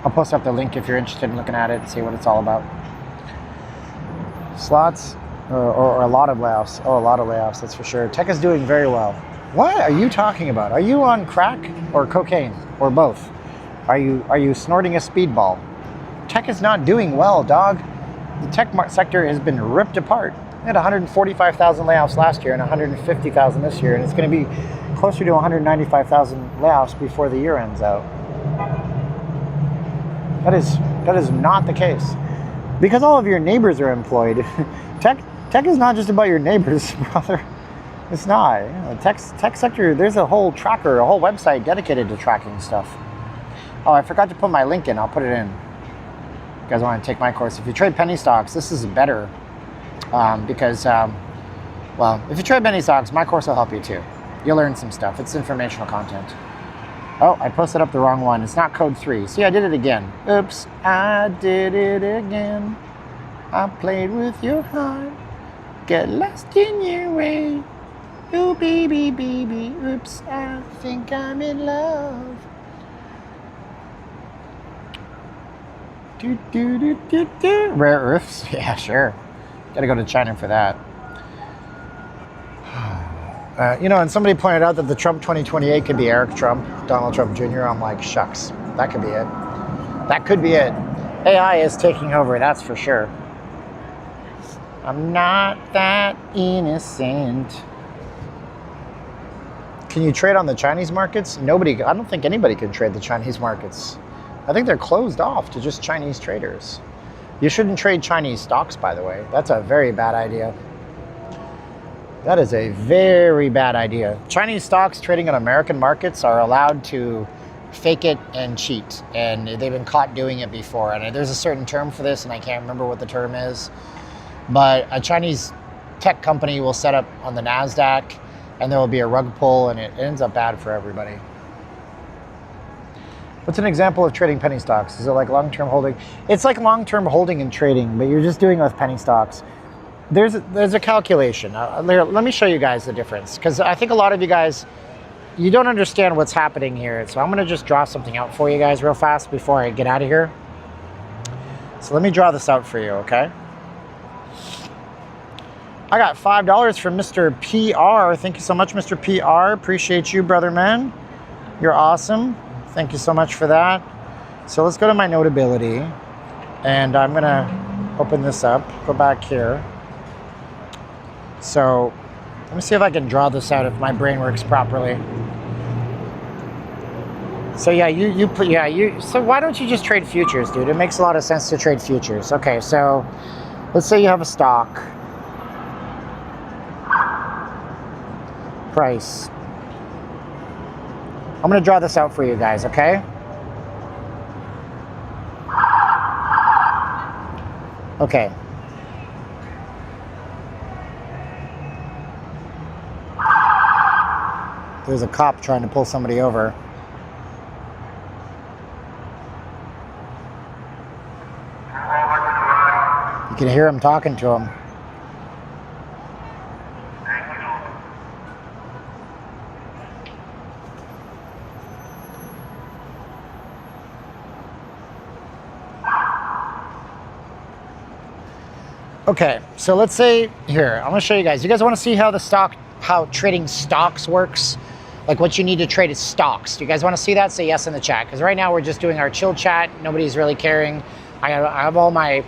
I'll post up the link if you're interested in looking at it and see what it's all about. Slots or a lot of layoffs. Oh, a lot of layoffs, that's for sure. Tech is doing very well. What are you talking about? Are you on crack or cocaine or both? Are you snorting a speedball? Tech is not doing well, dog. The tech sector has been ripped apart. We had 145,000 layoffs last year and 150,000 this year, and it's going to be closer to 195,000 layoffs before the year ends out. That is not the case, because all of your neighbors are employed. Tech is not just about your neighbors, brother. It's not. You know, tech sector. There's a whole tracker, a whole website dedicated to tracking stuff. Oh, I forgot to put my link in. I'll put it in. You guys want to take my course? If you trade penny stocks, this is better because, well, if you trade penny stocks, my course will help you too. You'll learn some stuff. It's informational content. Oh, I posted up the wrong one. It's not code 3. See, I did it again. Oops, I did it again. I played with your heart. Get lost in your way. Oh, baby, baby. Oops, I think I'm in love. Rare earths? Yeah, sure. Gotta go to China for that. You know, and somebody pointed out that the Trump 2028 could be Eric Trump, Donald Trump Jr. I'm like, shucks, that could be it. That could be it. AI is taking over, that's for sure. I'm not that innocent. Can you trade on the Chinese markets? Nobody, I don't think anybody can trade the Chinese markets. I think they're closed off to just Chinese traders. You shouldn't trade Chinese stocks, by the way. That's a very bad idea. That is a very bad idea. Chinese stocks trading on American markets are allowed to fake it and cheat. And they've been caught doing it before. And there's a certain term for this, and I can't remember what the term is. But a Chinese tech company will set up on the NASDAQ, and there will be a rug pull, and it ends up bad for everybody. What's an example of trading penny stocks? Is it like long-term holding? It's like long-term holding and trading, but you're just doing it with penny stocks. There's a calculation. Let me show you guys the difference, because I think a lot of you guys, you don't understand what's happening here. So I'm going to just draw something out for you guys real fast before I get out of here. So let me draw this out for you, okay? I got $5 from Mr. PR. Thank you so much, Mr. PR. Appreciate you, brother man. You're awesome. Thank you so much for that. So let's go to my Notability, and I'm going to open this up, go back here. So let me see if I can draw this out if my brain works properly. So yeah, so why don't you just trade futures, dude? It makes a lot of sense to trade futures. Okay, so let's say you have a stock. Price. I'm going to draw this out for you guys, okay? Okay. There's a cop trying to pull somebody over. You can hear him talking to him. Okay, so let's say here, I'm gonna show you guys. You guys wanna see how how trading stocks works? Like what you need to trade is stocks. Do you guys wanna see that? Say yes in the chat. Because right now we're just doing our chill chat. Nobody's really caring. I have all my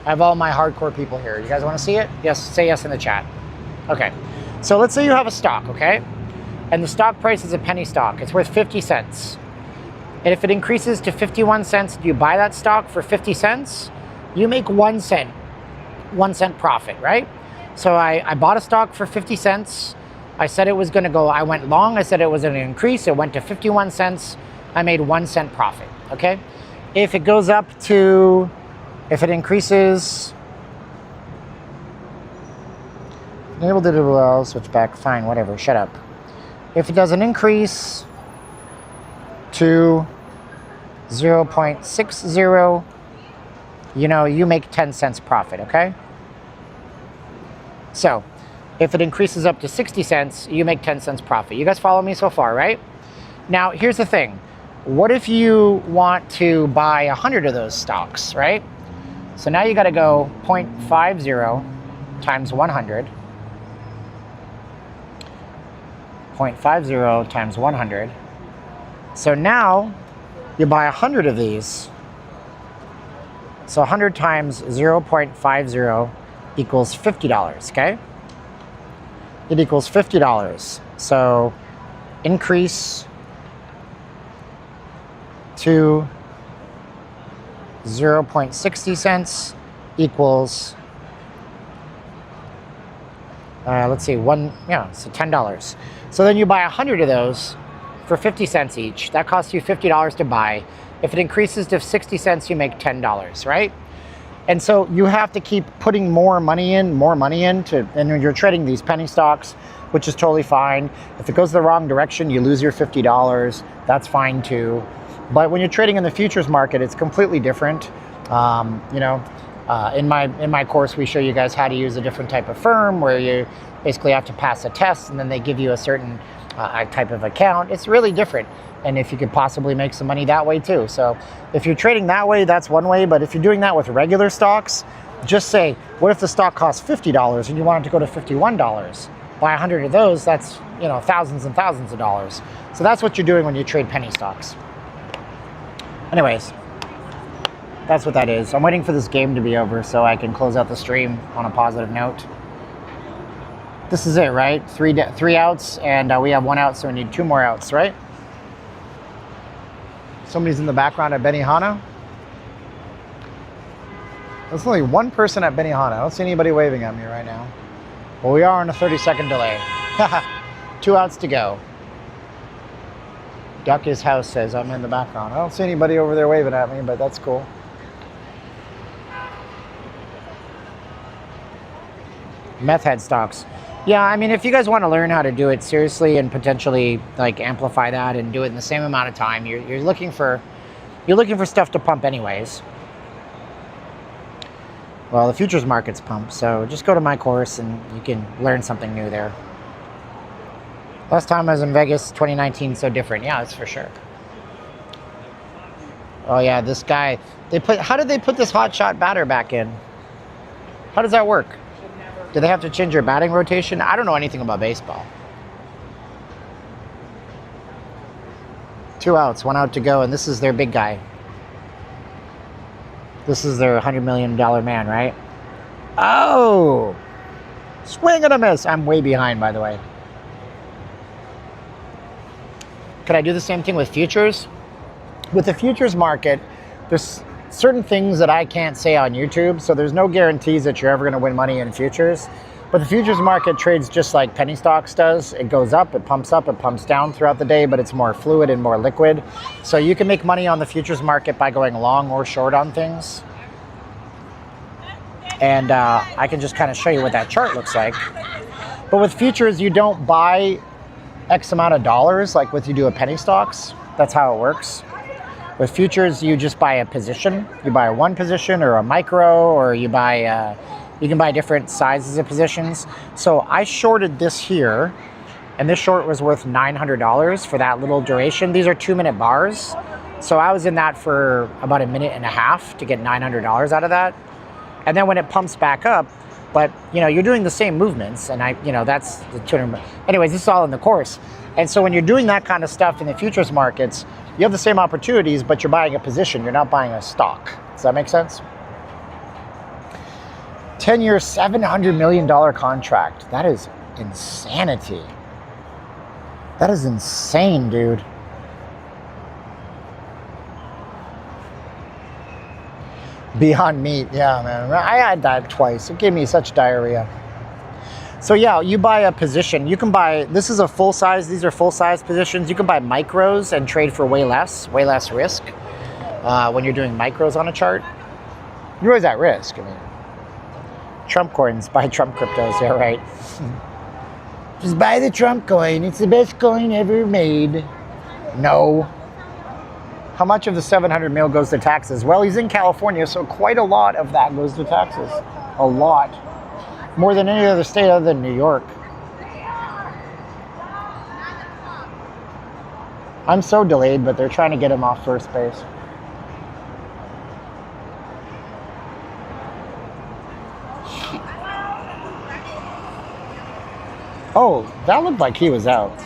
hardcore people here. You guys wanna see it? Yes, say yes in the chat. Okay, so let's say you have a stock, okay? And the stock price is a penny stock. It's worth 50 cents. And if it increases to 51 cents, do you buy that stock for 50 cents? You make 1 cent. 1 cent profit, right? So I bought a stock for 50 cents. I said it was gonna go, I went long, I said it was gonna increase, it went to 51 cents. I made 1 cent profit, okay? If it goes up to, if it increases, enable to do well, switch back, fine, whatever, shut up. If it doesn't increase to 0.60, you know, you make 10 cents profit, okay? So, if it increases up to 60 cents, you make 10 cents profit. You guys follow me so far, right? Now, here's the thing. What if you want to buy 100 of those stocks, right? So now you gotta go 0.50 times 100. 0.50 times 100. So now you buy 100 of these. So 100 times 0.50 equals $50, okay? It equals $50. So increase to 0.60 cents equals, let's see, so $10. So then you buy 100 of those for 50 cents each. That costs you $50 to buy. If it increases to 60 cents, you make $10, right? And so you have to keep putting more money in, and when you're trading these penny stocks, which is totally fine. If it goes the wrong direction, you lose your $50. That's fine too. But when you're trading in the futures market, it's completely different. In my course, we show you guys how to use a different type of firm where you basically have to pass a test, and then they give you a certain type of account. It's really different. And if you could possibly make some money that way too. So if you're trading that way, that's one way. But if you're doing that with regular stocks, just say, what if the stock costs $50 and you want it to go to $51? Buy 100 of those, that's thousands and thousands of dollars. So that's what you're doing when you trade penny stocks. Anyways, that's what that is. I'm waiting for this game to be over so I can close out the stream on a positive note. This is it, right? Three outs, and we have one out, so we need 2 more outs, right? Somebody's in the background at Benihana. There's only one person at Benihana. I don't see anybody waving at me right now. Well, we are on a 30-second delay. 2 outs to go. Duck His House says I'm in the background. I don't see anybody over there waving at me, but that's cool. Meth head stocks. Yeah, I mean, if you guys want to learn how to do it seriously and potentially like amplify that and do it in the same amount of time, you're looking for stuff to pump anyways. Well, the futures market's pumped, so just go to my course and you can learn something new there. Last time I was in Vegas, 2019, so different. Yeah, that's for sure. Oh yeah, this guy. How did they put this hot shot batter back in? How does that work? Do they have to change your batting rotation? I don't know anything about baseball. 2 outs, 1 out to go, and this is their big guy. This is their $100 million man, right? Oh! Swing and a miss. I'm way behind, by the way. Could I do the same thing with futures? With the futures market, there's certain things that I can't say on YouTube, so there's no guarantees that you're ever going to win money in futures. But the futures market trades just like penny stocks does. It goes up, it pumps down throughout the day, but it's more fluid and more liquid. So you can make money on the futures market by going long or short on things. And I can just kind of show you what that chart looks like. But with futures, you don't buy X amount of dollars like with you do a penny stocks. That's how it works. With futures, you just buy a position. You buy one position or a micro, or you buy, you can buy different sizes of positions. So I shorted this here, and this short was worth $900 for that little duration. These are 2-minute bars. So I was in that for about 1.5 minutes to get $900 out of that. And then when it pumps back up, but you're doing the same movements, and that's the 200. Anyways, this is all in the course. And so when you're doing that kind of stuff in the futures markets, you have the same opportunities, but you're buying a position. You're not buying a stock. Does that make sense? 10-year, $700 million contract. That is insanity. That is insane, dude. Beyond Meat, yeah, man. I had that twice. It gave me such diarrhea. So yeah, you buy a position. You can buy, this is a full size, these are full size positions. You can buy micros and trade for way less risk. When you're doing micros on a chart, you're always at risk. I mean, Trump coins, buy Trump cryptos, yeah, right. Just buy the Trump coin. It's the best coin ever made. No. How much of the 700 mil goes to taxes? Well, he's in California, so quite a lot of that goes to taxes. A lot. More than any other state other than New York. I'm so delayed, but they're trying to get him off first base. Oh, that looked like he was out.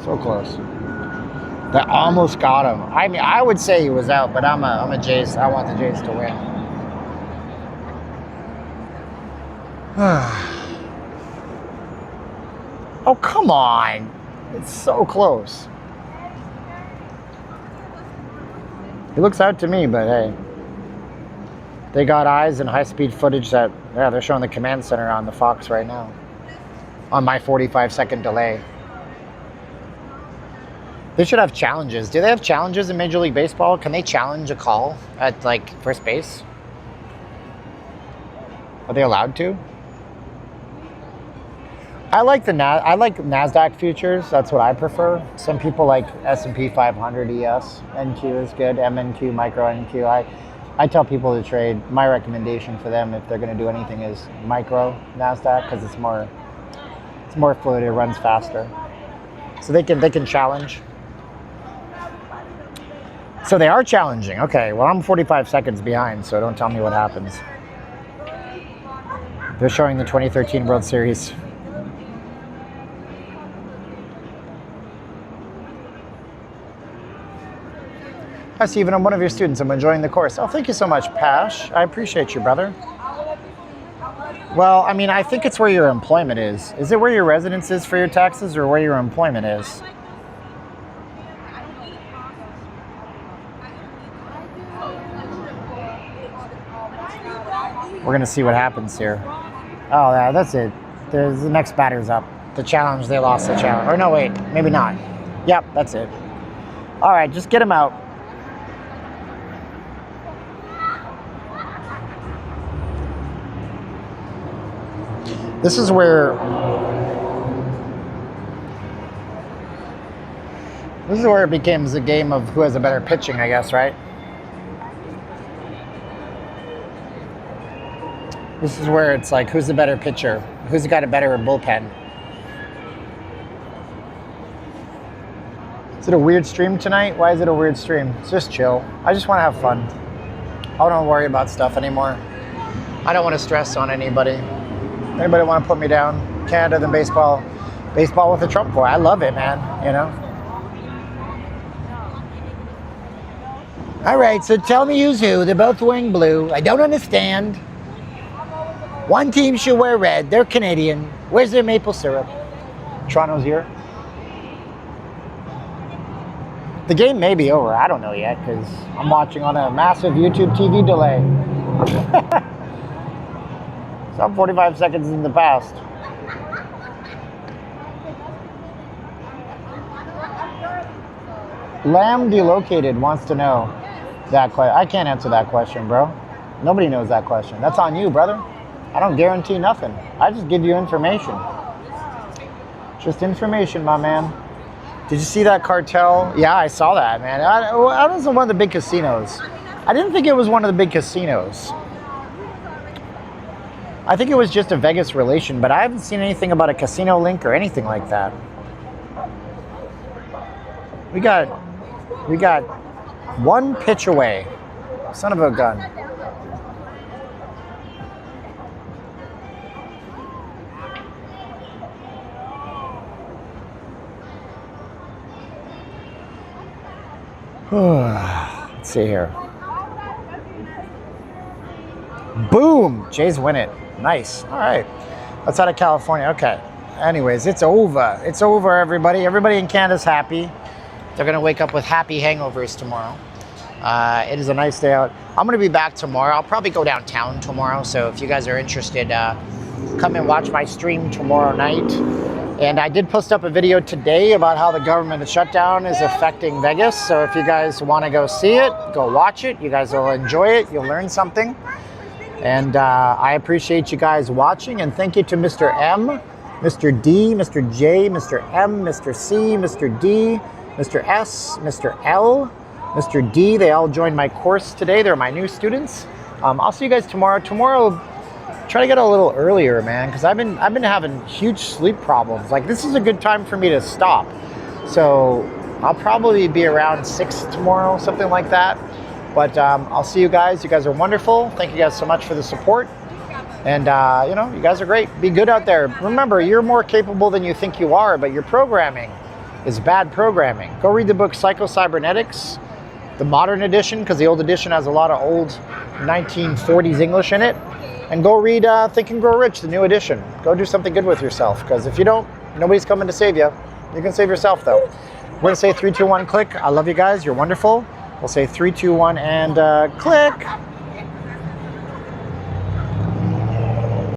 So close. That almost got him. I mean, I would say he was out, but I'm a Jays. I want the Jays to win. Oh, come on. It's so close. He looks out to me, but hey. They got eyes and high-speed footage that, yeah, they're showing the command center on the Fox right now. On my 45-second delay. They should have challenges. Do they have challenges in Major League Baseball? Can they challenge a call at, like, first base? Are they allowed to? I like NASDAQ futures. That's what I prefer. Some people like S&P 500 ES. NQ is good. MNQ, micro NQ. I tell people to trade. My recommendation for them, if they're going to do anything, is micro NASDAQ, because it's more fluid. It runs faster. So they can challenge. So they are challenging. Okay, well, I'm 45 seconds behind, so don't tell me what happens. They're showing the 2013 World Series. Hi, Steven. I'm one of your students. I'm enjoying the course. Oh, thank you so much, Pash. I appreciate you, brother. Well, I mean, I think it's where your employment is. Is it where your residence is for your taxes, or where your employment is? We're going to see what happens here. Oh, yeah, that's it. The next batter's up. The challenge, they lost the challenge. Or no, wait, maybe not. Yep, that's it. All right, just get him out. This is where it becomes a game of who has a better pitching, I guess, right? This is where it's like, who's the better pitcher? Who's got a better bullpen? Is it a weird stream tonight? Why is it a weird stream? It's just chill. I just want to have fun. I don't worry about stuff anymore. I don't want to stress on anybody. Anybody want to put me down? Canada than baseball. Baseball with a Trump boy. I love it, man. You know? All right, so tell me who's who. They're both wearing blue. I don't understand. One team should wear red. They're Canadian. Where's their maple syrup? Toronto's here. The game may be over. I don't know yet, because I'm watching on a massive YouTube TV delay. So I'm 45 seconds in the past. Lamb Delocated wants to know that question. I can't answer that question, bro. Nobody knows that question. That's on you, brother. I don't guarantee nothing. I just give you information. Just information, my man. Did you see that cartel? Yeah, I saw that, man. I was in one of the big casinos. I didn't think it was one of the big casinos. I think it was just a Vegas relation, but I haven't seen anything about a casino link or anything like that. We got one pitch away. Son of a gun. Let's see here. Boom! Jays win it. Nice. All right. That's out of California. Okay. Anyways, it's over. It's over, everybody. Everybody in Canada's happy. They're going to wake up with happy hangovers tomorrow. It is a nice day out. I'm going to be back tomorrow. I'll probably go downtown tomorrow. So if you guys are interested, come and watch my stream tomorrow night. And I did post up a video today about how the government shutdown is affecting Vegas. So if you guys want to go see it, go watch it. You guys will enjoy it. You'll learn something. And I appreciate you guys watching. And thank you to Mr. M, Mr. D, Mr. J, Mr. M, Mr. C, Mr. D, Mr. S, Mr. L, Mr. D. They all joined my course today. They're my new students. I'll see you guys tomorrow. Tomorrow, try to get a little earlier, man, because I've been having huge sleep problems. Like, this is a good time for me to stop. So I'll probably be around 6 tomorrow, something like that. But I'll see you guys. You guys are wonderful. Thank you guys so much for the support. And, you know, you guys are great. Be good out there. Remember, you're more capable than you think you are, but you're programming. is bad programming. Go read the book Psycho-Cybernetics, the modern edition, because the old edition has a lot of old 1940s English in it. And go read Think and Grow Rich, the new edition. Go do something good with yourself, because if you don't, nobody's coming to save you. You can save yourself, though. We're going to say 3, 2, 1, click. I love you guys. You're wonderful. We'll say 3, 2, 1, and click.